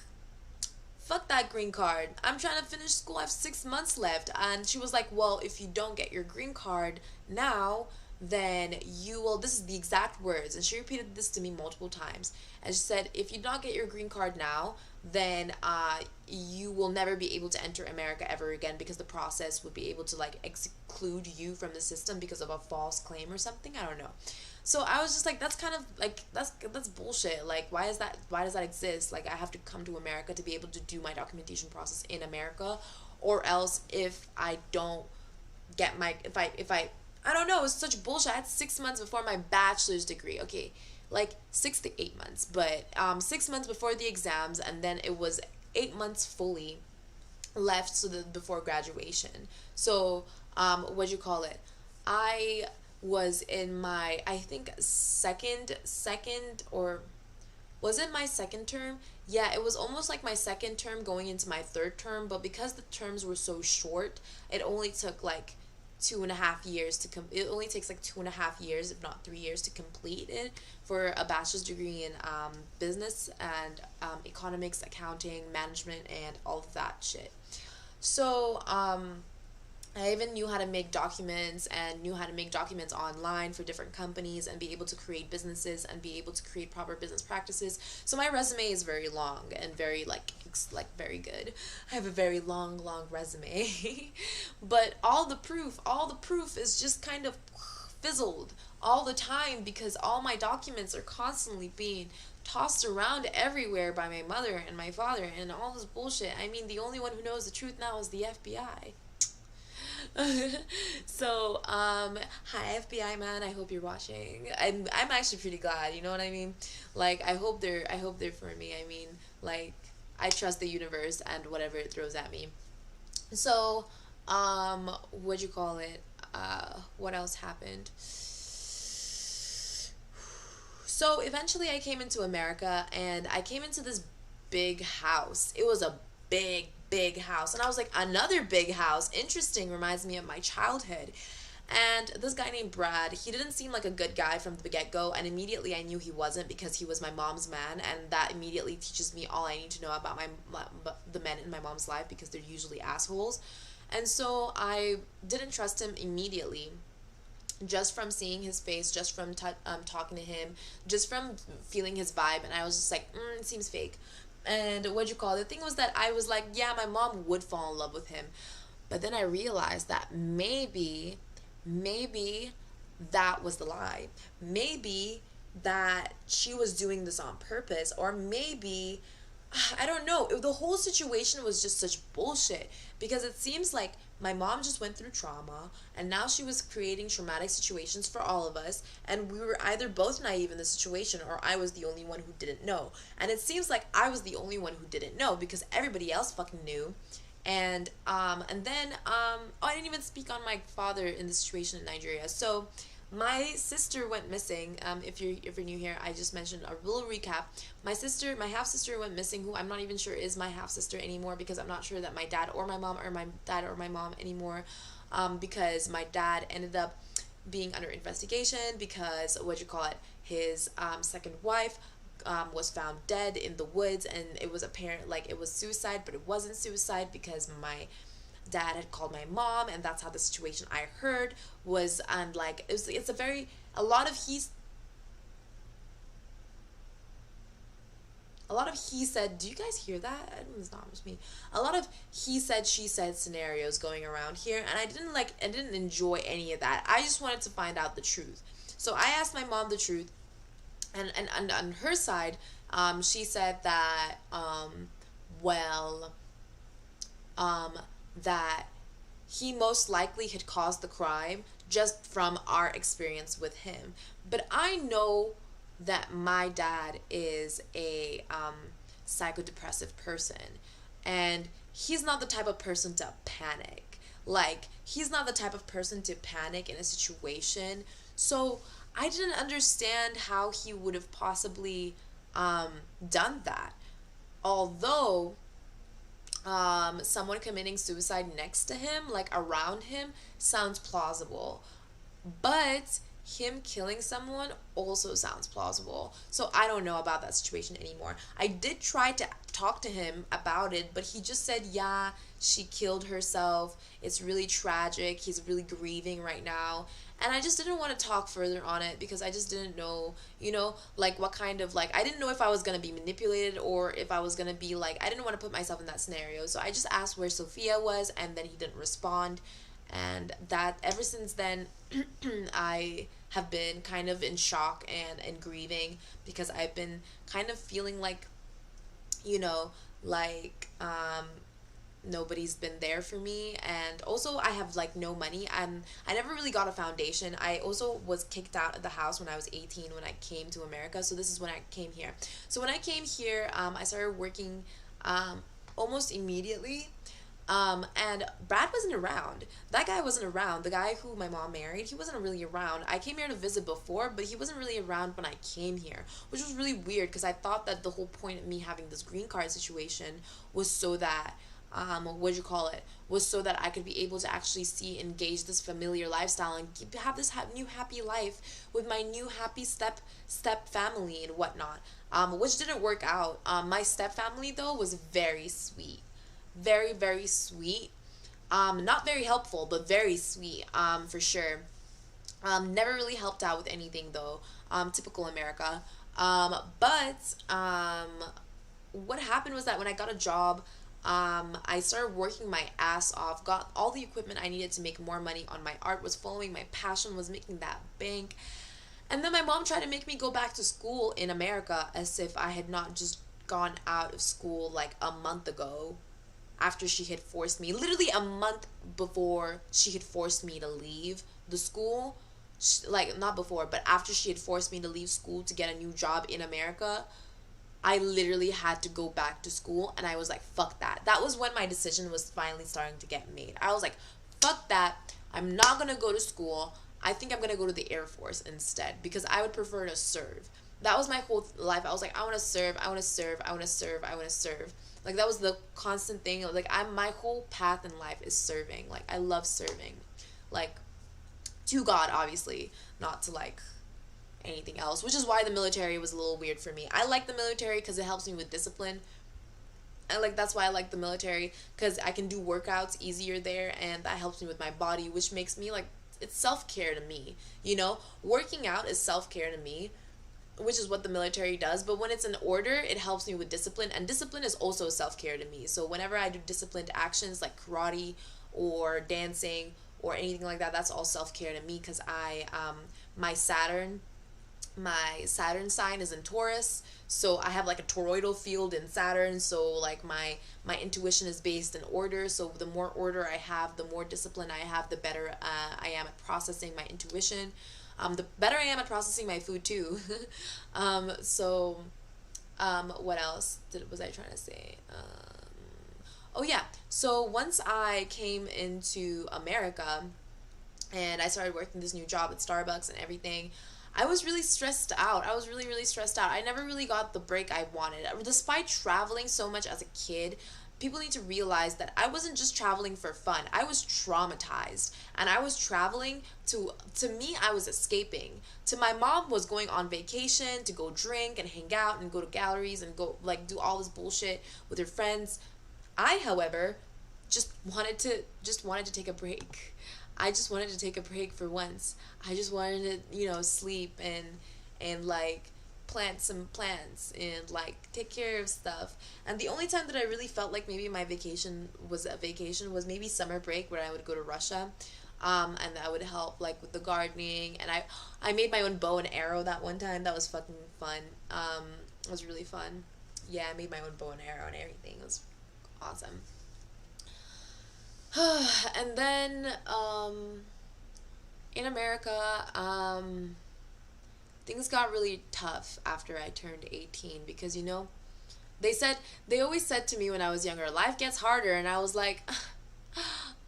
Fuck that green card. I'm trying to finish school. I have 6 months left. And she was like, well, if you don't get your green card now, then you will, this is the exact words. And she repeated this to me multiple times. And she said, if you don't get your green card now, then you will never be able to enter America ever again because the process would be able to like exclude you from the system because of a false claim or something. I don't know. So I was just like, that's kind of like that's bullshit. Like, why does that exist? Like, I have to come to America to be able to do my documentation process in America, or else if I don't get my if I don't know, it's such bullshit. I had 6 months before my bachelor's degree. Okay, like 6 to 8 months, but 6 months before the exams, and then it was 8 months fully left before graduation. So what'd you call it? I was in my, I think second or was it my second term? Yeah, it was almost like my second term going into my third term, but because the terms were so short, it only took like 2.5 years to it only takes like 2.5 years, if not 3 years, to complete it for a bachelor's degree in business and economics, accounting, management, and all of that shit. So I even knew how to make documents and knew how to make documents online for different companies and be able to create businesses and be able to create proper business practices. So my resume is very long and very like very good. I have a very long resume. But all the proof is just kind of fizzled all the time because all my documents are constantly being tossed around everywhere by my mother and my father and all this bullshit. I mean, the only one who knows the truth now is the FBI. So, hi FBI man, I hope you're watching. I'm actually pretty glad, you know what I mean? Like I hope they're for me. I mean, like I trust the universe and whatever it throws at me. So, what'd you call it? What else happened? So eventually I came into America and I came into this big house. It was a big house. And I was like, another big house. Interesting, reminds me of my childhood. And this guy named Brad, he didn't seem like a good guy from the get go. And immediately I knew he wasn't because he was my mom's man. And that immediately teaches me all I need to know about the men in my mom's life because they're usually assholes. And so I didn't trust him immediately just from seeing his face, just from talking to him, just from feeling his vibe, and I was just like, it seems fake. And what'd you call it? The thing was that I was like, yeah, my mom would fall in love with him, but then I realized that maybe that was the lie. Maybe that she was doing this on purpose, or maybe I don't know. The whole situation was just such bullshit because it seems like my mom just went through trauma and now she was creating traumatic situations for all of us, and we were either both naive in the situation or I was the only one who didn't know. And it seems like I was the only one who didn't know because everybody else fucking knew. And then oh, I didn't even speak on my father in the situation in Nigeria. So my sister went missing. If you're new here, I just mentioned a little recap. My half sister went missing, who I'm not even sure is my half sister anymore because I'm not sure that my dad or my mom or my dad or my mom anymore. Because my dad ended up being under investigation because what you call it, his second wife was found dead in the woods, and it was apparent like it was suicide, but it wasn't suicide because my dad had called my mom, and that's how the situation I heard was. And like it's a very a lot of he said. Do you guys hear that? It's not just me. A lot of he said she said scenarios going around here, and I didn't enjoy any of that. I just wanted to find out the truth. So I asked my mom the truth, and on her side, she said that well um that he most likely had caused the crime just from our experience with him. But I know that my dad is a psychodepressive person, and he's not the type of person to panic. Like, he's not the type of person to panic in a situation. So I didn't understand how he would have possibly done that. Although someone committing suicide next to him, like around him, sounds plausible. But him killing someone also sounds plausible. So I don't know about that situation anymore. I did try to talk to him about it, but he just said, yeah, she killed herself. It's really tragic. He's really grieving right now. And I just didn't want to talk further on it because I just didn't know, like what kind of, like, I didn't know if I was going to be manipulated or if I was going to be like, I didn't want to put myself in that scenario. So I just asked where Sophia was, and then he didn't respond. And that ever since then, I have been kind of in shock and grieving because I've been kind of feeling like, you know, like nobody's been there for me. And also I have like no money, and I never really got a foundation. I also was kicked out of the house when I was 18 when I came to America. So this is when I came here. So when I came here, I started working almost immediately. And Brad wasn't around. That guy wasn't around. The guy who my mom married, he wasn't really around. I came here to visit before, but he wasn't really around when I came here, which was really weird because I thought that the whole point of me having this green card situation was so that, what'd you call it, was so that I could be able to actually engage this familiar lifestyle and have this new happy life with my new happy step family and whatnot, which didn't work out. My step family though was very sweet, very sweet. Not very helpful, but very sweet, for sure. Never really helped out with anything though. Typical America. But what happened was that when I got a job, I started working my ass off, got all the equipment I needed to make more money on my art, was following my passion, was making that bank. And then my mom tried to make me go back to school in America as if I had not just gone out of school like a month ago after she had forced me, literally a month before she had forced me to leave the school. Like, not before, but after she had forced me to leave school to get a new job in America, I literally had to go back to school, and I was like, fuck that. That was when my decision was finally starting to get made. I was like, fuck that. I'm not gonna go to school. I think I'm gonna go to the Air Force instead because I would prefer to serve. That was my whole life. I was like, I wanna serve, I wanna serve, I wanna serve, I wanna serve. Like, that was the constant thing. Like, my whole path in life is serving. Like, I love serving. Like, to God, obviously, not to like anything else, which is why the military was a little weird for me. I like the military because it helps me with discipline. And like, that's why I like the military, because I can do workouts easier there, and that helps me with my body, which makes me like, it's self-care to me, you know. Working out is self-care to me, which is what the military does. But when it's an order, it helps me with discipline, and discipline is also self-care to me. So whenever I do disciplined actions like karate or dancing or anything like that, that's all self-care to me, because my Saturn sign is in Taurus, so I have like a toroidal field in Saturn. So like, my intuition is based in order. So the more order I have, the more discipline I have, the better I am at processing my intuition. The better I am at processing my food too. So what else was I trying to say? Oh yeah, so once I came into America and I started working this new job at Starbucks and everything, I was really stressed out. I was really, really stressed out. I never really got the break I wanted. Despite traveling so much as a kid, people need to realize that I wasn't just traveling for fun. I was traumatized. And I was traveling to me, I was escaping. To my mom was going on vacation to go drink and hang out and go to galleries and go like do all this bullshit with her friends. I, however, just wanted to take a break. I just wanted to take a break for once. I just wanted to, sleep and like plant some plants and like take care of stuff. And the only time that I really felt like maybe my vacation was a vacation was maybe summer break, where I would go to Russia. And that would help like with the gardening, and I made my own bow and arrow that one time. That was fucking fun. It was really fun. Yeah, I made my own bow and arrow and everything. It was awesome. And then in America, things got really tough after I turned 18, because they always said to me when I was younger, life gets harder, and I was like,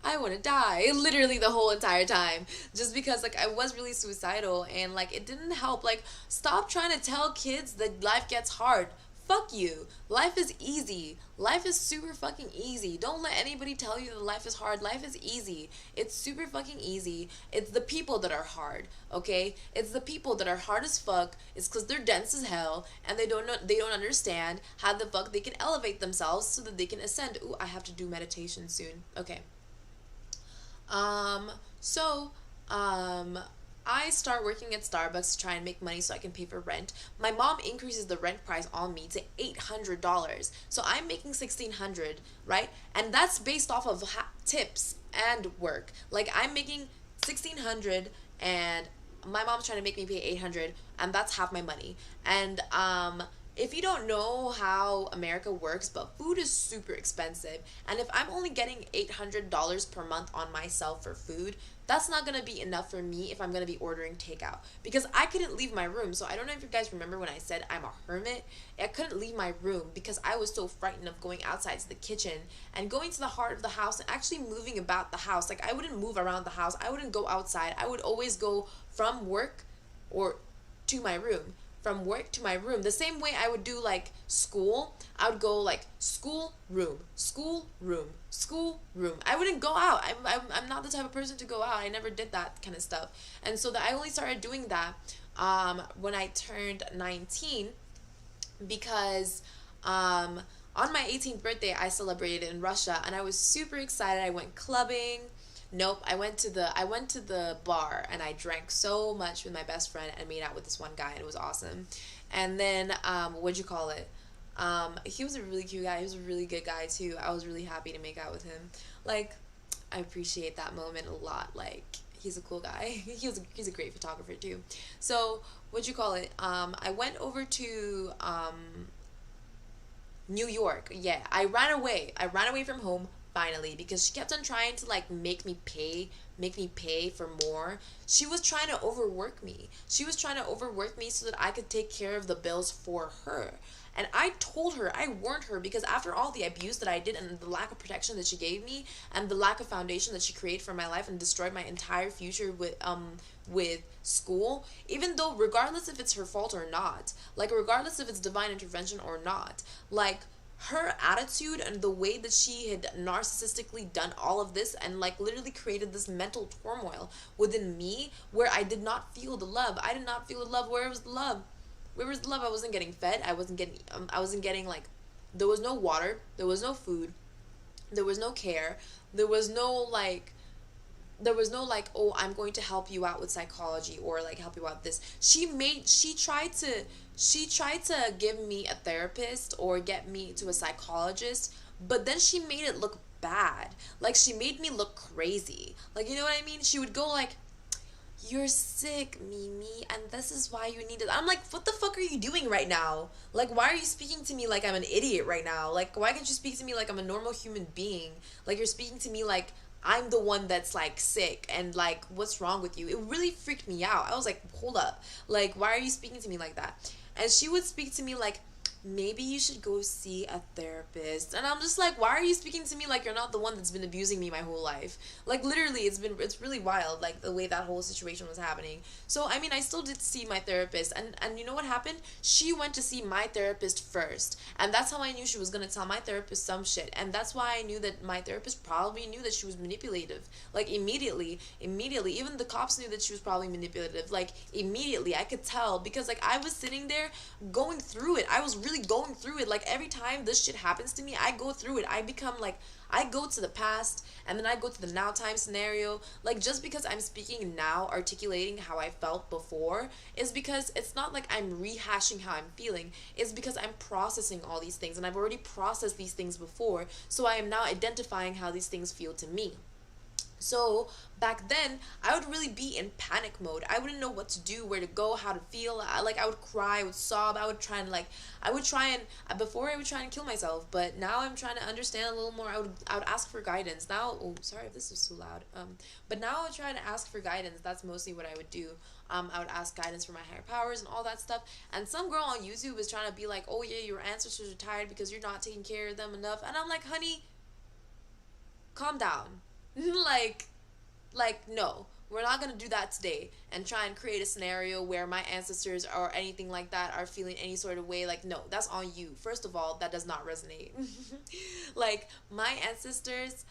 I want to die, literally the whole entire time, just because like I was really suicidal, and like it didn't help. Like, stop trying to tell kids that life gets hard. Fuck you. Life is easy. Life is super fucking easy. Don't let anybody tell you that life is hard. Life is easy. It's super fucking easy. It's the people that are hard, okay? It's the people that are hard as fuck. It's because they're dense as hell, and they don't understand how the fuck they can elevate themselves so that they can ascend. Ooh, I have to do meditation soon. Okay. So, I start working at Starbucks to try and make money so I can pay for rent. My mom increases the rent price on me to $800. So I'm making $1,600, right? And that's based off of tips and work. Like, I'm making $1,600 and my mom's trying to make me pay $800, and that's half my money. And if you don't know how America works, but food is super expensive, and if I'm only getting $800 per month on myself for food, that's not going to be enough for me if I'm going to be ordering takeout, because I couldn't leave my room. So I don't know if you guys remember when I said I'm a hermit. I couldn't leave my room because I was so frightened of going outside to the kitchen and going to the heart of the house and actually moving about the house. Like, I wouldn't move around the house. I wouldn't go outside. I would always go from work or to my room, from work to my room. The same way I would do like school. I would go like school, room, school, room, school, room. I wouldn't go out. I'm not the type of person to go out. I never did that kind of stuff. And so I only started doing that when I turned 19, because On my 18th birthday, I celebrated in Russia, and I was super excited. I went clubbing. Nope, I went to the bar, and I drank so much with my best friend and made out with this one guy, and it was awesome. And then what'd you call it? He was a really cute guy. He was a really good guy too. I was really happy to make out with him. Like, I appreciate that moment a lot. Like, he's a cool guy. He's a great photographer too. So what'd you call it? I went over to New York. Yeah, I ran away. I ran away from home finally because she kept on trying to like make me pay for more. She was trying to overwork me. She was trying to overwork me so that I could take care of the bills for her. And I told her, I warned her, because after all the abuse that I did and the lack of protection that she gave me and the lack of foundation that she created for my life and destroyed my entire future with school, even though regardless if it's her fault or not, like regardless if it's divine intervention or not, like her attitude and the way that she had narcissistically done all of this and like literally created this mental turmoil within me where I did not feel the love. I did not feel the love. Where was the love? Where was the love? I wasn't getting fed. I wasn't getting like, there was no water, there was no food, there was no care, there was no like, oh, I'm going to help you out with psychology or like help you out with this. She tried to give me a therapist or get me to a psychologist, but then she made it look bad. Like, she made me look crazy. Like, you know what I mean? She would go like, you're sick, Mimi, and this is why you need it. I'm like, what the fuck are you doing right now? Like, why are you speaking to me like I'm an idiot right now? Like, why can't you speak to me like I'm a normal human being? Like, you're speaking to me like I'm the one that's like sick, and like, what's wrong with you? It really freaked me out. I was like, hold up. Like, why are you speaking to me like that? And she would speak to me like, maybe you should go see a therapist. And I'm just like, why are you speaking to me like you're not the one that's been abusing me my whole life? Like, literally, it's really wild, like the way that whole situation was happening. So I mean, I still did see my therapist, and you know what happened? She went to see my therapist first, and that's how I knew she was gonna tell my therapist some shit. And that's why I knew that my therapist probably knew that she was manipulative. Like, immediately, even the cops knew that she was probably manipulative. Like, immediately I could tell, because like I was sitting there going through it. I was really going through it. Like, every time this shit happens to me, I go through it. I become like, I go to the past and then I go to the now time scenario. Like, just because I'm speaking now, articulating how I felt before, is because it's not like I'm rehashing how I'm feeling. It's because I'm processing all these things, and I've already processed these things before, so I am now identifying how these things feel to me. So back then, I would really be in panic mode. I wouldn't know what to do, where to go, how to feel. I would cry, I would sob, before I would try and kill myself. But now I'm trying to understand a little more. I would ask for guidance. Now, oh, sorry if this is too loud. But now I would try to ask for guidance. That's mostly what I would do. I would ask guidance for my higher powers and all that stuff. And some girl on YouTube was trying to be like, oh yeah, your ancestors are tired because you're not taking care of them enough. And I'm like, honey, calm down. like no, we're not gonna do that today and try and create a scenario where my ancestors or anything like that are feeling any sort of way. Like, no, that's on you. First of all, that does not resonate. Like, my ancestors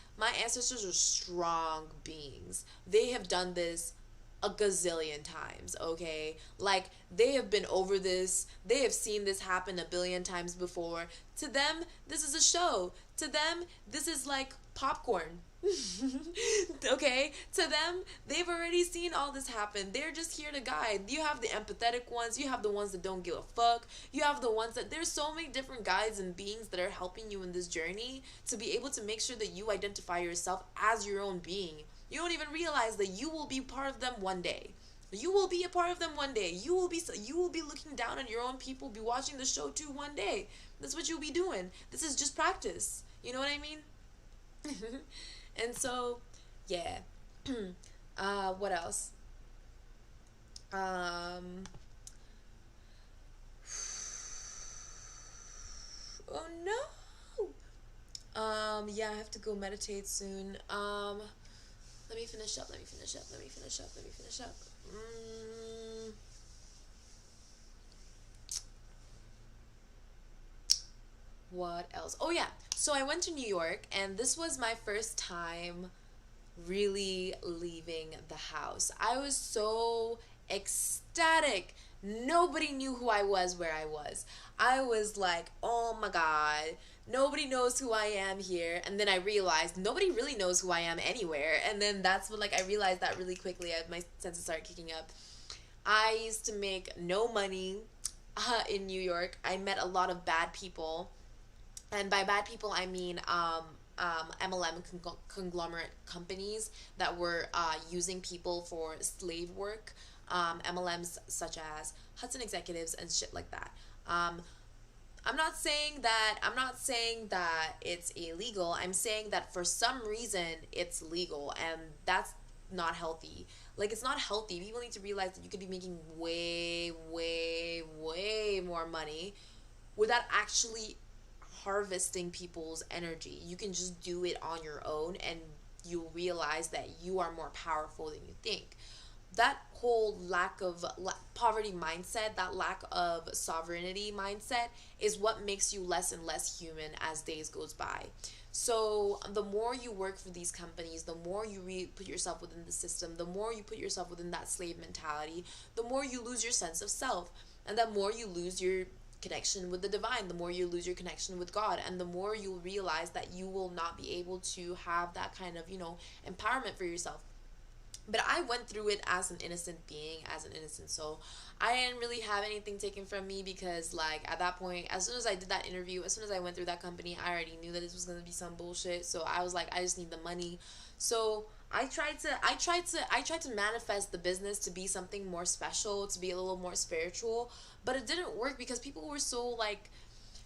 are strong beings. They have done this a gazillion times, okay? Like, they have been over this. They have seen this happen a billion times before. To them, this is a show. To them, this is like popcorn. Okay, to them, they've already seen all this happen. They're just here to guide. You have the empathetic ones, you have the ones that don't give a fuck, you have the ones that, there's so many different guides and beings that are helping you in this journey to be able to make sure that you identify yourself as your own being. You don't even realize that you will be part of them one day. You will be a part of them one day. You will be looking down on your own people, be watching the show too one day. That's what you'll be doing. This is just practice. You know what I mean? And so, yeah. What else? Oh no. Yeah, I have to go meditate soon. Let me finish up. What else? Oh yeah. So I went to New York, and this was my first time really leaving the house. I was so ecstatic Nobody knew who I was where I was. I was like, oh my God, nobody knows who I am here. And then I realized nobody really knows who I am anywhere. And then that's what, like, I realized that really quickly. My senses started kicking up. I used to make no money in New York. I met a lot of bad people. And by bad people, I mean MLM conglomerate companies that were using people for slave work. MLMs such as Hudson Executives and shit like that. I'm not saying that it's illegal. I'm saying that for some reason it's legal, and that's not healthy. Like, it's not healthy. People need to realize that you could be making way, way, way more money without actually harvesting people's energy. You can just do it on your own, and you'll realize that you are more powerful than you think. That whole lack of poverty mindset, that lack of sovereignty mindset, is what makes you less and less human as days goes by. So the more you work for these companies, the more you put yourself within the system, the more you put yourself within that slave mentality, the more you lose your sense of self, and the more you lose your connection with the divine, the more you lose your connection with God, and the more you'll realize that you will not be able to have that kind of, empowerment for yourself. But I went through it as an innocent being, as an innocent soul. I didn't really have anything taken from me because, like, at that point, as soon as I did that interview, as soon as I went through that company, I already knew that this was gonna be some bullshit. So I was like, I just need the money. So I tried to manifest the business to be something more special, to be a little more spiritual, but it didn't work because people were so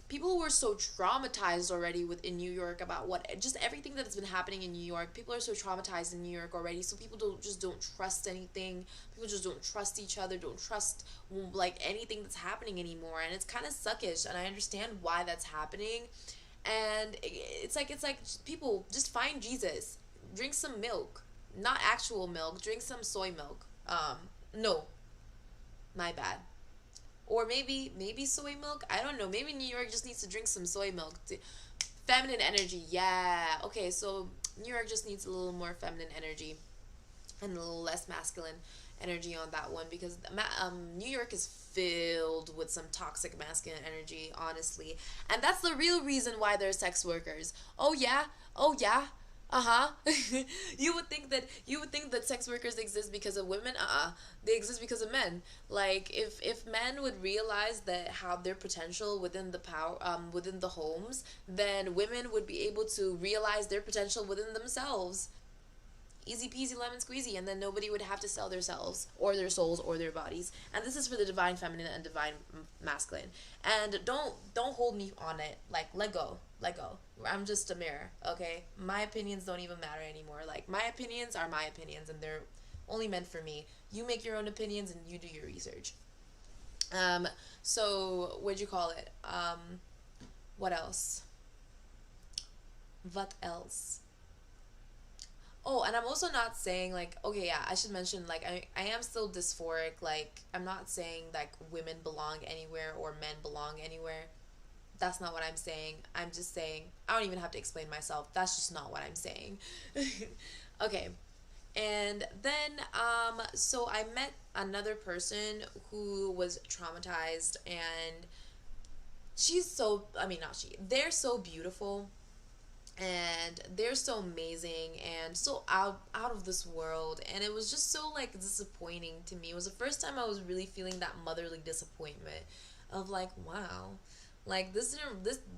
traumatized already within New York about what just everything that has been happening in New York. People are so traumatized in New York already, so people don't trust anything. People just don't trust each other, don't trust like anything that's happening anymore, and it's kind of suckish. And I understand why that's happening. And it's like people just find Jesus, drink some milk, not actual milk, drink some soy milk. No, my bad. Or maybe soy milk. I don't know. Maybe New York just needs to drink some soy milk. Feminine energy. Yeah. Okay, so New York just needs a little more feminine energy and a little less masculine energy on that one, because New York is filled with some toxic masculine energy, honestly. And that's the real reason why there's sex workers. Oh yeah. Oh yeah. Uh-huh. You would think that sex workers exist because of women. They exist because of men. Like, if men would realize that have their potential within the power within the homes, then women would be able to realize their potential within themselves. Easy peasy lemon squeezy, and then nobody would have to sell their selves or their souls or their bodies. And this is for the divine feminine and divine masculine. And don't hold me on it. Like, let go. I'm just a mirror. Okay, my opinions don't even matter anymore. Like, my opinions are my opinions, and they're only meant for me. You make your own opinions and you do your research. So what'd you call it? What else? What else? Oh, and I'm also not saying, like, okay, yeah, I should mention, like, I am still dysphoric. Like, I'm not saying like women belong anywhere or men belong anywhere. That's not what I'm saying. I'm just saying, I don't even have to explain myself. That's just not what I'm saying. Okay. And then so I met another person who was traumatized, and she's so, I mean, not she. They're so beautiful, and they're so amazing and so out of this world, and it was just so, like, disappointing to me. It was the first time I was really feeling that motherly disappointment of, like, wow, like, this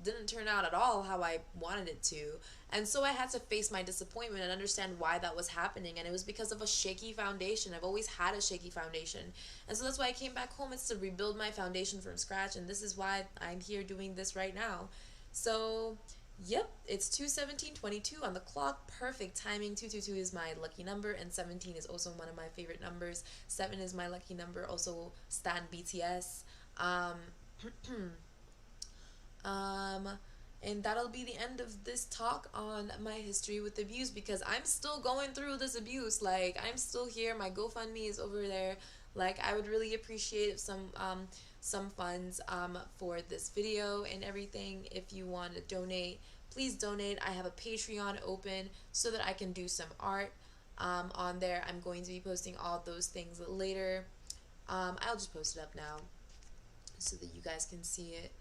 didn't turn out at all how I wanted it to. And so I had to face my disappointment and understand why that was happening, and it was because of a shaky foundation. I've always had a shaky foundation, and so that's why I came back home. It's to rebuild my foundation from scratch, and this is why I'm here doing this right now. So yep, it's 2:17:22 on the clock. Perfect timing. 222 is my lucky number, and 17 is also one of my favorite numbers. 7 is my lucky number. Also, stan BTS. Um, um, and that'll be the end of this talk on my history with abuse, because I'm still going through this abuse. Like, I'm still here. My GoFundMe is over there. Like, I would really appreciate if some funds for this video and everything. If you want to donate, please donate. I have a Patreon open so that I can do some art on there. I'm going to be posting all those things later. I'll just post it up now so that you guys can see it.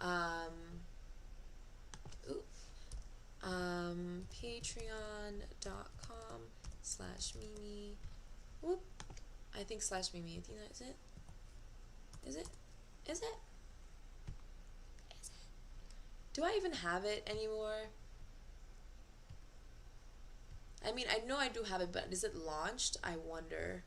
Patreon.com/Mimi. Whoop. I think /Mimi. I think that's it. Is it? Is it? Is it? Do I even have it anymore? I mean, I know I do have it, but is it launched? I wonder.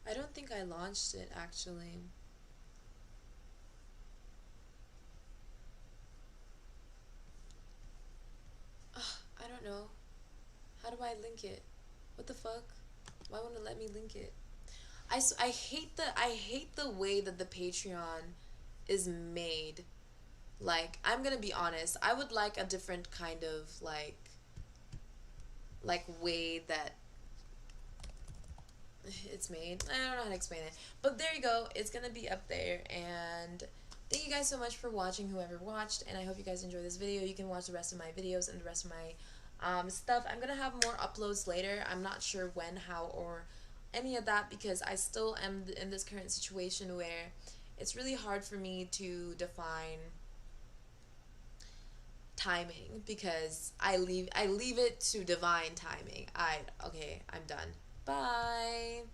I don't think I launched it, actually. Ugh, I don't know. How do I link it? What the fuck? Why won't it let me link it? I hate the way that the Patreon is made. Like, I'm gonna be honest, I would like a different kind of like way that it's made. I don't know how to explain it, but there you go. It's gonna be up there, and thank you guys so much for watching, whoever watched, and I hope you guys enjoyed this video. You can watch the rest of my videos and the rest of my stuff. I'm gonna have more uploads later. I'm not sure when, how, or any of that, because I still am in this current situation where it's really hard for me to define timing, because I leave it to divine timing. Okay, I'm done. Bye.